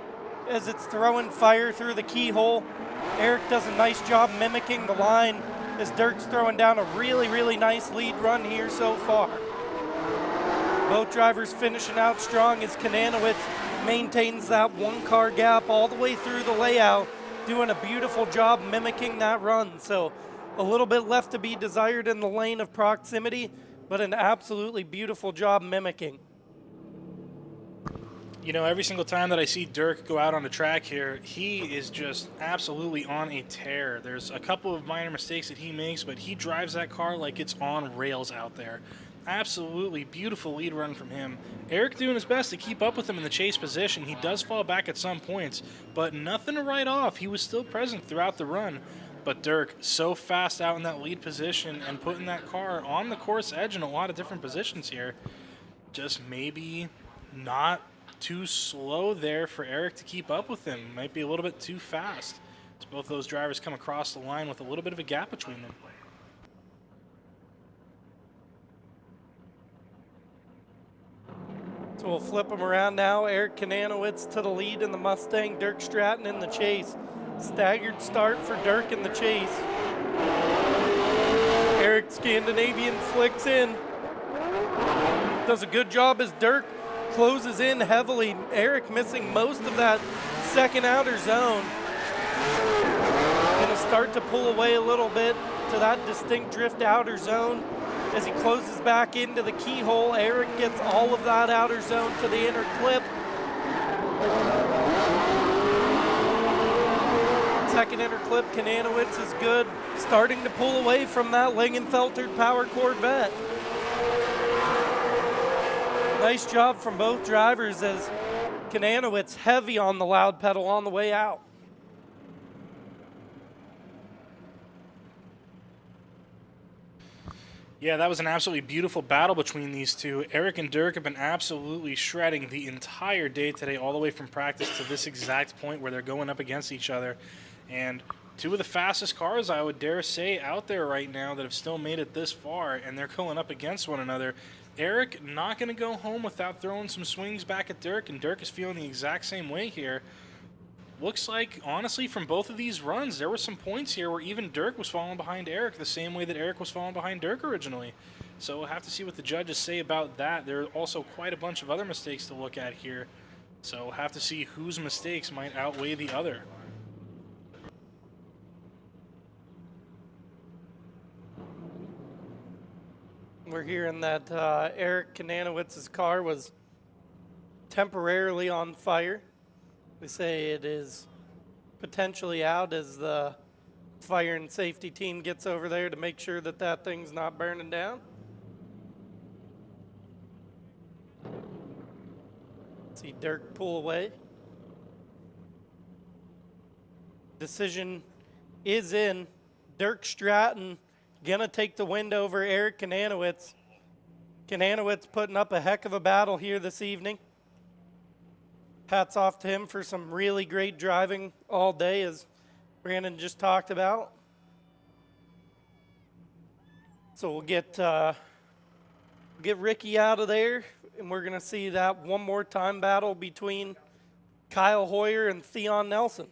as it's throwing fire through the keyhole. Eric does a nice job mimicking the line as Dirk's throwing down a really, really nice lead run here so far. Both drivers finishing out strong as Kananowitz maintains that one-car gap all the way through the layout, doing a beautiful job mimicking that run. So a little bit left to be desired in the lane of proximity, but an absolutely beautiful job mimicking. You know, every single time that I see Dirk go out on the track here, he is just absolutely on a tear. There's a couple of minor mistakes that he makes, but he drives that car like it's on rails out there. Absolutely beautiful lead run from him. Eric doing his best to keep up with him in the chase position. He does fall back at some points, but nothing to write off. He was still present throughout the run. But Dirk, so fast out in that lead position and putting that car on the course edge in a lot of different positions here. Just maybe not too slow there for Eric to keep up with him. Might be a little bit too fast. As both those drivers come across the line with a little bit of a gap between them. So we'll flip them around now. Eric Kananowitz to the lead in the Mustang. Dirk Stratton in the chase. Staggered start for Dirk in the chase. Eric Scandinavian flicks in. Does a good job as Dirk closes in heavily. Eric missing most of that second outer zone. Gonna start to pull away a little bit to that distinct drift outer zone. As he closes back into the keyhole, Eric gets all of that outer zone to the inner clip. Second inner clip, Kananowitz is good. Starting to pull away from that Lingenfelter Power Corvette. Nice job from both drivers as Kananowitz heavy on the loud pedal on the way out. Yeah, that was an absolutely beautiful battle between these two. Eric and Dirk have been absolutely shredding the entire day today, all the way from practice to this exact point where they're going up against each other. And two of the fastest cars, I would dare say, out there right now that have still made it this far, and they're going up against one another. Eric not going to go home without throwing some swings back at Dirk, and Dirk is feeling the exact same way here. Looks like, honestly, from both of these runs, there were some points here where even Dirk was falling behind Eric the same way that Eric was falling behind Dirk originally. So we'll have to see what the judges say about that. There are also quite a bunch of other mistakes to look at here. So we'll have to see whose mistakes might outweigh the other. We're hearing that Eric Kananowitz's car was temporarily on fire. They say it is potentially out as the fire and safety team gets over there to make sure that that thing's not burning down. See Dirk pull away. Decision is in. Dirk Stratton gonna take the win over Eric Kananowitz. Kananowitz putting up a heck of a battle here this evening. Hats off to him for some really great driving all day, as Brandon just talked about. So we'll get Ricky out of there, and we're gonna see that one more time battle between Kyle Hoyer and Theon Nelson.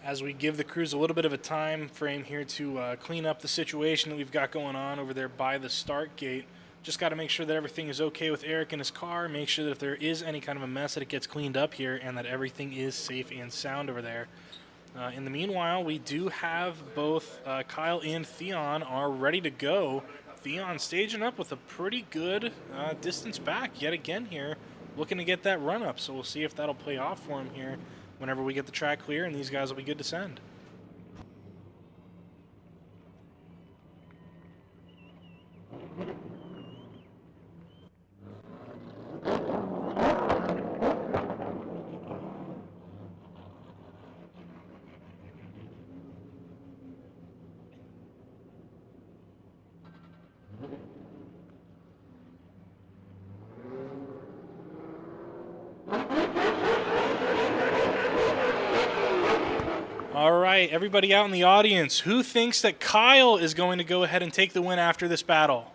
As we give the crews a little bit of a time frame here to clean up the situation that we've got going on over there by the start gate. Just got to make sure that everything is okay with Eric and his car, make sure that if there is any kind of a mess that it gets cleaned up here and that everything is safe and sound over there. In the meanwhile, we do have both Kyle and Theon are ready to go. Theon staging up with a pretty good distance back yet again here, looking to get that run up. So we'll see if that'll play off for him here whenever we get the track clear, and these guys will be good to send. All right, everybody out in the audience, who thinks that Kyle is going to go ahead and take the win after this battle?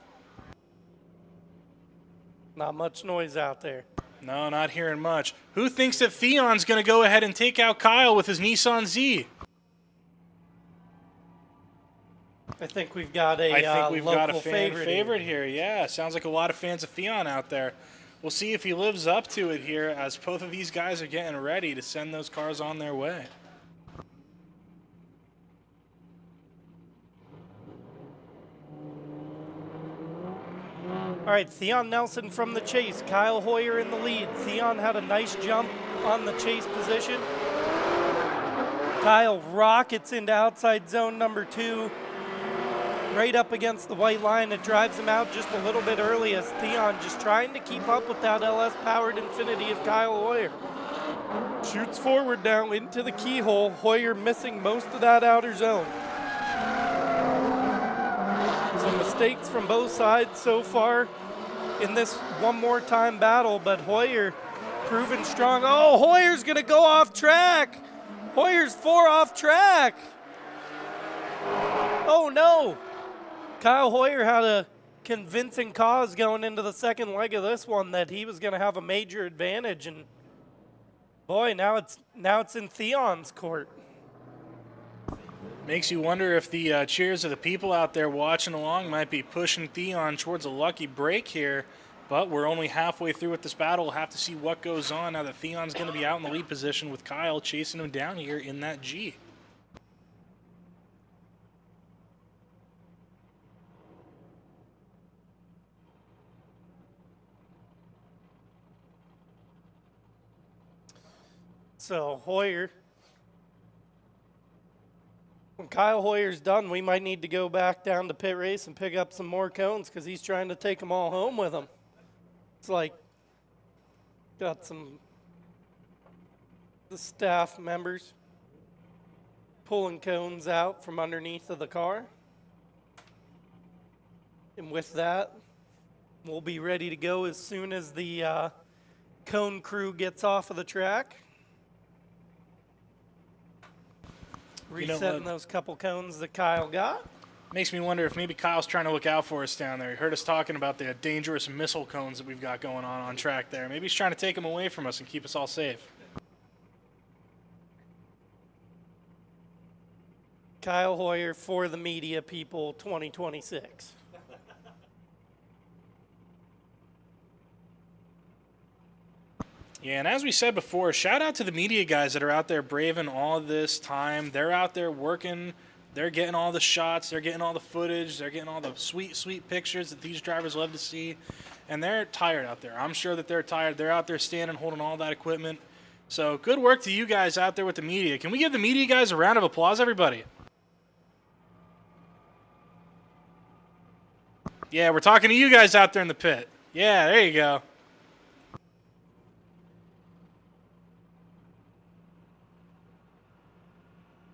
Not much noise out there. No, not hearing much. Who thinks that Theon's going to go ahead and take out Kyle with his Nissan Z? I think we've got a I think we've got a local fan favorite favorite here. Yeah, sounds like a lot of fans of Theon out there. We'll see if he lives up to it here as both of these guys are getting ready to send those cars on their way. All right, Theon Nelson from the chase. Kyle Hoyer in the lead. Theon had a nice jump on the chase position. Kyle rockets into outside zone number 2. Right up against the white line. It drives him out just a little bit early as Theon just trying to keep up with that LS-powered Infinity of Kyle Hoyer. Shoots forward now into the keyhole. Hoyer missing most of that outer zone. Some mistakes from both sides so far in this one more time battle, but Hoyer proving strong. Oh, Hoyer's gonna go off track. Hoyer's 4 off track. Oh no. Kyle Hoyer had a convincing cause going into the second leg of this one that he was gonna have a major advantage, and boy, now it's in Theon's court. Makes you wonder if the cheers of the people out there watching along might be pushing Theon towards a lucky break here, but we're only halfway through with this battle. We'll have to see what goes on now that Theon's going to be out in the lead position with Kyle chasing him down here in that G. So Hoyer, when Kyle Hoyer's done, we might need to go back down to pit race and pick up some more cones because he's trying to take them all home with him. It's like got the staff members pulling cones out from underneath of the car. And with that, we'll be ready to go as soon as the cone crew gets off of the track. Resetting those couple cones that Kyle got. Makes me wonder if maybe Kyle's trying to look out for us down there. He heard us talking about the dangerous missile cones that we've got going on track there. Maybe he's trying to take them away from us and keep us all safe. Kyle Hoyer for the media people 2026. Yeah, and as we said before, shout out to the media guys that are out there braving all this time. They're out there working. They're getting all the shots. They're getting all the footage. They're getting all the sweet, sweet pictures that these drivers love to see. And they're tired out there. I'm sure that they're tired. They're out there standing, holding all that equipment. So good work to you guys out there with the media. Can we give the media guys a round of applause, everybody? Yeah, we're talking to you guys out there in the pit. Yeah, there you go.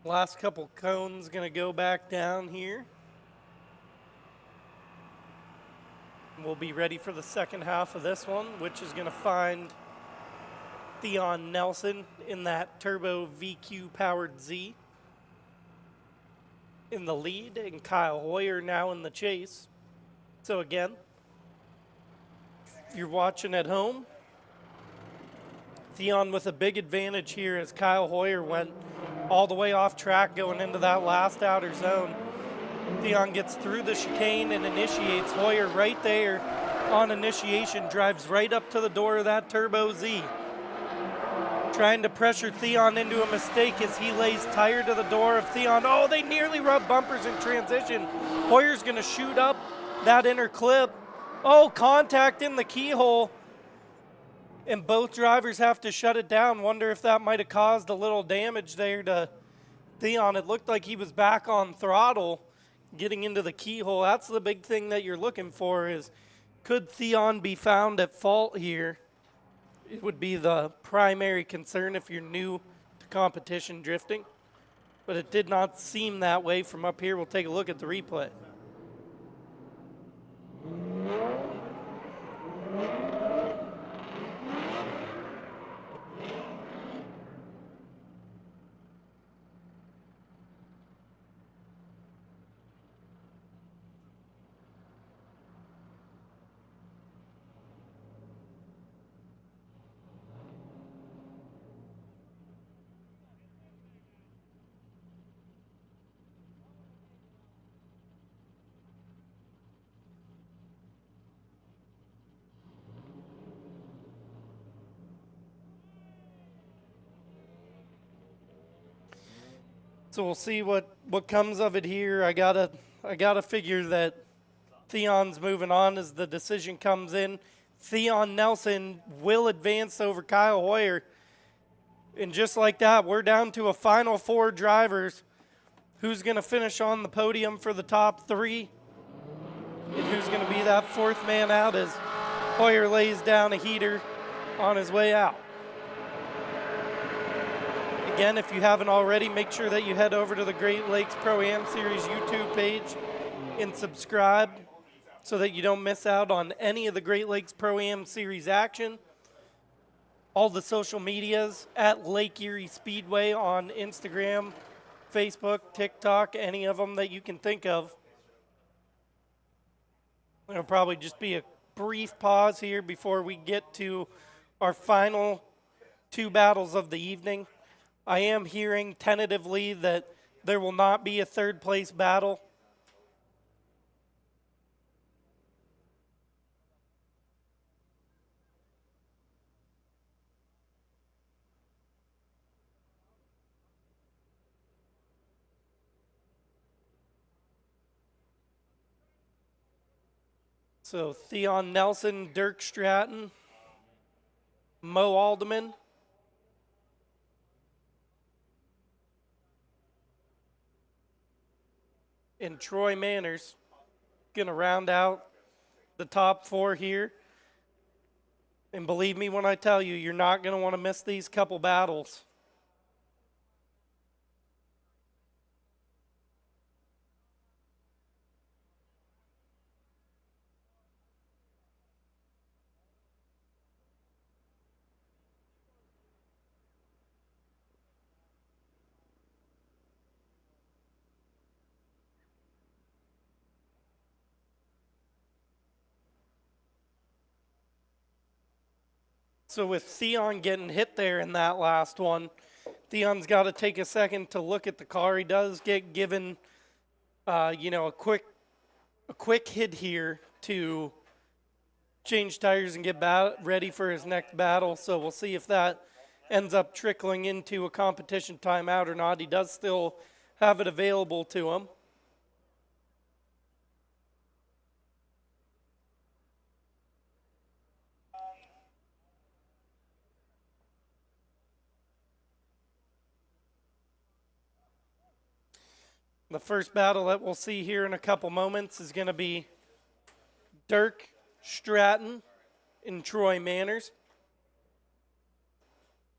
Last couple cones going to go back down here. We'll be ready for the second half of this one, which is going to find Theon Nelson in that turbo VQ powered Z in the lead, and Kyle Hoyer now in the chase. So again, if you're watching at home, Theon with a big advantage here as Kyle Hoyer went all the way off track going into that last outer zone. Theon gets through the chicane and initiates. Hoyer right there on initiation drives right up to the door of that Turbo Z. Trying to pressure Theon into a mistake as he lays tire to the door of Theon. Oh, they nearly rub bumpers in transition. Hoyer's gonna shoot up that inner clip. Oh, contact in the keyhole. And both drivers have to shut it down. Wonder if that might have caused a little damage there to Theon. It looked like he was back on throttle getting into the keyhole. That's the big thing that you're looking for is, could Theon be found at fault here? It would be the primary concern if you're new to competition drifting. But it did not seem that way from up here. We'll take a look at the replay. So we'll see what comes of it here. I gotta figure that Theon's moving on as the decision comes in. Theon Nelson will advance over Kyle Hoyer. And just like that, we're down to a final 4 drivers. Who's going to finish on the podium for the top 3? And who's going to be that 4th man out as Hoyer lays down a heater on his way out. Again, if you haven't already, make sure that you head over to the Great Lakes Pro-Am Series YouTube page and subscribe so that you don't miss out on any of the Great Lakes Pro-Am Series action. All the social medias at Lake Erie Speedway on Instagram, Facebook, TikTok, any of them that you can think of. There'll probably just be a brief pause here before we get to our final 2 battles of the evening. I am hearing tentatively that there will not be a 3rd place battle. So Theon Nelson, Dirk Stratton, Mo Alderman, and Troy Manners going to round out the top 4 here. And believe me when I tell you, you're not going to want to miss these couple battles. So with Theon getting hit there in that last one, Theon's got to take a second to look at the car. He does get given, a quick hit here to change tires and get ready for his next battle. So we'll see if that ends up trickling into a competition timeout or not. He does still have it available to him. The first battle that we'll see here in a couple moments is going to be Dirk Stratton and Troy Manners.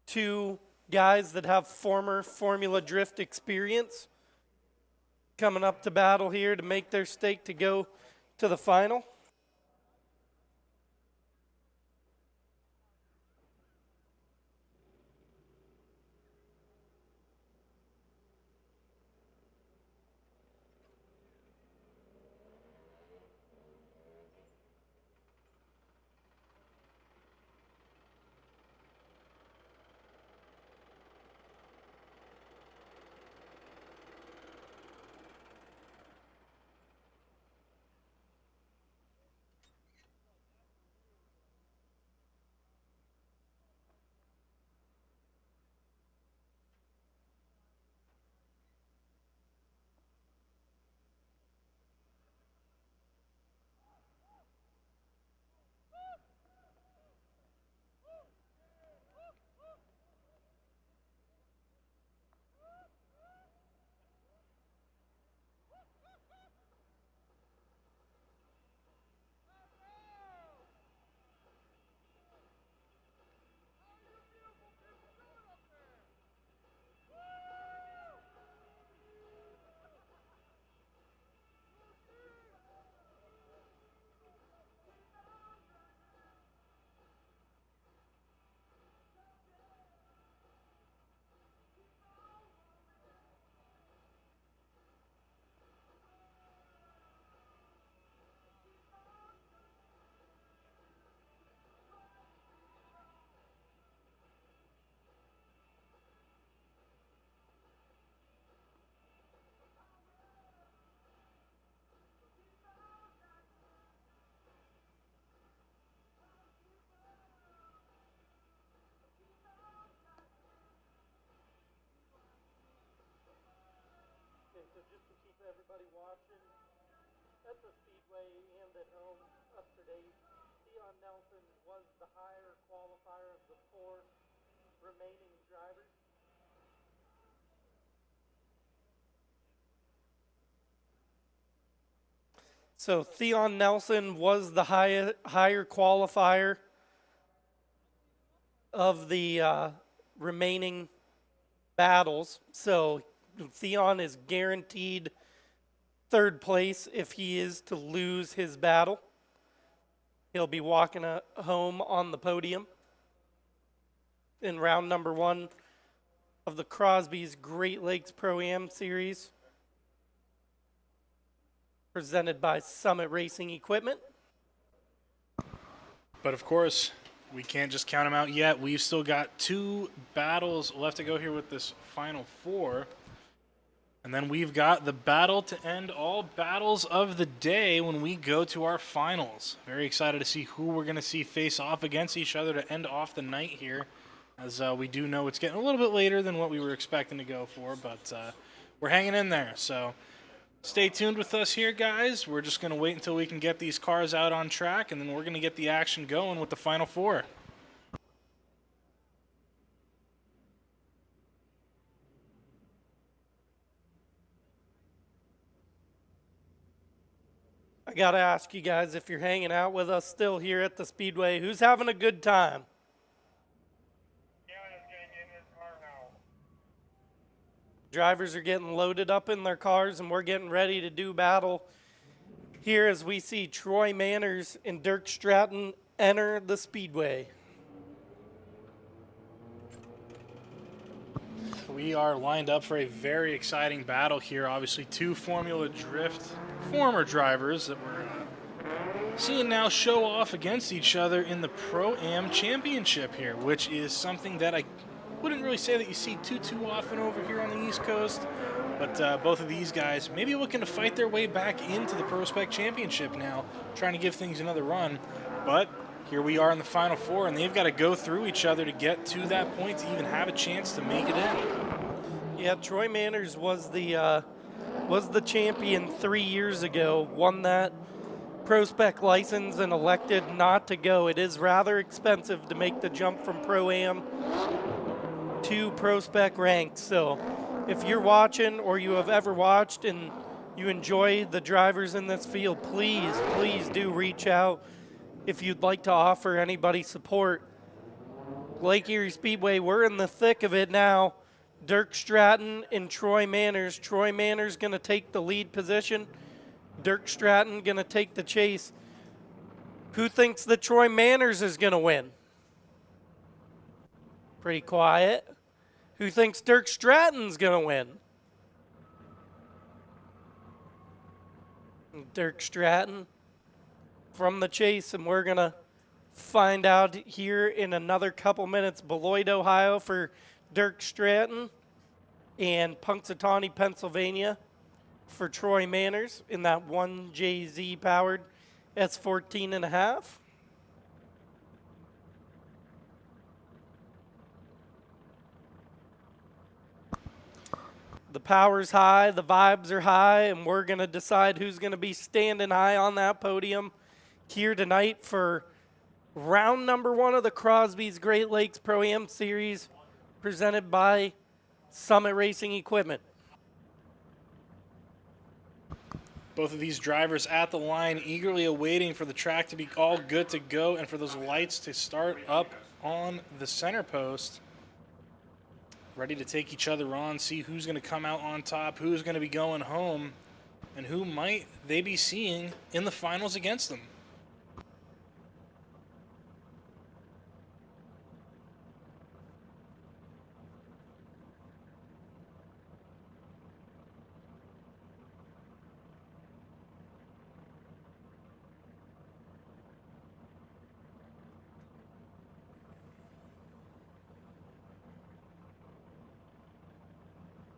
2 guys that have former Formula Drift experience coming up to battle here to make their stake to go to the final. everybody watching at the Speedway and at home up to date. Theon Nelson was the higher qualifier of the 4 remaining drivers. So Theon Nelson was the higher qualifier of the remaining battles. So Theon is guaranteed 3rd place if he is to lose his battle. He'll be walking home on the podium in round number 1 of the Crosby's Great Lakes Pro-Am Series, presented by Summit Racing Equipment. But of course, we can't just count them out yet. We've still got 2 battles left to go here with this final 4. And then we've got the battle to end all battles of the day when we go to our finals. Very excited to see who we're going to see face off against each other to end off the night here. As we do know it's getting a little bit later than what we were expecting to go for, but we're hanging in there. So stay tuned with us here, guys. We're just going to wait until we can get these cars out on track, and then we're going to get the action going with the final 4. I got to ask you guys, if you're hanging out with us still here at the Speedway, who's having a good time? Drivers are getting loaded up in their cars, and we're getting ready to do battle here as we see Troy Manners and Dirk Stratton enter the Speedway. We are lined up for a very exciting battle here. Obviously, 2 Formula Drift former drivers that we're seeing now show off against each other in the Pro-Am Championship here, which is something that I wouldn't really say that you see too often over here on the East Coast. But both of these guys maybe looking to fight their way back into the Pro Spec Championship now, trying to give things another run. But here we are in the Final 4, and they've got to go through each other to get to that point to even have a chance to make it in. Yeah, Troy Manners was the champion 3 years ago, won that Pro Spec license and elected not to go. It is rather expensive to make the jump from Pro-Am to Pro Spec ranks. So if you're watching or you have ever watched and you enjoy the drivers in this field, please do reach out if you'd like to offer anybody support. Lake Erie Speedway, we're in the thick of it now. Dirk Stratton and Troy Manners. Troy Manners going to take the lead position. Dirk Stratton going to take the chase. Who thinks that Troy Manners is going to win? Pretty quiet. Who thinks Dirk Stratton's going to win? Dirk Stratton from the chase, and we're going to find out here in another couple minutes. Beloit, Ohio for Dirk Stratton, and Punxsutawney, Pennsylvania for Troy Manners in that 1JZ powered S14.5. The power's high, the vibes are high, and we're going to decide who's going to be standing high on that podium here tonight for round number 1 of the Crosby's Great Lakes Pro-Am Series, presented by Summit Racing Equipment. Both of these drivers at the line, eagerly awaiting for the track to be all good to go and for those lights to start up on the center post. Ready to take each other on, see who's going to come out on top, who's going to be going home, and who might they be seeing in the finals against them.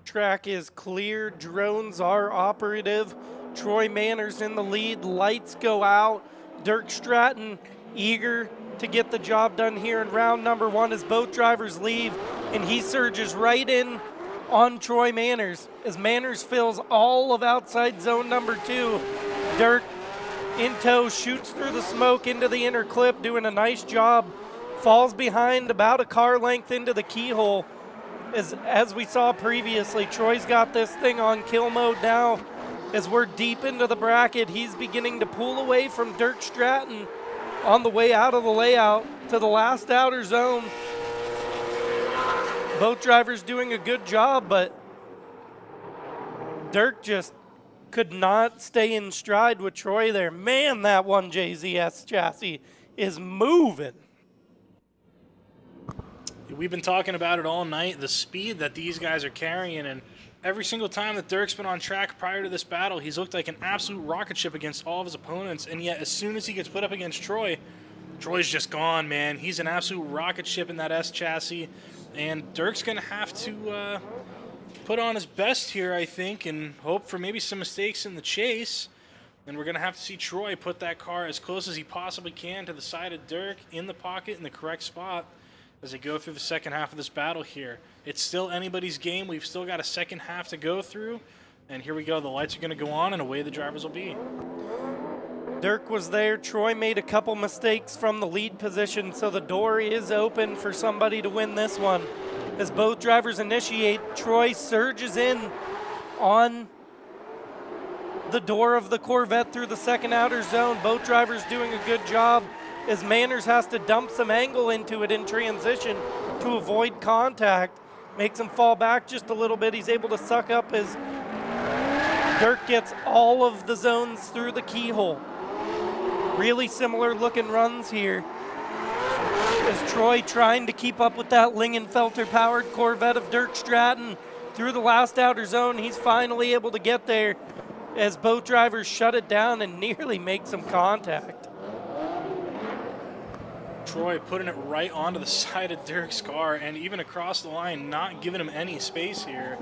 Track is clear, drones are operative. Troy Manners in the lead, lights go out. Dirk Stratton eager to get the job done here in round number 1 as both drivers leave, and he surges right in on Troy Manners as Manners fills all of outside zone number 2. Dirk in tow, shoots through the smoke into the inner clip, doing a nice job. Falls behind about a car length into the keyhole. As we saw previously, Troy's got this thing on kill mode now. As we're deep into the bracket, he's beginning to pull away from Dirk Stratton on the way out of the layout to the last outer zone. Both drivers doing a good job, but Dirk just could not stay in stride with Troy there. Man, that 1JZS chassis is moving. We've been talking about it all night, the speed that these guys are carrying, and every single time that Dirk's been on track prior to this battle, he's looked like an absolute rocket ship against all of his opponents, and yet as soon as he gets put up against Troy, Troy's just gone, man. He's an absolute rocket ship in that S chassis, and Dirk's going to have to put on his best here, I think, and hope for maybe some mistakes in the chase. And we're going to have to see Troy put that car as close as he possibly can to the side of Dirk in the pocket in the correct spot as they go through the second half of this battle here. It's still anybody's game. We've still got a second half to go through. And here we go. The lights are going to go on, and away the drivers will be. Dirk was there. Troy made a couple mistakes from the lead position, so the door is open for somebody to win this one. As both drivers initiate, Troy surges in on the door of the Corvette through the second outer zone. Both drivers doing a good job as Manners has to dump some angle into it in transition to avoid contact. Makes him fall back just a little bit. He's able to suck up as Dirk gets all of the zones through the keyhole. Really similar looking runs here as Troy trying to keep up with that Lingenfelter powered Corvette of Dirk Stratton through the last outer zone. He's finally able to get there as both drivers shut it down and nearly make some contact. Troy putting it right onto the side of Dirk's car and even across the line, not giving him any space here.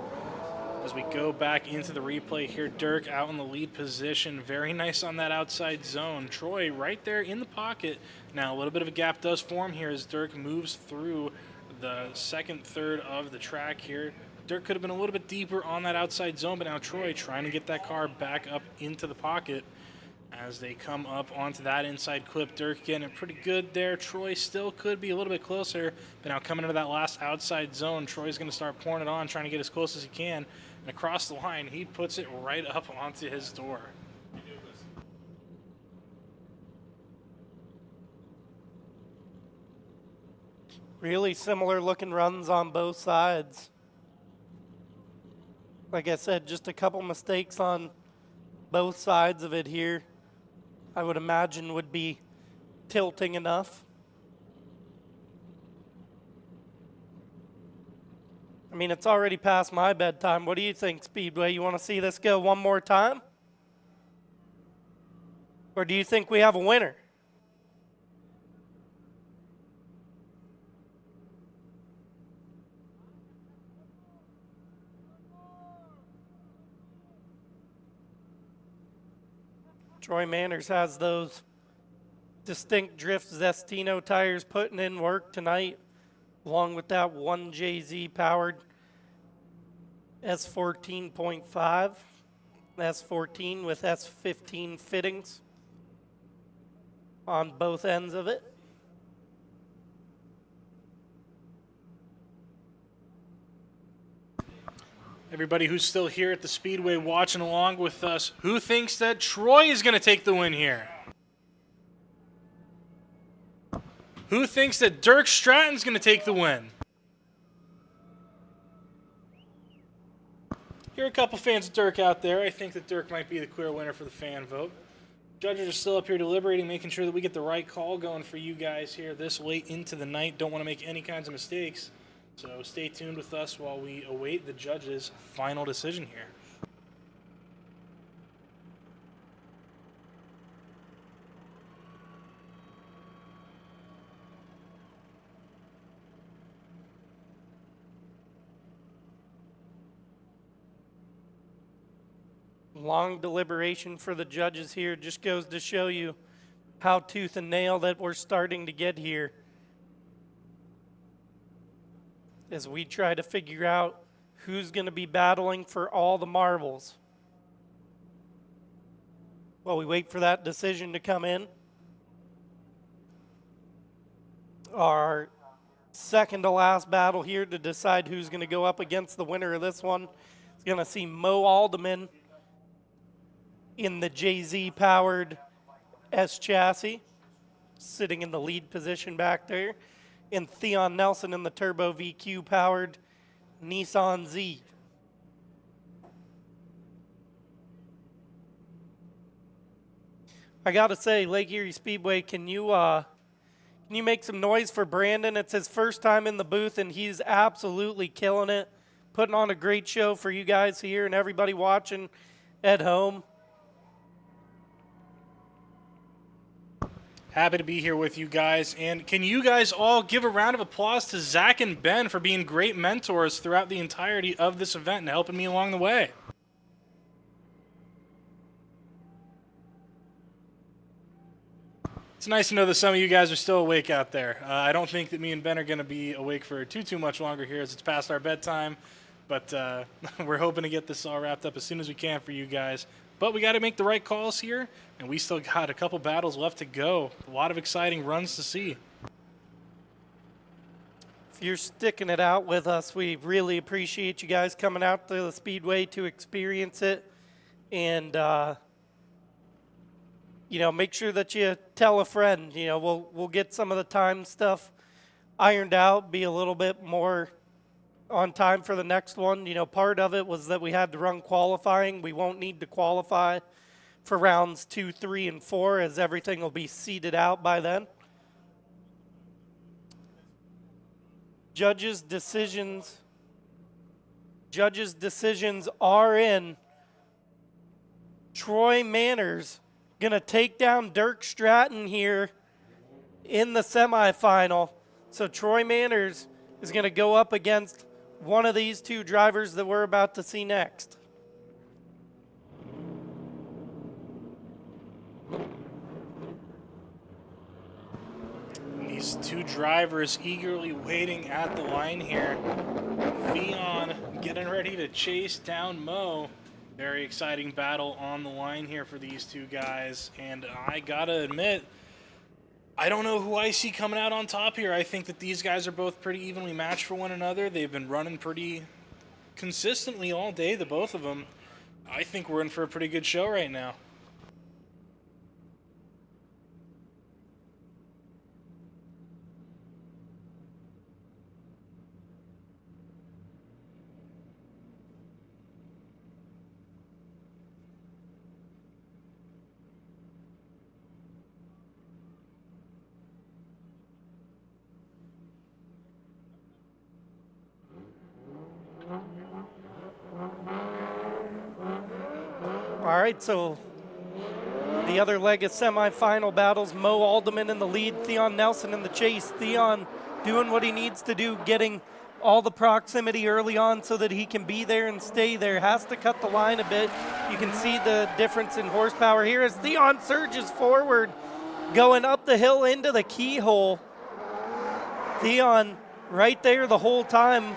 As we go back into the replay here, Dirk out in the lead position. Very nice on that outside zone. Troy right there in the pocket. Now a little bit of a gap does form here as Dirk moves through the second third of the track here. Dirk could have been a little bit deeper on that outside zone, but now Troy trying to get that car back up into the pocket. As they come up onto that inside clip, Dirk getting it pretty good there. Troy still could be a little bit closer, but now coming into that last outside zone, Troy's going to start pouring it on, trying to get as close as he can. And across the line, he puts it right up onto his door. Really similar looking runs on both sides. Like I said, just a couple mistakes on both sides of it here. I would imagine would be tilting enough. I mean, it's already past my bedtime. What do you think, Speedway? You want to see this go one more time? Or do you think we have a winner? Troy Manners has those distinct drift Zestino tires putting in work tonight, along with that 1JZ powered S14.5, S14 with S15 fittings on both ends of it. Everybody who's still here at the Speedway watching along with us, who thinks that Troy is going to take the win here? Who thinks that Dirk Stratton's going to take the win? Here are a couple fans of Dirk out there. I think that Dirk might be the clear winner for the fan vote. Judges are still up here deliberating, making sure that we get the right call going for you guys here this late into the night. Don't want to make any kinds of mistakes. So stay tuned with us while we await the judges' final decision here. Long deliberation for the judges here just goes to show you how tooth and nail that we're starting to get here as we try to figure out who's going to be battling for all the marbles. While we wait for that decision to come in, our second to last battle here to decide who's going to go up against the winner of this one is going to see Mo Alderman in the JZ powered S chassis, sitting in the lead position back there, and Theon Nelson in the Turbo VQ powered Nissan Z. I gotta say, Lake Erie Speedway, can you make some noise for Brandon? It's his first time in the booth, and he's absolutely killing it, putting on a great show for you guys here and everybody watching at home. Happy to be here with you guys. And can you guys all give a round of applause to Zach and Ben for being great mentors throughout the entirety of this event and helping me along the way? It's nice to know that some of you guys are still awake out there. I don't think that me and Ben are going to be awake for too much longer here as it's past our bedtime. But we're hoping to get this all wrapped up as soon as we can for you guys. But we got to make the right calls here, and we still got a couple battles left to go. A lot of exciting runs to see. If you're sticking it out with us, we really appreciate you guys coming out to the Speedway to experience it. And, make sure that you tell a friend. We'll get some of the time stuff ironed out, be a little bit more on time for the next one. Part of it was that we had to run qualifying. We won't need to qualify for rounds 2, 3, and 4 as everything will be seeded out by then. Judges' decisions are in. Troy Manners going to take down Dirk Stratton here in the semifinal. So Troy Manners is going to go up against one of these two drivers that we're about to see next. These two drivers eagerly waiting at the line here. Theon getting ready to chase down Mo. Very exciting battle on the line here for these two guys. And I gotta admit, I don't know who I see coming out on top here. I think that these guys are both pretty evenly matched for one another. They've been running pretty consistently all day, the both of them. I think we're in for a pretty good show right now. All right, so the other leg of semifinal battles, Mo Alderman in the lead, Theon Nelson in the chase. Theon doing what he needs to do, getting all the proximity early on so that he can be there and stay there. Has to cut the line a bit. You can see the difference in horsepower here as Theon surges forward, going up the hill into the keyhole. Theon right there the whole time,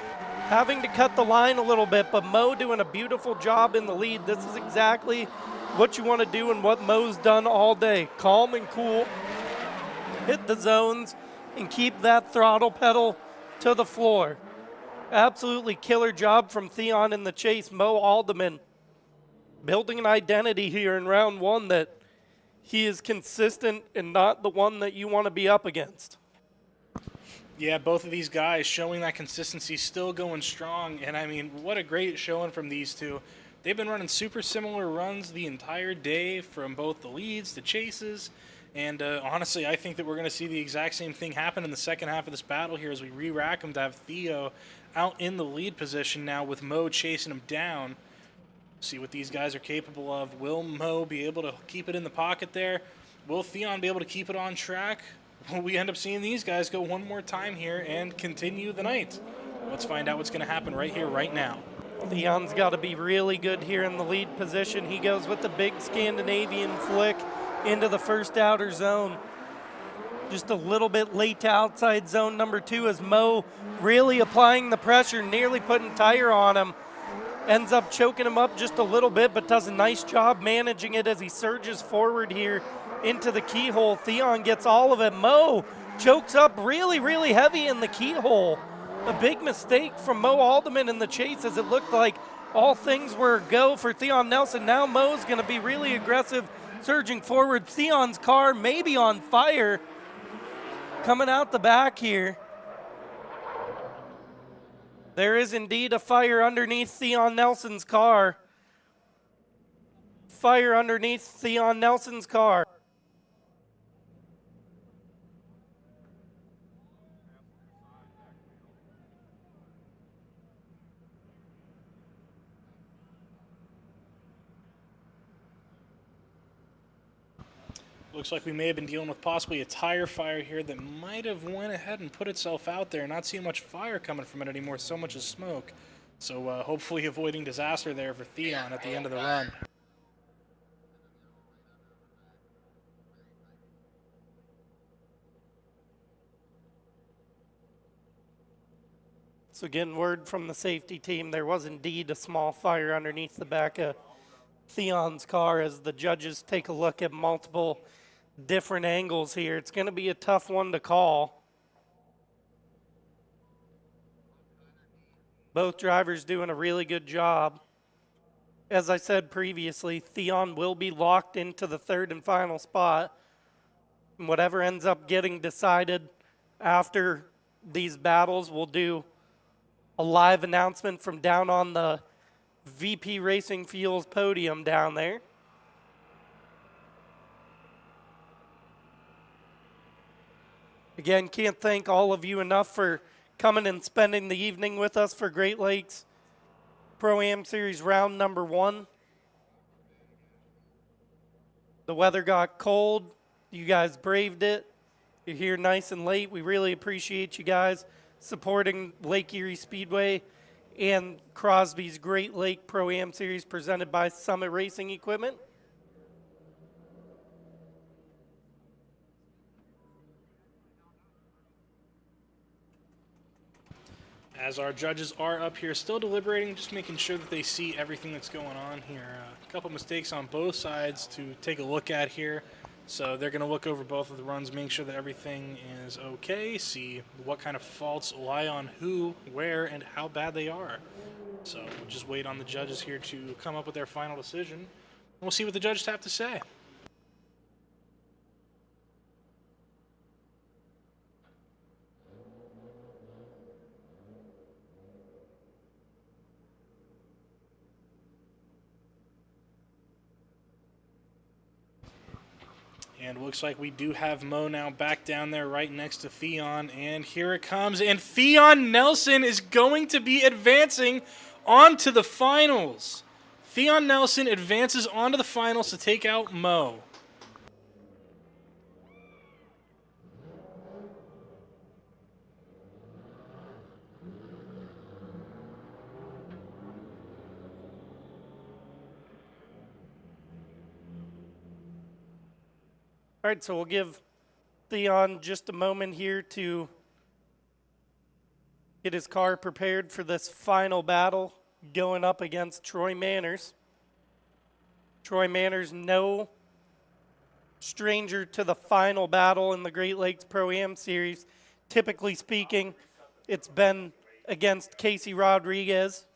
having to cut the line a little bit, but Mo doing a beautiful job in the lead. This is exactly what you want to do and what Mo's done all day. Calm and cool, hit the zones, and keep that throttle pedal to the floor. Absolutely killer job from Theon in the chase. Mo Alderman building an identity here in round one that he is consistent and not the one that you want to be up against. Yeah, both of these guys showing that consistency, still going strong. And I mean, what a great showing from these two. They've been running super similar runs the entire day from both the leads, the chases. And honestly, I think that we're going to see the exact same thing happen in the second half of this battle here as we re-rack them to have Theo out in the lead position now with Mo chasing him down. See what these guys are capable of. Will Mo be able to keep it in the pocket there? Will Theon be able to keep it on track? Will we end up seeing these guys go one more time here and continue the night? Let's find out what's going to happen right here, right now. Theon's got to be really good here in the lead position. He goes with the big Scandinavian flick into the first outer zone. just a little bit late to outside zone number 2 as Mo really applying the pressure, nearly putting tire on him. Ends up choking him up just a little bit, but does a nice job managing it as he surges forward here into the keyhole. Theon gets all of it. Mo chokes up really, really heavy in the keyhole. A big mistake from Mo Alderman in the chase as it looked like all things were a go for Theon Nelson. Now Mo's going to be really aggressive, surging forward. Theon's car maybe on fire. Coming out the back here. There is indeed a fire underneath Theon Nelson's car. Fire underneath Theon Nelson's car. Looks like we may have been dealing with possibly a tire fire here that might have went ahead and put itself out there. Not seeing much fire coming from it anymore, so much as smoke. So hopefully avoiding disaster there for Theon at the end of the run. So getting word from the safety team, there was indeed a small fire underneath the back of Theon's car as the judges take a look at multiple different angles here. It's going to be a tough one to call. Both drivers doing a really good job. As I said previously, Theon will be locked into the third and final spot. And whatever ends up getting decided after these battles, we'll do a live announcement from down on the VP Racing Fuels podium down there. Again, can't thank all of you enough for coming and spending the evening with us for Great Lakes Pro-Am Series round number 1. The weather got cold. You guys braved it. You're here nice and late. We really appreciate you guys supporting Lake Erie Speedway and Crosby's Great Lake Pro-Am Series presented by Summit Racing Equipment. As our judges are up here still deliberating, just making sure that they see everything that's going on here. A couple mistakes on both sides to take a look at here. So they're going to look over both of the runs, make sure that everything is okay, see what kind of faults lie on who, where, and how bad they are. So we'll just wait on the judges here to come up with their final decision. We'll see what the judges have to say. And looks like we do have Mo now back down there right next to Theon. And here it comes. And Theon Nelson is going to be advancing onto the finals. Theon Nelson advances onto the finals to take out Mo. All right, so we'll give Theon just a moment here to get his car prepared for this final battle going up against Troy Manners. Troy Manners, no stranger to the final battle in the Great Lakes Pro-Am Series. Typically speaking, it's been against Casey Rodriguez.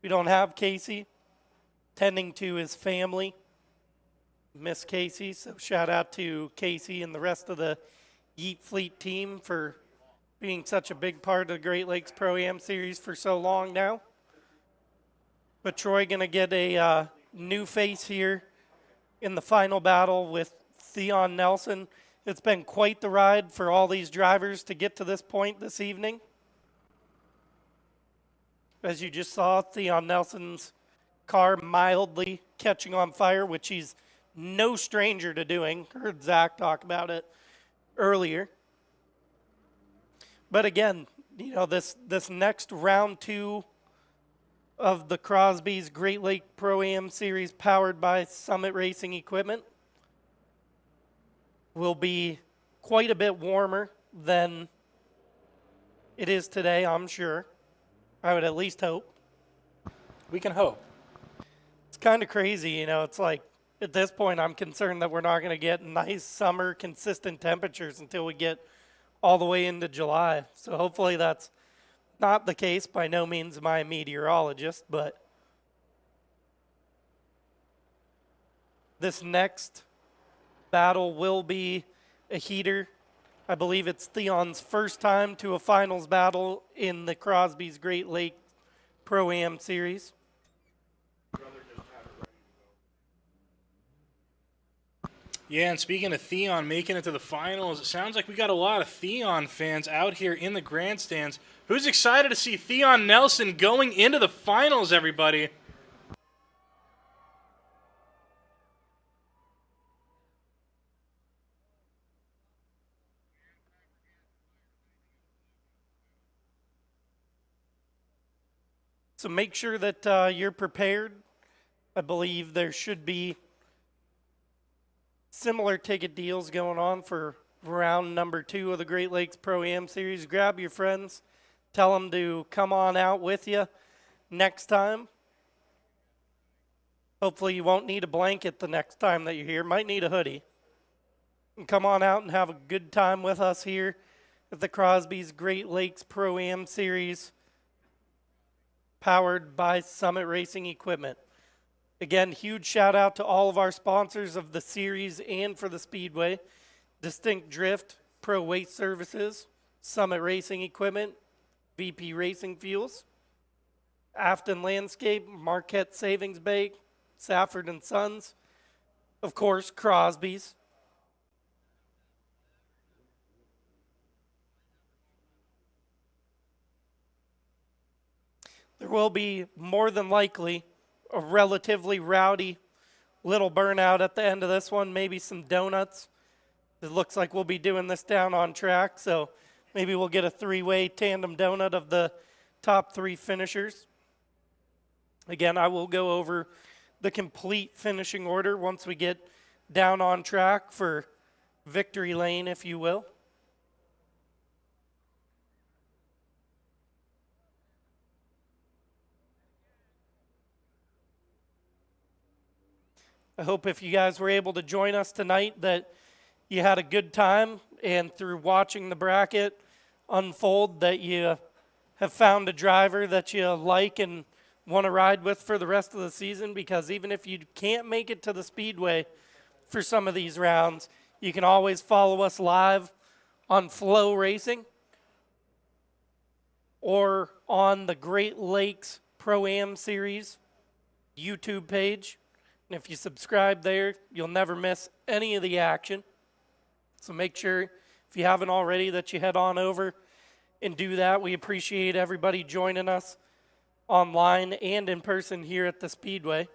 We don't have Casey, tending to his family. Miss Casey, so shout out to Casey and the rest of the Yeet Fleet team for being such a big part of the Great Lakes Pro-Am Series for so long now. But Troy going to get a new face here in the final battle with Theon Nelson. It's been quite the ride for all these drivers to get to this point this evening. As you just saw, Theon Nelson's car mildly catching on fire, which he's no stranger to doing. Heard Zach talk about it earlier. But again, you know, this next round 2 of the Crosby's Great Lake Pro-Am Series powered by Summit Racing Equipment will be quite a bit warmer than it is today, I'm sure. I would at least hope. We can hope. It's kind of crazy, you know. It's like at this point, I'm concerned that we're not going to get nice summer consistent temperatures until we get all the way into July. So hopefully that's not the case. By no means am I a meteorologist, but this next battle will be a heater. I believe it's Theon's first time to a finals battle in the Crosby's Great Lakes Pro-Am Series. Yeah, and speaking of Theon making it to the finals, it sounds like we got a lot of Theon fans out here in the grandstands. Who's excited to see Theon Nelson going into the finals, everybody? So make sure that you're prepared. I believe there should be similar ticket deals going on for round number 2 of the Great Lakes Pro-Am Series. Grab your friends. Tell them to come on out with you next time. Hopefully you won't need a blanket the next time that you're here. Might need a hoodie. And come on out and have a good time with us here at the Crosby's Great Lakes Pro-Am Series, powered by Summit Racing Equipment. Again, huge shout out to all of our sponsors of the series and for the Speedway: Distinct Drift, Pro Waste Services, Summit Racing Equipment, VP Racing Fuels, Afton Landscape, Marquette Savings Bank, Safford and Sons, of course, Crosby's. There will be more than likely a relatively rowdy little burnout at the end of this one, maybe some donuts. It looks like we'll be doing this down on track, so maybe we'll get a 3-way tandem donut of the top 3 finishers. Again, I will go over the complete finishing order once we get down on track for victory lane, if you will. I hope if you guys were able to join us tonight that you had a good time, and through watching the bracket unfold that you have found a driver that you like and want to ride with for the rest of the season, because even if you can't make it to the Speedway for some of these rounds, you can always follow us live on Flow Racing or on the Great Lakes Pro-Am Series YouTube page. And if you subscribe there, you'll never miss any of the action. So make sure, if you haven't already, that you head on over and do that. We appreciate everybody joining us online and in person here at the Speedway.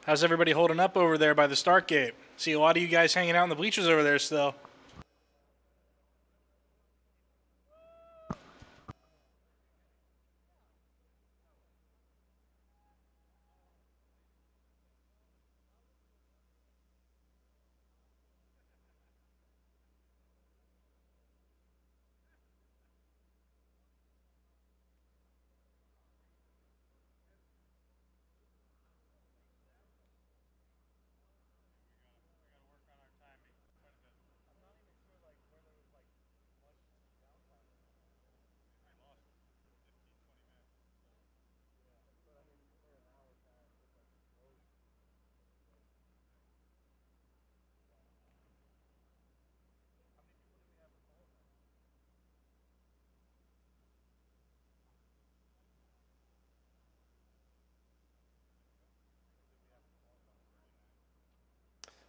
How's everybody holding up over there by the start gate? See a lot of you guys hanging out in the bleachers over there still.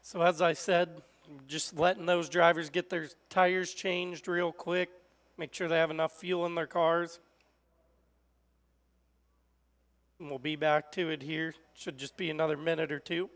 So as I said, Just letting those drivers get their tires changed real quick, make sure they have enough fuel in their cars. And we'll be back to it here. Should just be another minute or two.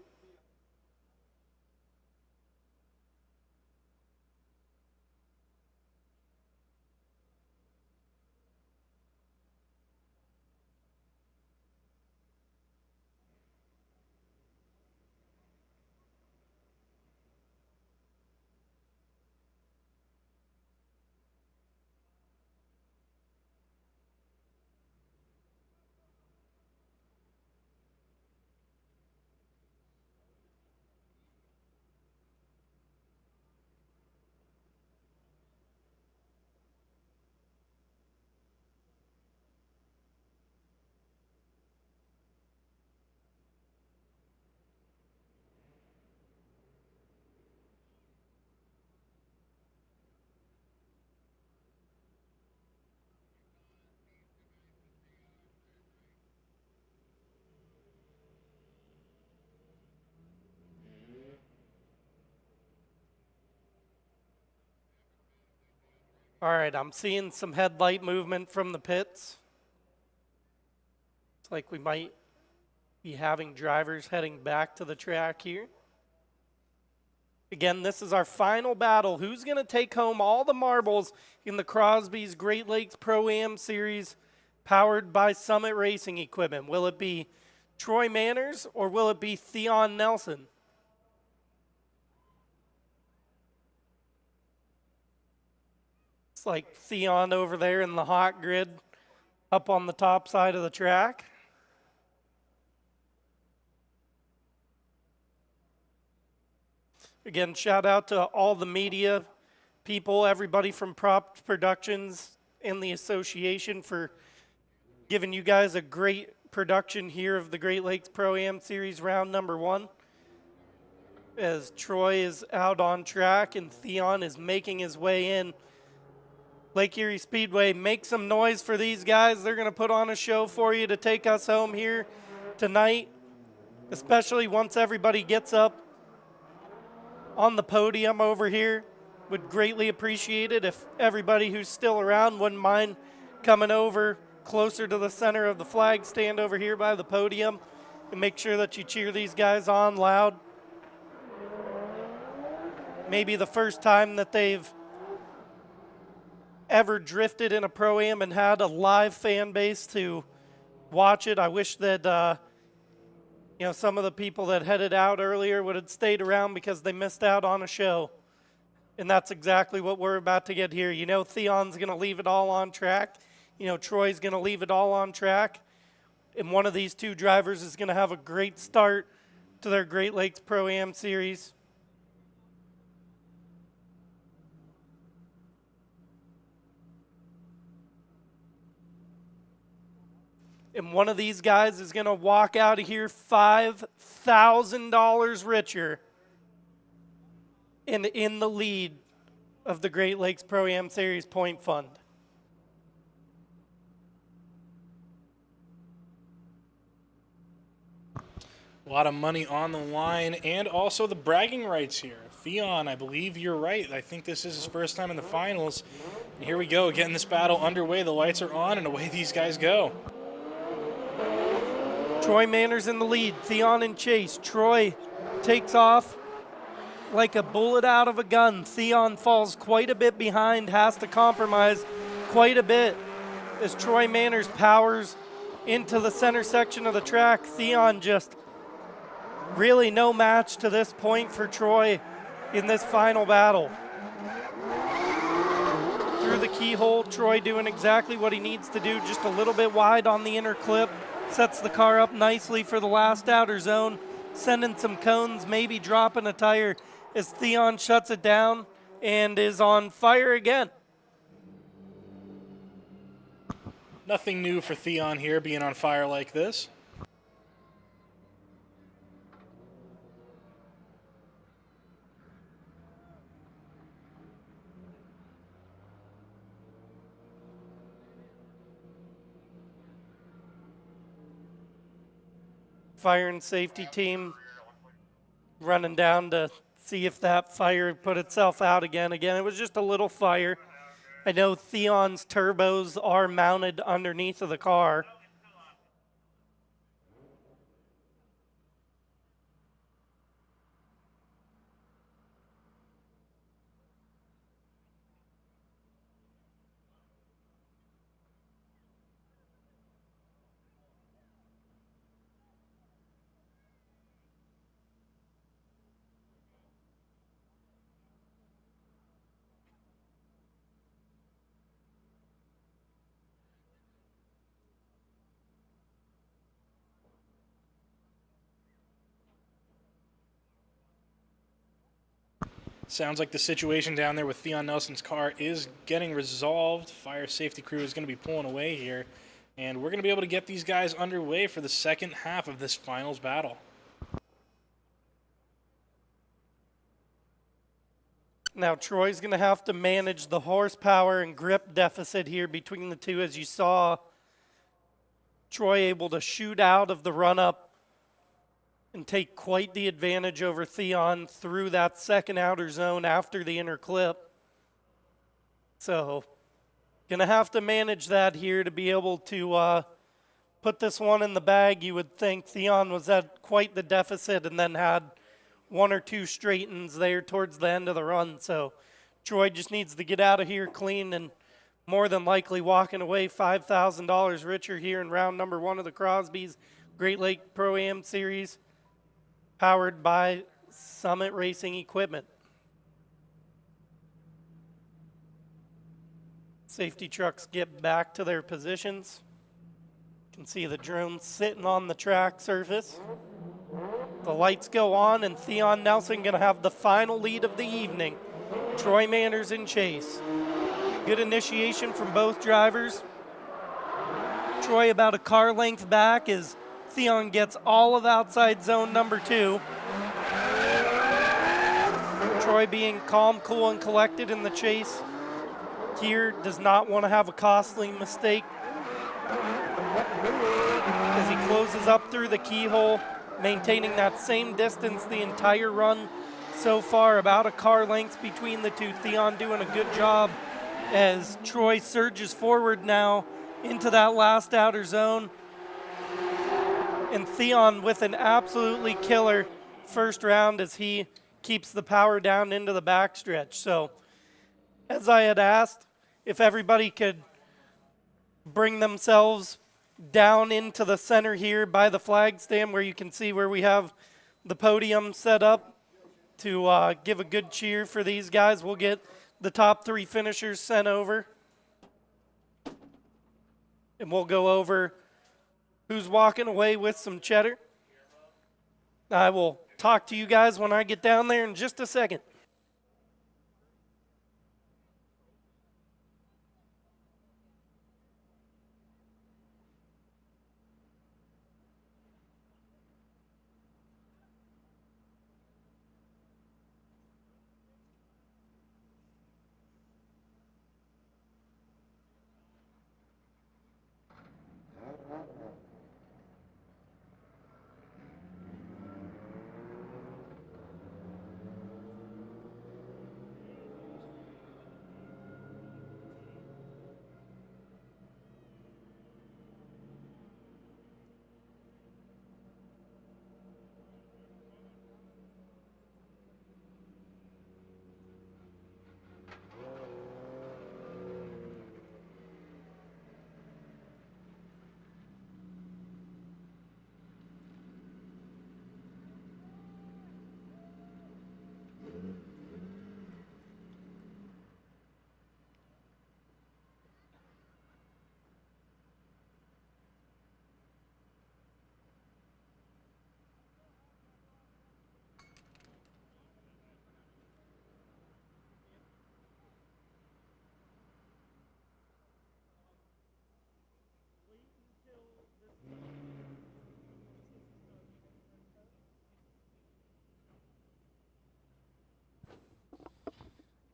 All right, I'm seeing some headlight movement from the pits. It's like we might be having drivers heading back to the track here. Again, this is our final battle. Who's going to take home all the marbles in the Crosby's Great Lakes Pro-Am Series powered by Summit Racing Equipment? Will it be Troy Manners or will it be Theon Nelson? It's like Theon over there in the hot grid up on the top side of the track. Again, shout out to all the media people, everybody from Prop Productions and the association for giving you guys a great production here of the Great Lakes Pro-Am Series round number 1. As Troy is out on track and Theon is making his way in. Lake Erie Speedway, make some noise for these guys. They're going to put on a show for you to take us home here tonight, especially once everybody gets up on the podium over here. Would greatly appreciate it if everybody who's still around wouldn't mind coming over closer to the center of the flag stand over here by the podium and make sure that you cheer these guys on loud. Maybe the first time that they've ever drifted in a Pro-Am and had a live fan base to watch it. I wish that some of the people that headed out earlier would have stayed around because they missed out on a show. And that's exactly what we're about to get here. Theon's going to leave it all on track. Troy's going to leave it all on track. And one of these two drivers is going to have a great start to their Great Lakes Pro-Am Series. And one of these guys is going to walk out of here $5,000 richer and in the lead of the Great Lakes Pro-Am Series point fund. A lot of money on the line and also the bragging rights here. Theon, I believe you're right. I think this is his first time in the finals. And here we go, getting this battle underway. The lights are on and away these guys go. Troy Manners in the lead, Theon in chase. Troy takes off like a bullet out of a gun. Theon falls quite a bit behind, has to compromise quite a bit as Troy Manners powers into the center section of the track. Theon just really no match to this point for Troy in this final battle. Through the keyhole, Troy doing exactly what he needs to do, just a little bit wide on the inner clip. Sets the car up nicely for the last outer zone, sending some cones, maybe dropping a tire as Theon shuts it down and is on fire again. Nothing new for Theon here, being on fire like this. Fire and safety team running down to see if that fire put itself out again. Again, it was just a little fire. I know Theon's turbos are mounted underneath of the car. Sounds like the situation down there with Theon Nelson's car is getting resolved. Fire safety crew is going to be pulling away here. And we're going to be able to get these guys underway for the second half of this finals battle. Now Troy's going to have to manage the horsepower and grip deficit here between the two. As you saw, Troy able to shoot out of the run-up and take quite the advantage over Theon through that second outer zone after the inner clip. So, gonna have to manage that here to be able to put this one in the bag. You would think Theon was at quite the deficit and then had one or two straightens there towards the end of the run. So, Troy just needs to get out of here clean and more than likely walking away $5,000 richer here in round number 1 of the Crosby's Great Lake Pro-Am Series, powered by Summit Racing Equipment. Safety trucks get back to their positions. You can see the drone sitting on the track surface. The lights go on, and Theon Nelson going to have the final lead of the evening. Troy Manners in chase. Good initiation from both drivers. Troy about a car length back as Theon gets all of outside zone number 2. Troy being calm, cool, and collected in the chase here, does not want to have a costly mistake as he closes up through the keyhole, maintaining that same distance the entire run so far, about a car length between the two. Theon doing a good job as Troy surges forward now into that last outer zone. And Theon with an absolutely killer first round as he keeps the power down into the backstretch. So, as I had asked, if everybody could bring themselves down into the center here by the flag stand where you can see where we have the podium set up to give a good cheer for these guys. We'll get the top 3 finishers sent over. And we'll go over who's walking away with some cheddar. I will talk to you guys when I get down there in just a second.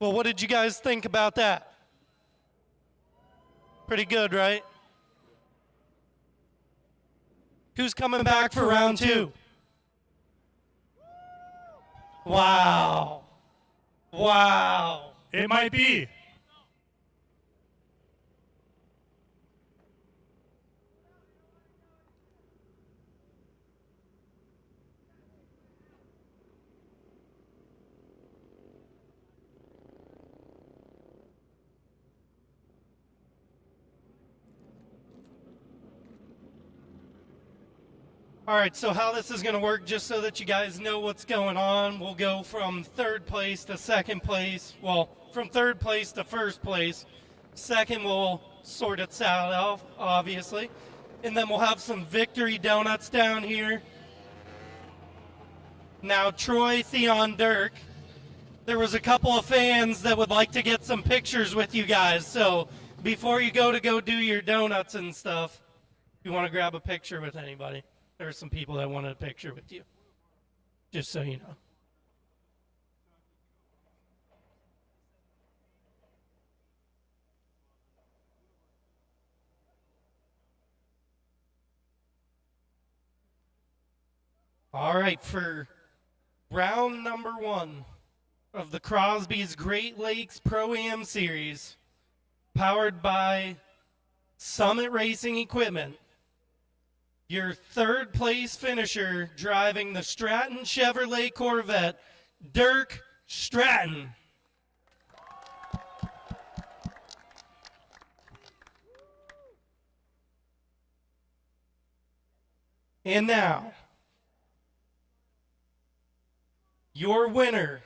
Well, what did you guys think about that? Pretty good, right? Who's coming back for round 2? Wow. Wow. It might be. All right, so how this is going to work, just so that you guys know what's going on, we'll go from third place to second place. Well, from third place to first place. Second will sort itself out, obviously. And then we'll have some victory donuts down here. Now, Troy, Theon, Dirk, there was a couple of fans that would like to get some pictures with you guys. So before you go do your donuts and stuff, if you want to grab a picture with anybody. There are some people that wanted a picture with you, just so you know. All right, for round number 1 of the Crosby's Great Lakes Pro-Am Series, powered by Summit Racing Equipment, your third place finisher driving the Stratton Chevrolet Corvette, Dirk Stratton. And now, your winner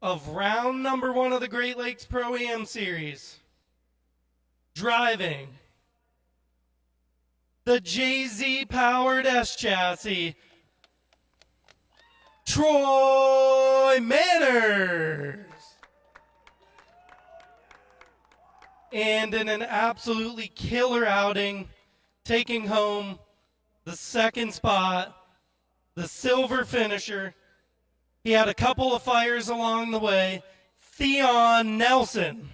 of round number 1 of the Great Lakes Pro-Am Series, driving the JZ-powered S-Chassis, Troy Manners. And in an absolutely killer outing, taking home the second spot, the silver finisher. He had a couple of fires along the way, Theon Nelson.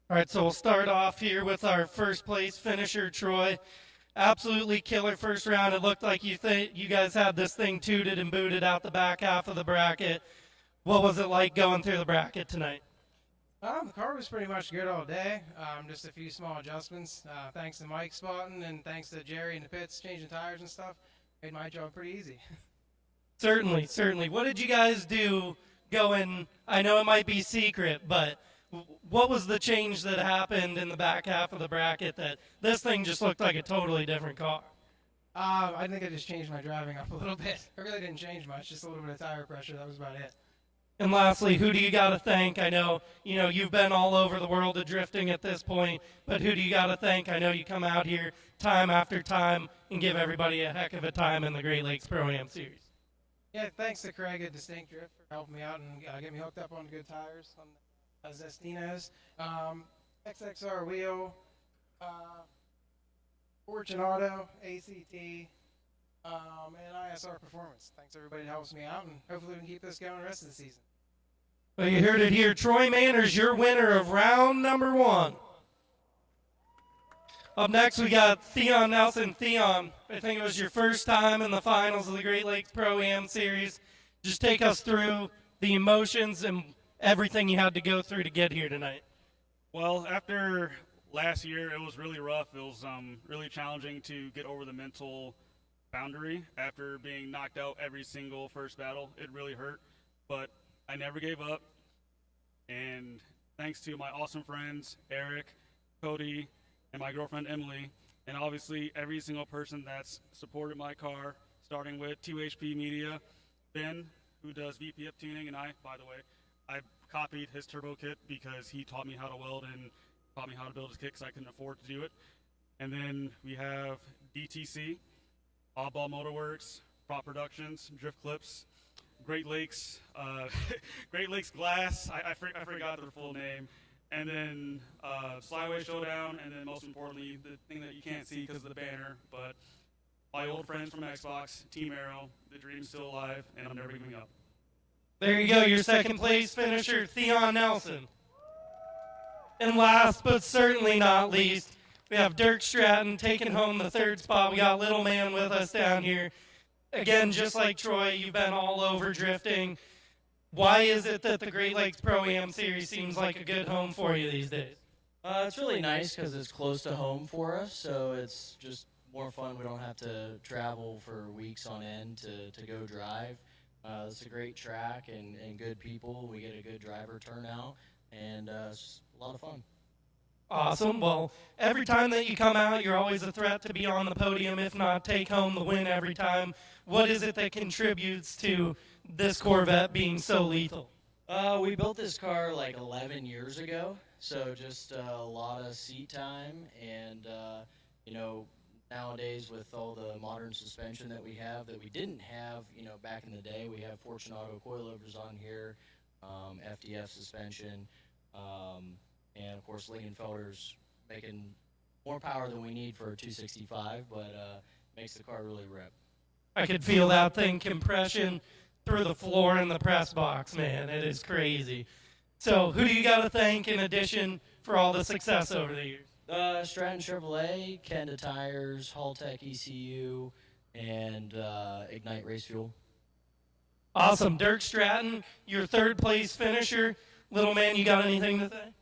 All right, so we'll start off here with our first place finisher, Troy. Absolutely killer first round. It looked like you guys had this thing tooted and booted out the back half of the bracket. What was it like going through the bracket tonight? The car was pretty much good all day. Just a few small adjustments. Thanks to Mike spotting and thanks to Jerry in the pits changing tires and stuff. Made my job pretty easy. Certainly, certainly. What did you guys do going, I know it might be secret, but what was the change that happened in the back half of the bracket that this thing just looked like a totally different car? I think I just changed my driving up a little bit. I really didn't change much, just a little bit of tire pressure. That was about it. And lastly, who do you got to thank? I know, you've been all over the world of drifting at this point, but who do you got to thank? I know you come out here time after time and give everybody a heck of a time in the Great Lakes Pro-Am Series. Yeah, thanks to Craig at Distinct Drift for helping me out and get me hooked up on good tires on Zestinos. XXR Wheel, Fortune Auto, ACT, and ISR Performance. Thanks everybody that helps me out, and hopefully we can keep this going the rest of the season. Well, you heard it here. Troy Manners, your winner of round number 1. Up next, we got Theon Nelson. Theon, I think it was your first time in the finals of the Great Lakes Pro-Am Series. Just take us through the emotions and everything you had to go through to get here tonight. Well, after last year, it was really rough. It was really challenging to get over the mental boundary after being knocked out every single first battle. It really hurt, but I never gave up. And thanks to my awesome friends, Eric, Cody, and my girlfriend, Emily, and obviously every single person that's supported my car, starting with 2HP Media, Ben, who does VPF tuning, and by the way, I copied his turbo kit because he taught me how to weld and taught me how to build his kit because I couldn't afford to do it. And then we have DTC, Oddball Motorworks, Prop Productions, Drift Clips, Great Lakes, Great Lakes Glass, I forgot their full name, and then Slyway Showdown, and then most importantly, the thing that you can't see because of the banner, but my old friends from Xbox, Team Arrow, the dream's still alive, and I'm never giving up. There you go, your second place finisher, Theon Nelson. And last but certainly not least, We have Dirk Stratton taking home the third spot. We got Little Man with us down here. Again, just like Troy, you've been all over drifting. Why is it that the Great Lakes Pro-Am Series seems like a good home for you these days? It's really nice because it's close to home for us, so it's just more fun. We don't have to travel for weeks on end to go drive. It's a great track and good people. We get a good driver turnout, and it's just a lot of fun. Awesome. Well, every time that you come out, you're always a threat to be on the podium, if not take home the win every time. What is it that contributes to this Corvette being so lethal? We built this car like 11 years ago, so just a lot of seat time, and you know, nowadays with all the modern suspension that we have that we didn't have, you know, back in the day, we have Fortunato coilovers on here, FDF suspension, and of course Lingenfelder's making more power than we need for a 265, but makes the car really rip. I could feel that thing compression through the floor in the press box, man. It is crazy. So who do you got to thank in addition for all the success over the years? Stratton Chevrolet, Kenda Tires, Haltech ECU, and Ignite Race Fuel. Awesome. Dirk Stratton, your third place finisher. Little man, you got anything to say?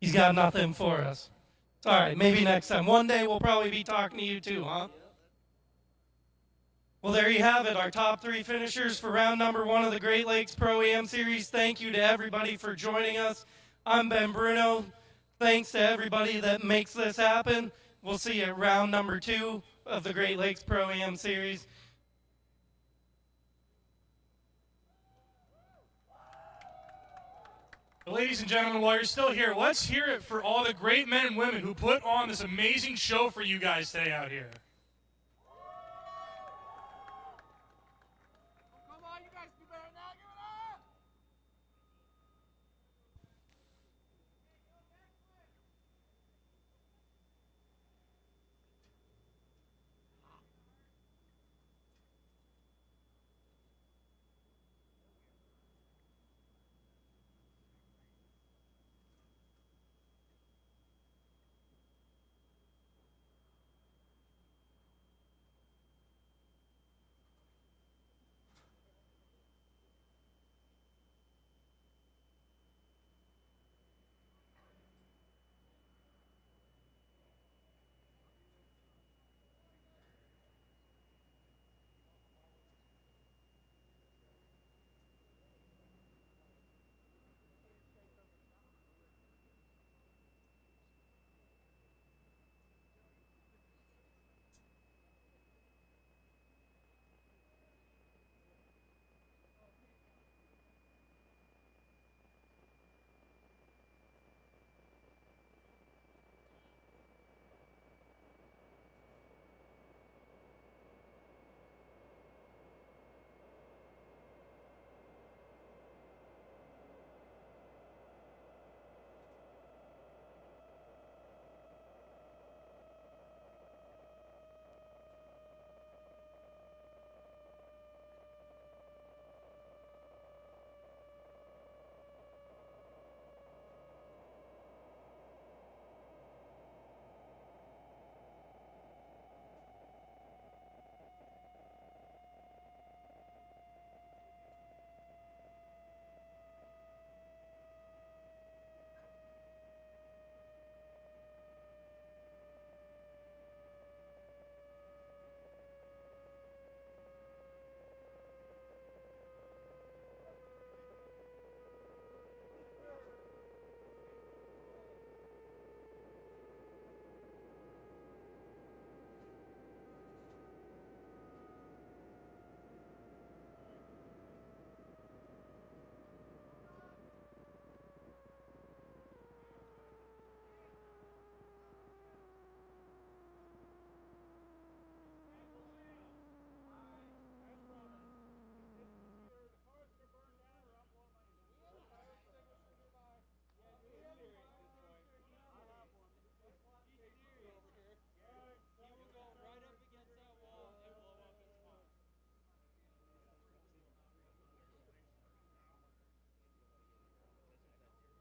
He's got nothing for us. It's all right, maybe next time. One day we'll probably be talking to you too, huh? Well, there you have it, our top three finishers for round number 1 of the Great Lakes Pro-Am Series. Thank you to everybody for joining us. I'm Ben Bruno. Thanks to everybody that makes this happen. We'll see you at round number 2 of the Great Lakes Pro-Am Series. Ladies and gentlemen, while you're still here, let's hear it for all the great men and women who put on this amazing show for you guys today out here.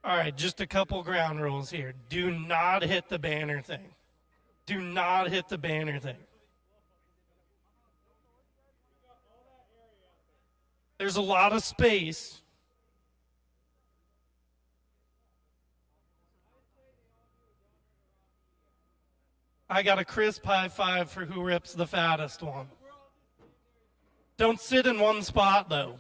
All right, just a couple ground rules here. Do not hit the banner thing. Do not hit the banner thing. There's a lot of space. I got a crisp high five for who rips the fattest one. Don't sit in one spot, though.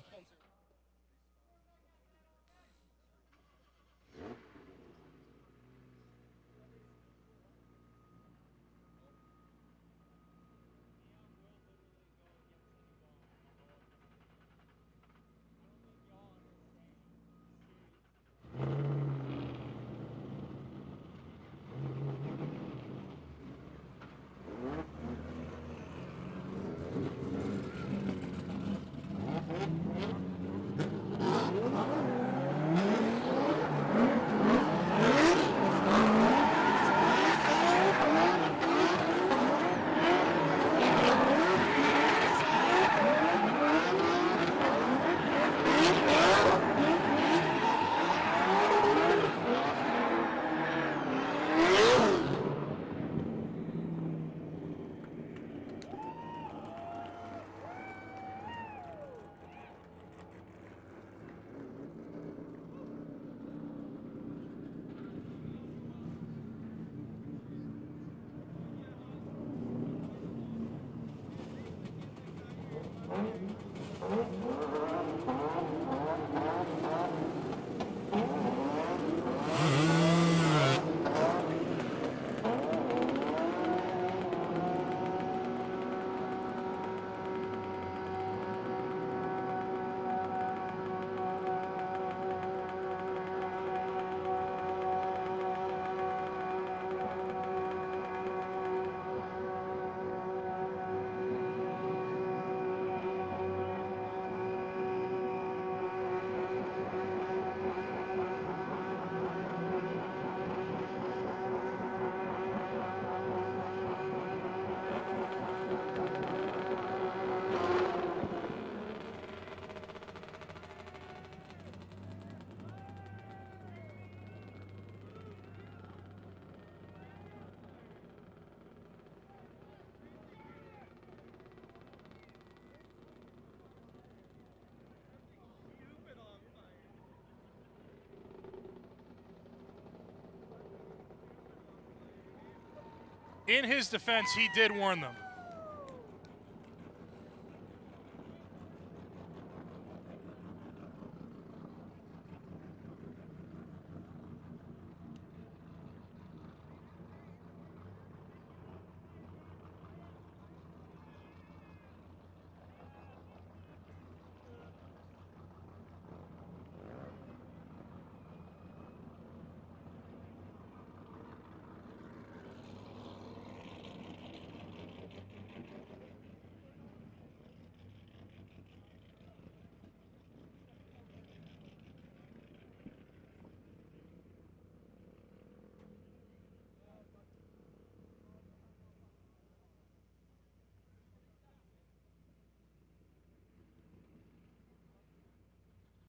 In his defense, he did warn them.